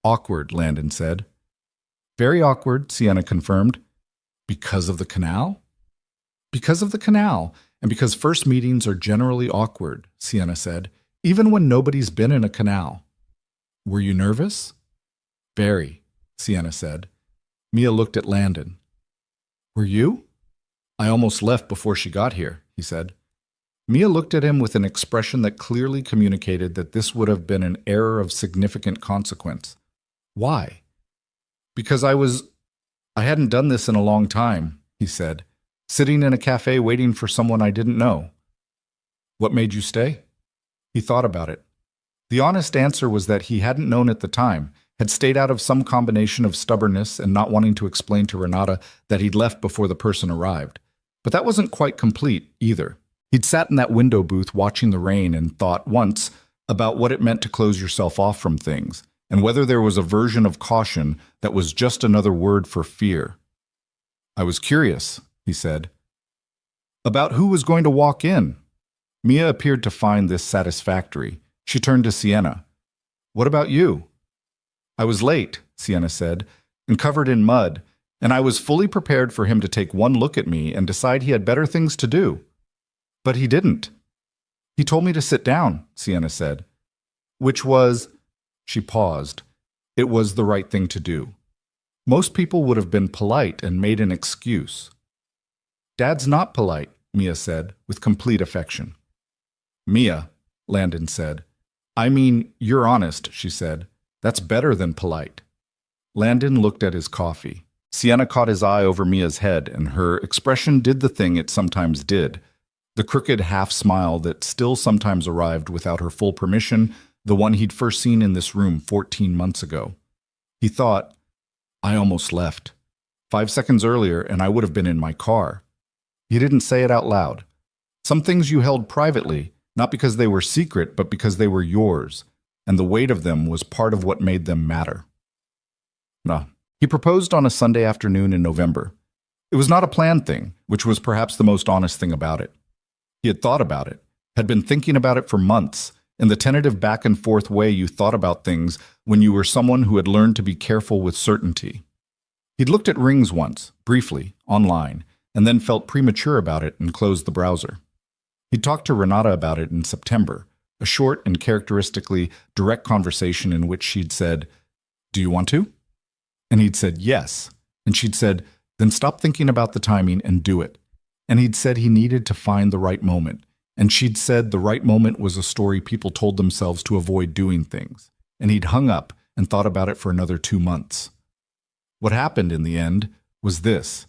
"Awkward," Landon said. "Very awkward," Sienna confirmed. "Because of the canal?" "Because of the canal, and because first meetings are generally awkward," Sienna said, "even when nobody's been in a canal." "Were you nervous?" "Very," Sienna said. Mia looked at Landon. "Were you?" "I almost left before she got here," he said. Mia looked at him with an expression that clearly communicated that this would have been an error of significant consequence. "Why?" "Because I hadn't done this in a long time," he said, "sitting in a cafe waiting for someone I didn't know." "What made you stay?" He thought about it. The honest answer was that he hadn't known at the time, had stayed out of some combination of stubbornness and not wanting to explain to Renata that he'd left before the person arrived. But that wasn't quite complete, either. He'd sat in that window booth watching the rain and thought once about what it meant to close yourself off from things, and whether there was a version of caution that was just another word for fear. "I was curious," he said. "About who was going to walk in?" Mia appeared to find this satisfactory. She turned to Sienna. "What about you?" "I was late," Sienna said, "and covered in mud, and I was fully prepared for him to take one look at me and decide he had better things to do. But he didn't. He told me to sit down," Sienna said. "Which was—" She paused. It was the right thing to do. Most people would have been polite and made an excuse. "Dad's not polite," Mia said, with complete affection. "Mia," Landon said. "I mean, you're honest," she said. "That's better than polite." Landon looked at his coffee. Sienna caught his eye over Mia's head, and her expression did the thing it sometimes did. The crooked half-smile that still sometimes arrived without her full permission, the one he'd first seen in this room 14 months ago. He thought, "I almost left. 5 seconds earlier, and I would have been in my car." He didn't say it out loud. Some things you held privately, not because they were secret, but because they were yours, and the weight of them was part of what made them matter. No. He proposed on a Sunday afternoon in November. It was not a planned thing, which was perhaps the most honest thing about it. He had thought about it, had been thinking about it for months, in the tentative back-and-forth way you thought about things when you were someone who had learned to be careful with certainty. He'd looked at rings once, briefly, online, and then felt premature about it and closed the browser. He'd talked to Renata about it in September, a short and characteristically direct conversation in which she'd said, "Do you want to?" And he'd said yes, and she'd said, "Then stop thinking about the timing and do it." And he'd said he needed to find the right moment, and she'd said the right moment was a story people told themselves to avoid doing things, and he'd hung up and thought about it for another 2 months. What happened in the end was this.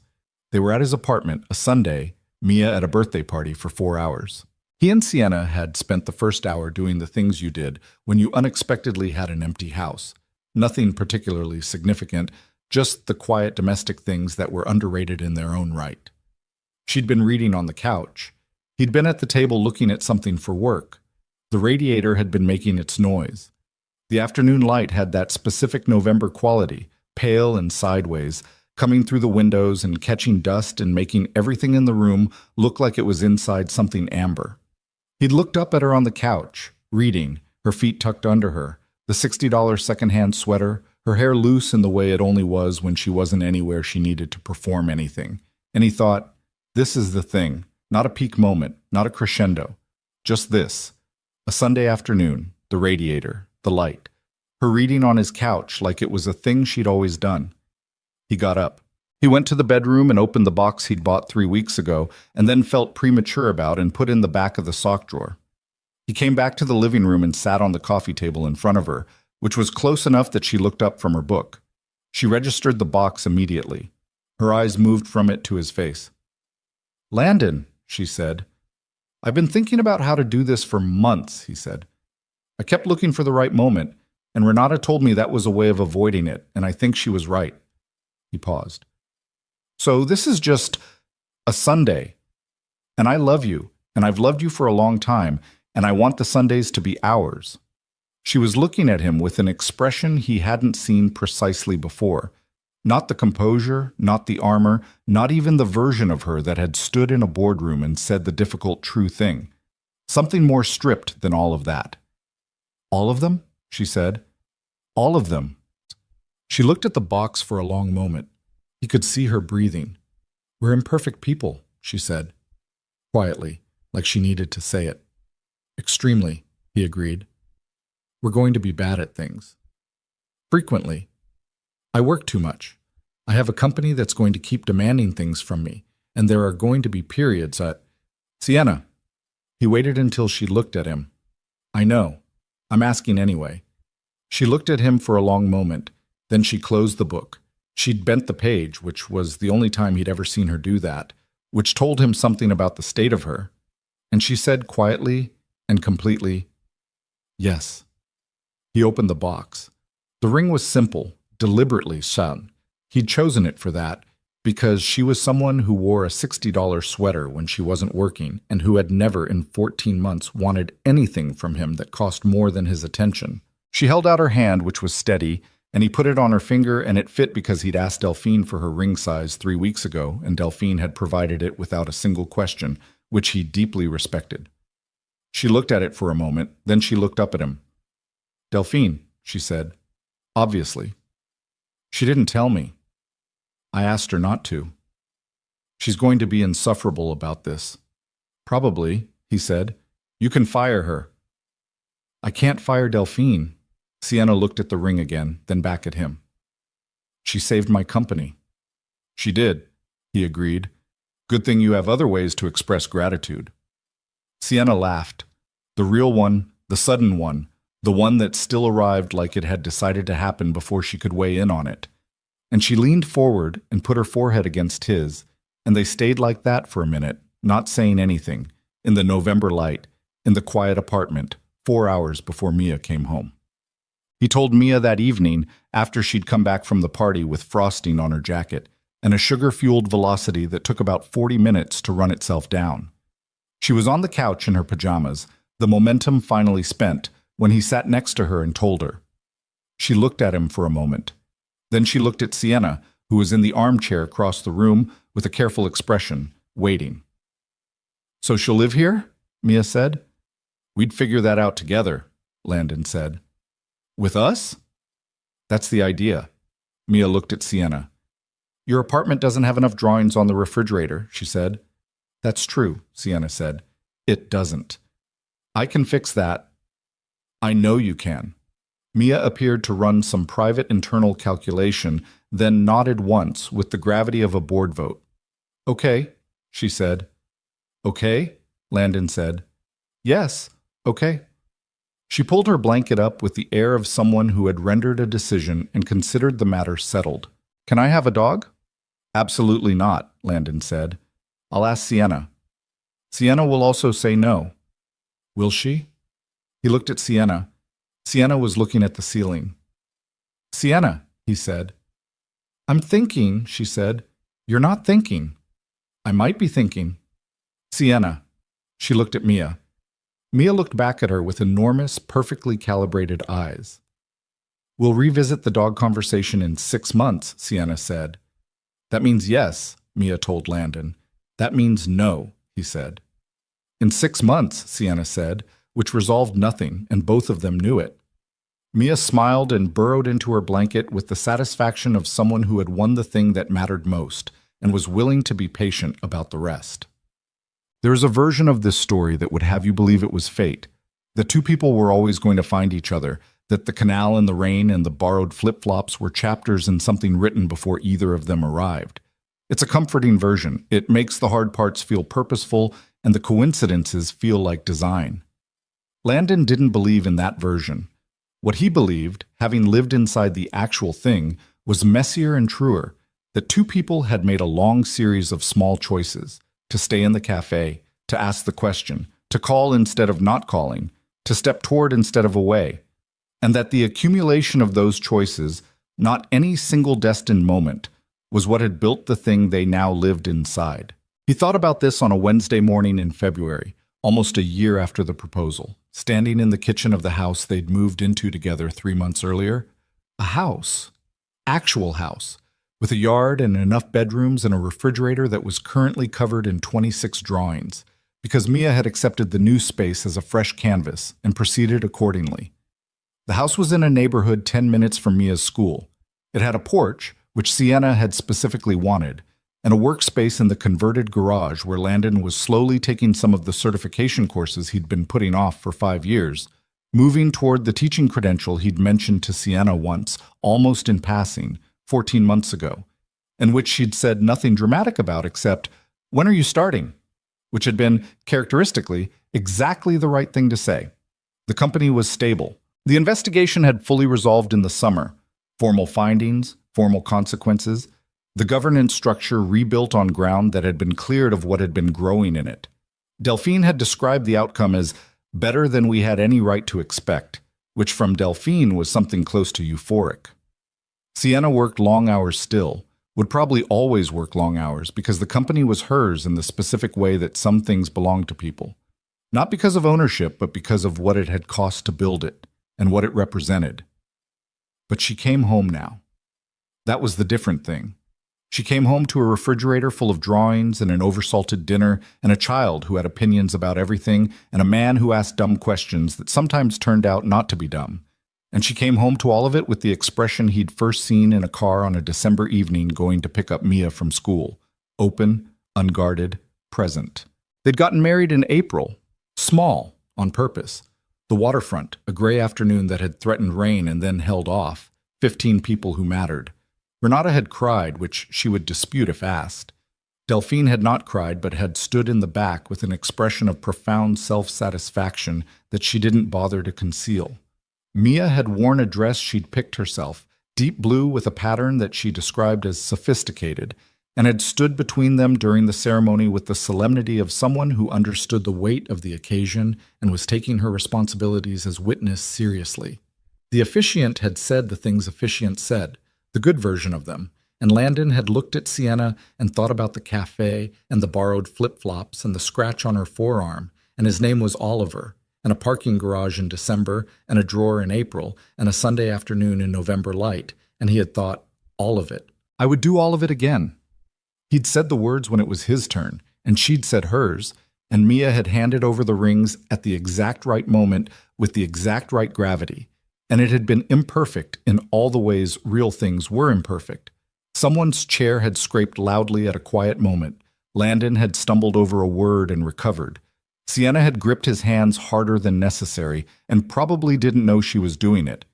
They were at his apartment, a Sunday, Mia at a birthday party for 4 hours. He and Sienna had spent the first hour doing the things you did when you unexpectedly had an empty house. Nothing particularly significant, just the quiet domestic things that were underrated in their own right. She'd been reading on the couch. He'd been at the table looking at something for work. The radiator had been making its noise. The afternoon light had that specific November quality, pale and sideways, coming through the windows and catching dust and making everything in the room look like it was inside something amber. He'd looked up at her on the couch, reading, her feet tucked under her, the $60 secondhand sweater, her hair loose in the way it only was when she wasn't anywhere she needed to perform anything. And he thought, this is the thing, not a peak moment, not a crescendo. Just this. A Sunday afternoon, the radiator, the light. Her reading on his couch like it was a thing she'd always done. He got up. He went to the bedroom and opened the box he'd bought 3 weeks ago and then felt premature about and put in the back of the sock drawer. He came back to the living room and sat on the coffee table in front of her, which was close enough that she looked up from her book. She registered the box immediately. Her eyes moved from it to his face. "Landon," she said. "I've been thinking about how to do this for months," he said. "I kept looking for the right moment, and Renata told me that was a way of avoiding it, and I think she was right." He paused. "So this is just a Sunday, and I love you, and I've loved you for a long time, and I want the Sundays to be ours." She was looking at him with an expression he hadn't seen precisely before. Not the composure, not the armor, not even the version of her that had stood in a boardroom and said the difficult true thing. Something more stripped than all of that. "All of them?" she said. "All of them." She looked at the box for a long moment. He could see her breathing. "We're imperfect people," she said, quietly, like she needed to say it. "Extremely," he agreed. "We're going to be bad at things. Frequently. I work too much. I have a company that's going to keep demanding things from me, and there are going to be periods at—" "Sienna." He waited until she looked at him. "I know. I'm asking anyway." She looked at him for a long moment. Then she closed the book. She'd bent the page, which was the only time he'd ever seen her do that, which told him something about the state of her. And she said quietly and completely, "Yes." He opened the box. The ring was simple, deliberately sewn. He'd chosen it for that, because she was someone who wore a $60 sweater when she wasn't working and who had never in 14 months wanted anything from him that cost more than his attention. She held out her hand, which was steady, and he put it on her finger, and it fit because he'd asked Delphine for her ring size 3 weeks ago, and Delphine had provided it without a single question, which he deeply respected. She looked at it for a moment, then she looked up at him. "Delphine," she said, "obviously." "She didn't tell me. I asked her not to. She's going to be insufferable about this." "Probably," he said. "You can fire her." "I can't fire Delphine." Sienna looked at the ring again, then back at him. "She saved my company." "She did," he agreed. "Good thing you have other ways to express gratitude." Sienna laughed. The real one, the sudden one, the one that still arrived like it had decided to happen before she could weigh in on it. And she leaned forward and put her forehead against his, and they stayed like that for a minute, not saying anything, in the November light, in the quiet apartment, 4 hours before Mia came home. He told Mia that evening, after she'd come back from the party with frosting on her jacket and a sugar-fueled velocity that took about 40 minutes to run itself down. She was on the couch in her pajamas, the momentum finally spent, when he sat next to her and told her. She looked at him for a moment. Then she looked at Sienna, who was in the armchair across the room with a careful expression, waiting. "So she'll live here?" Mia said. "We'd figure that out together," Landon said. "With us?" "That's the idea." Mia looked at Sienna. "Your apartment doesn't have enough drawings on the refrigerator," she said. "That's true," Sienna said. "It doesn't. I can fix that." "I know you can." Mia appeared to run some private internal calculation, then nodded once with the gravity of a board vote. "Okay," she said. "Okay," Landon said. "Yes, okay." She pulled her blanket up with the air of someone who had rendered a decision and considered the matter settled. "Can I have a dog?" "Absolutely not," Landon said. "I'll ask Sienna." "Sienna will also say no." "Will she?" He looked at Sienna. Sienna was looking at the ceiling. "Sienna," he said. "I'm thinking," she said. "You're not thinking." "I might be thinking." "Sienna." She looked at Mia. Mia looked back at her with enormous, perfectly calibrated eyes. "We'll revisit the dog conversation in 6 months," Sienna said. "That means yes," Mia told Landon. "That means no," he said. In 6 months, Sienna said, which resolved nothing, and both of them knew it. Mia smiled and burrowed into her blanket with the satisfaction of someone who had won the thing that mattered most and was willing to be patient about the rest. There is a version of this story that would have you believe it was fate. The two people were always going to find each other, that the canal and the rain and the borrowed flip-flops were chapters in something written before either of them arrived. It's a comforting version. It makes the hard parts feel purposeful and the coincidences feel like design. Landon didn't believe in that version. What he believed, having lived inside the actual thing, was messier and truer, that two people had made a long series of small choices, to stay in the cafe, to ask the question, to call instead of not calling, to step toward instead of away, and that the accumulation of those choices, not any single destined moment, was what had built the thing they now lived inside. He thought about this on a Wednesday morning in February, almost a year after the proposal, standing in the kitchen of the house they'd moved into together 3 months earlier. A house. Actual house. With a yard and enough bedrooms and a refrigerator that was currently covered in 26 drawings, because Mia had accepted the new space as a fresh canvas and proceeded accordingly. The house was in a neighborhood 10 minutes from Mia's school. It had a porch, which Sienna had specifically wanted, and a workspace in the converted garage where Landon was slowly taking some of the certification courses he'd been putting off for 5 years, moving toward the teaching credential he'd mentioned to Sienna once, almost in passing, 14 months ago, and which she'd said nothing dramatic about except, "When are you starting?" which had been, characteristically, exactly the right thing to say. The company was stable. The investigation had fully resolved in the summer. Formal findings, formal consequences, the governance structure rebuilt on ground that had been cleared of what had been growing in it. Delphine had described the outcome as better than we had any right to expect, which from Delphine was something close to euphoric. Sienna worked long hours still, would probably always work long hours because the company was hers in the specific way that some things belong to people. Not because of ownership, but because of what it had cost to build it and what it represented. But she came home now. That was the different thing. She came home to a refrigerator full of drawings and an oversalted dinner and a child who had opinions about everything and a man who asked dumb questions that sometimes turned out not to be dumb. And she came home to all of it with the expression he'd first seen in a car on a December evening going to pick up Mia from school. Open, unguarded, present. They'd gotten married in April. Small, on purpose. The waterfront, a gray afternoon that had threatened rain and then held off. 15 people who mattered. Renata had cried, which she would dispute if asked. Delphine had not cried, but had stood in the back with an expression of profound self-satisfaction that she didn't bother to conceal. Mia had worn a dress she'd picked herself, deep blue with a pattern that she described as sophisticated, and had stood between them during the ceremony with the solemnity of someone who understood the weight of the occasion and was taking her responsibilities as witness seriously. The officiant had said the things officiants said, the good version of them, and Landon had looked at Sienna and thought about the cafe and the borrowed flip-flops and the scratch on her forearm, and his name was Oliver, and a parking garage in December, and a drawer in April, and a Sunday afternoon in November light, and he had thought, all of it. I would do all of it again. He'd said the words when it was his turn, and she'd said hers, and Mia had handed over the rings at the exact right moment with the exact right gravity, and it had been imperfect in all the ways real things were imperfect. Someone's chair had scraped loudly at a quiet moment. Landon had stumbled over a word and recovered. Sienna had gripped his hands harder than necessary and probably didn't know she was doing it.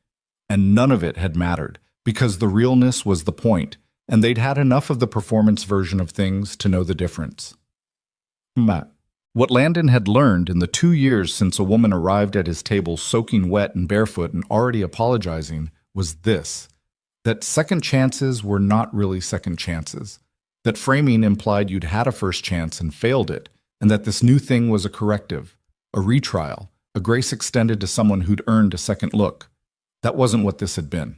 And none of it had mattered, because the realness was the point, and they'd had enough of the performance version of things to know the difference. What Landon had learned in the 2 years since a woman arrived at his table soaking wet and barefoot and already apologizing was this: that second chances were not really second chances, that framing implied you'd had a first chance and failed it, and that this new thing was a corrective, a retrial, a grace extended to someone who'd earned a second look. That wasn't what this had been.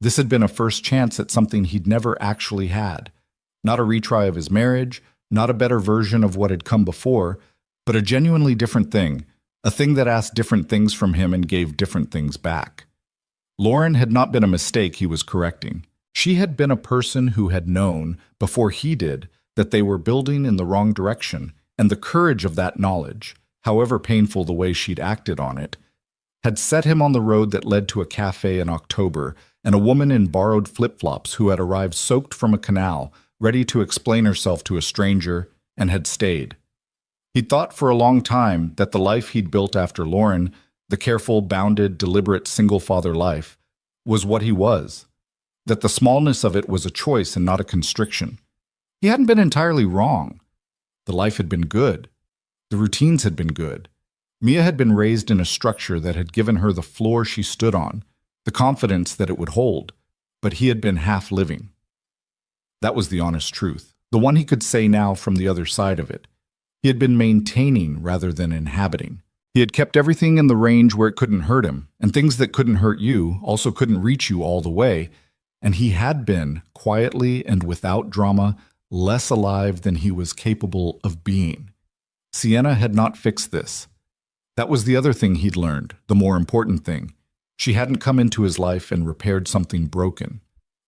This had been a first chance at something he'd never actually had. Not a retry of his marriage, not a better version of what had come before, but a genuinely different thing, a thing that asked different things from him and gave different things back. Lauren had not been a mistake he was correcting. She had been a person who had known, before he did, that they were building in the wrong direction, and the courage of that knowledge, however painful the way she'd acted on it, had set him on the road that led to a cafe in October and a woman in borrowed flip-flops who had arrived soaked from a canal, ready to explain herself to a stranger, and had stayed. He'd thought for a long time that the life he'd built after Lauren, the careful, bounded, deliberate single-father life, was what he was, that the smallness of it was a choice and not a constriction. He hadn't been entirely wrong. The life had been good. The routines had been good. Mia had been raised in a structure that had given her the floor she stood on, the confidence that it would hold, but he had been half living. That was the honest truth, the one he could say now from the other side of it. He had been maintaining rather than inhabiting. He had kept everything in the range where it couldn't hurt him, and things that couldn't hurt you also couldn't reach you all the way, and he had been, quietly and without drama, less alive than he was capable of being. Sienna had not fixed this. That was the other thing he'd learned, the more important thing. She hadn't come into his life and repaired something broken.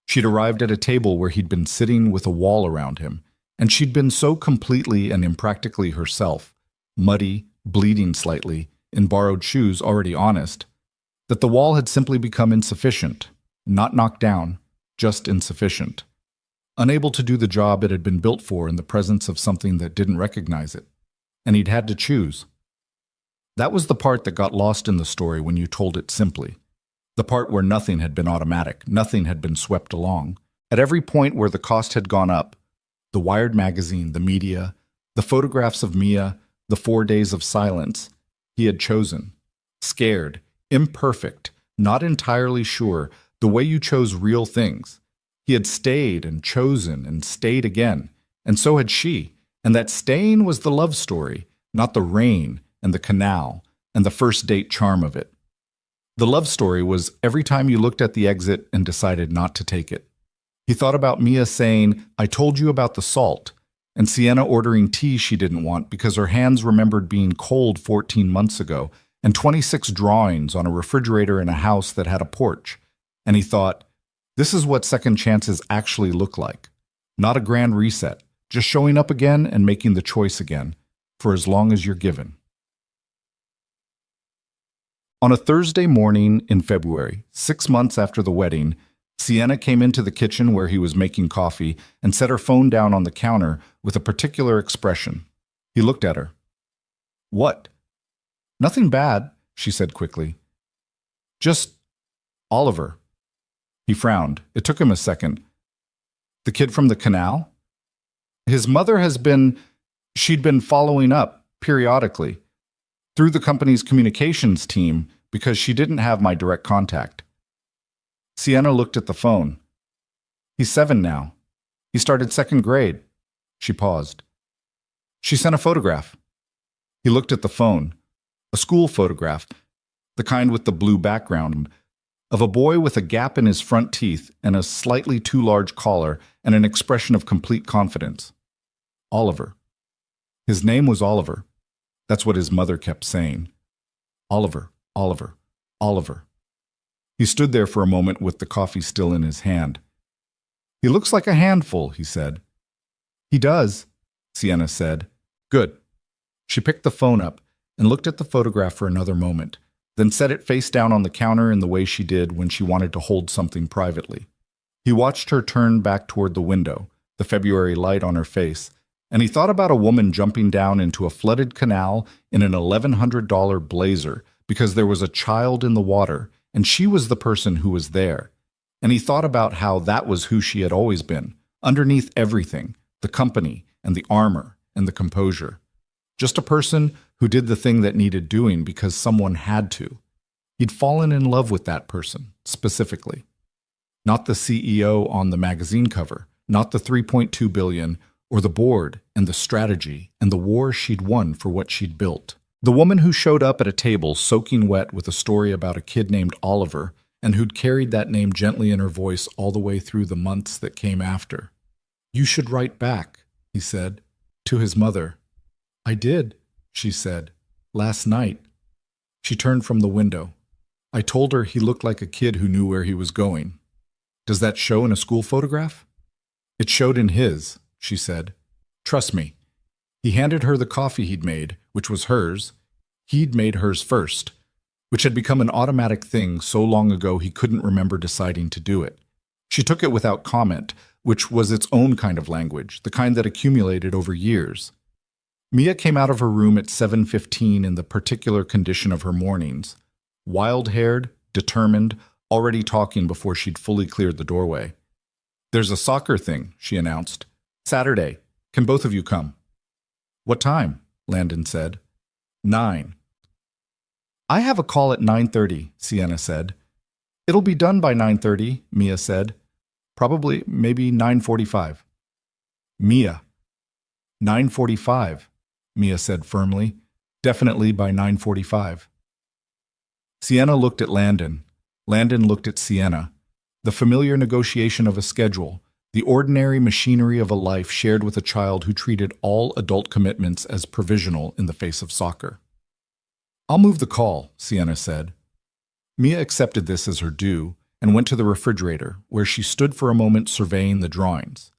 She'd arrived at a table where he'd been sitting with a wall around him, and she'd been so completely and impractically herself, muddy, bleeding slightly, in borrowed shoes already honest, that the wall had simply become insufficient, not knocked down, just insufficient. Unable to do the job it had been built for in the presence of something that didn't recognize it. And he'd had to choose. That was the part that got lost in the story when you told it simply. The part where nothing had been automatic, nothing had been swept along. At every point where the cost had gone up, the Wired magazine, the media, the photographs of Mia, the 4 days of silence, he had chosen. Scared, imperfect, not entirely sure, the way you chose real things. He had stayed and chosen and stayed again, and so had she, and that staying was the love story, not the rain and the canal and the first date charm of it. The love story was every time you looked at the exit and decided not to take it. He thought about Mia saying, "I told you about the salt," and Sienna ordering tea she didn't want because her hands remembered being cold 14 months ago, and 26 drawings on a refrigerator in a house that had a porch. And he thought, this is what second chances actually look like. Not a grand reset, just showing up again and making the choice again, for as long as you're given. On a Thursday morning in February, 6 months after the wedding, Sienna came into the kitchen where he was making coffee and set her phone down on the counter with a particular expression. He looked at her. "What?" "Nothing bad," she said quickly. "Just Oliver." He frowned. It took him a second. "The kid from the canal?" "His mother she'd been following up, periodically, through the company's communications team because she didn't have my direct contact." Sienna looked at the phone. "He's 7 now. He started 2nd grade." She paused. "She sent a photograph." He looked at the phone. A school photograph, the kind with the blue background, of a boy with a gap in his front teeth and a slightly too large collar and an expression of complete confidence. Oliver. His name was Oliver. That's what his mother kept saying. Oliver, Oliver, Oliver. He stood there for a moment with the coffee still in his hand. "He looks like a handful," he said. "He does," Sienna said. "Good." She picked the phone up and looked at the photograph for another moment, then set it face down on the counter in the way she did when she wanted to hold something privately. He watched her turn back toward the window, the February light on her face, and he thought about a woman jumping down into a flooded canal in an $1,100 blazer because there was a child in the water, and she was the person who was there. And he thought about how that was who she had always been, underneath everything, the company and the armor and the composure. Just a person who did the thing that needed doing because someone had to. He'd fallen in love with that person, specifically. Not the CEO on the magazine cover, not the $3.2 billion, or the board and the strategy and the war she'd won for what she'd built. The woman who showed up at a table soaking wet with a story about a kid named Oliver and who'd carried that name gently in her voice all the way through the months that came after. "You should write back," he said, to his mother. "I did," she said, "last night." She turned from the window. "I told her he looked like a kid who knew where he was going." "Does that show in a school photograph?" "It showed in his," she said. "Trust me." He handed her the coffee he'd made, which was hers. He'd made hers first, which had become an automatic thing so long ago he couldn't remember deciding to do it. She took it without comment, which was its own kind of language, the kind that accumulated over years. Mia came out of her room at 7:15 in the particular condition of her mornings, wild-haired, determined, already talking before she'd fully cleared the doorway. "There's a soccer thing," she announced. "Saturday. Can both of you come?" "What time?" Landon said. 9. "I have a call at 9:30, Sienna said. "It'll be done by 9:30, Mia said. "Probably, maybe 9:45. "Mia." 9:45, Mia said firmly. "Definitely by 9:45. Sienna looked at Landon. Landon looked at Sienna. The familiar negotiation of a schedule, the ordinary machinery of a life shared with a child who treated all adult commitments as provisional in the face of soccer. "I'll move the call," Sienna said. Mia accepted this as her due and went to the refrigerator, where she stood for a moment surveying the drawings.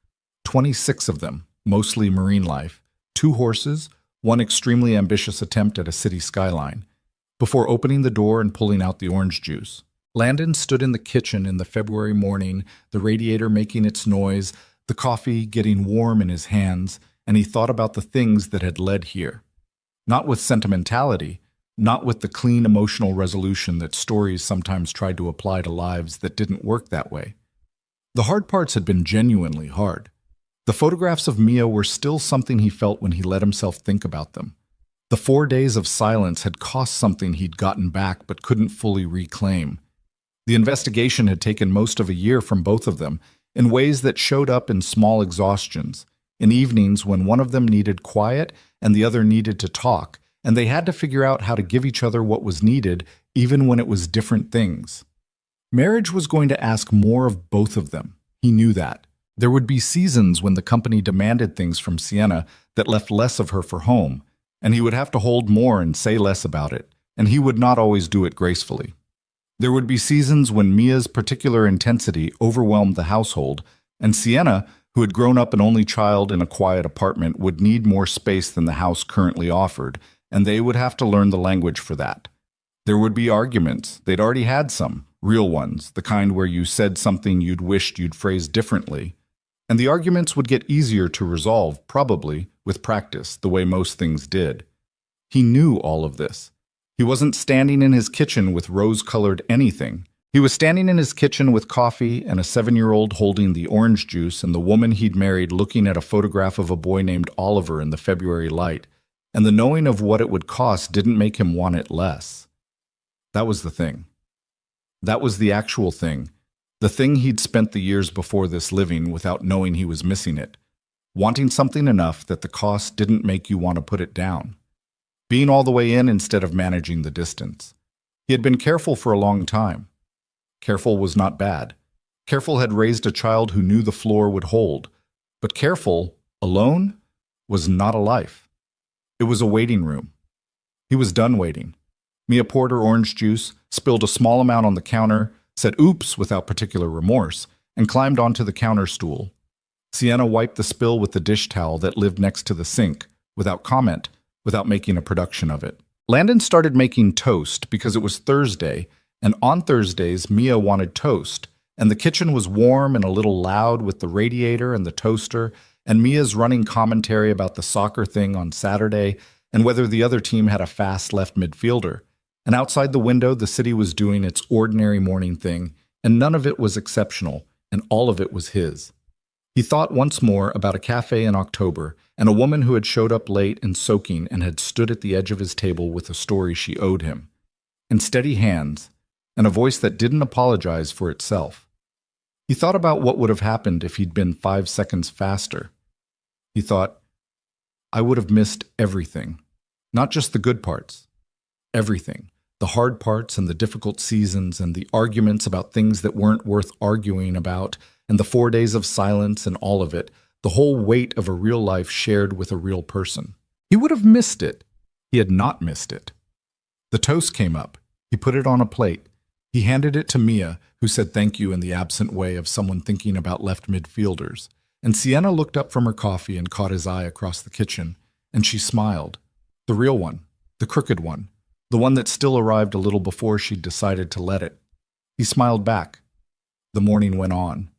26 of them, mostly marine life, 2 horses, one extremely ambitious attempt at a city skyline, before opening the door and pulling out the orange juice. Landon stood in the kitchen in the February morning, the radiator making its noise, the coffee getting warm in his hands, and he thought about the things that had led here. Not with sentimentality, not with the clean emotional resolution that stories sometimes tried to apply to lives that didn't work that way. The hard parts had been genuinely hard. The photographs of Mia were still something he felt when he let himself think about them. The 4 days of silence had cost something he'd gotten back but couldn't fully reclaim. The investigation had taken most of a year from both of them, in ways that showed up in small exhaustions, in evenings when one of them needed quiet and the other needed to talk, and they had to figure out how to give each other what was needed, even when it was different things. Marriage was going to ask more of both of them. He knew that. There would be seasons when the company demanded things from Sienna that left less of her for home, and he would have to hold more and say less about it, and he would not always do it gracefully. There would be seasons when Mia's particular intensity overwhelmed the household, and Sienna, who had grown up an only child in a quiet apartment, would need more space than the house currently offered, and they would have to learn the language for that. There would be arguments. They'd already had some, real ones, the kind where you said something you'd wished you'd phrased differently. And the arguments would get easier to resolve, probably, with practice, the way most things did. He knew all of this. He wasn't standing in his kitchen with rose-colored anything. He was standing in his kitchen with coffee and a 7-year-old holding the orange juice and the woman he'd married looking at a photograph of a boy named Oliver in the February light, and the knowing of what it would cost didn't make him want it less. That was the thing. That was the actual thing. The thing he'd spent the years before this living without knowing he was missing it. Wanting something enough that the cost didn't make you want to put it down. Being all the way in instead of managing the distance. He had been careful for a long time. Careful was not bad. Careful had raised a child who knew the floor would hold. But careful, alone, was not a life. It was a waiting room. He was done waiting. Mia poured her orange juice, spilled a small amount on the counter, said oops without particular remorse, and climbed onto the counter stool. Sienna wiped the spill with the dish towel that lived next to the sink, without comment, without making a production of it. Landon started making toast because it was Thursday, and on Thursdays Mia wanted toast, and the kitchen was warm and a little loud with the radiator and the toaster, and Mia's running commentary about the soccer thing on Saturday and whether the other team had a fast left midfielder. And outside the window, the city was doing its ordinary morning thing, and none of it was exceptional, and all of it was his. He thought once more about a cafe in October, and a woman who had showed up late and soaking and had stood at the edge of his table with a story she owed him. And steady hands, and a voice that didn't apologize for itself. He thought about what would have happened if he'd been 5 seconds faster. He thought, I would have missed everything. Not just the good parts. Everything. The hard parts and the difficult seasons and the arguments about things that weren't worth arguing about and the 4 days of silence and all of it, the whole weight of a real life shared with a real person. He would have missed it. He had not missed it. The toast came up. He put it on a plate. He handed it to Mia, who said thank you in the absent way of someone thinking about left midfielders. And Sienna looked up from her coffee and caught his eye across the kitchen, and she smiled. The real one, the crooked one, the one that still arrived a little before she'd decided to let it. He smiled back. The morning went on.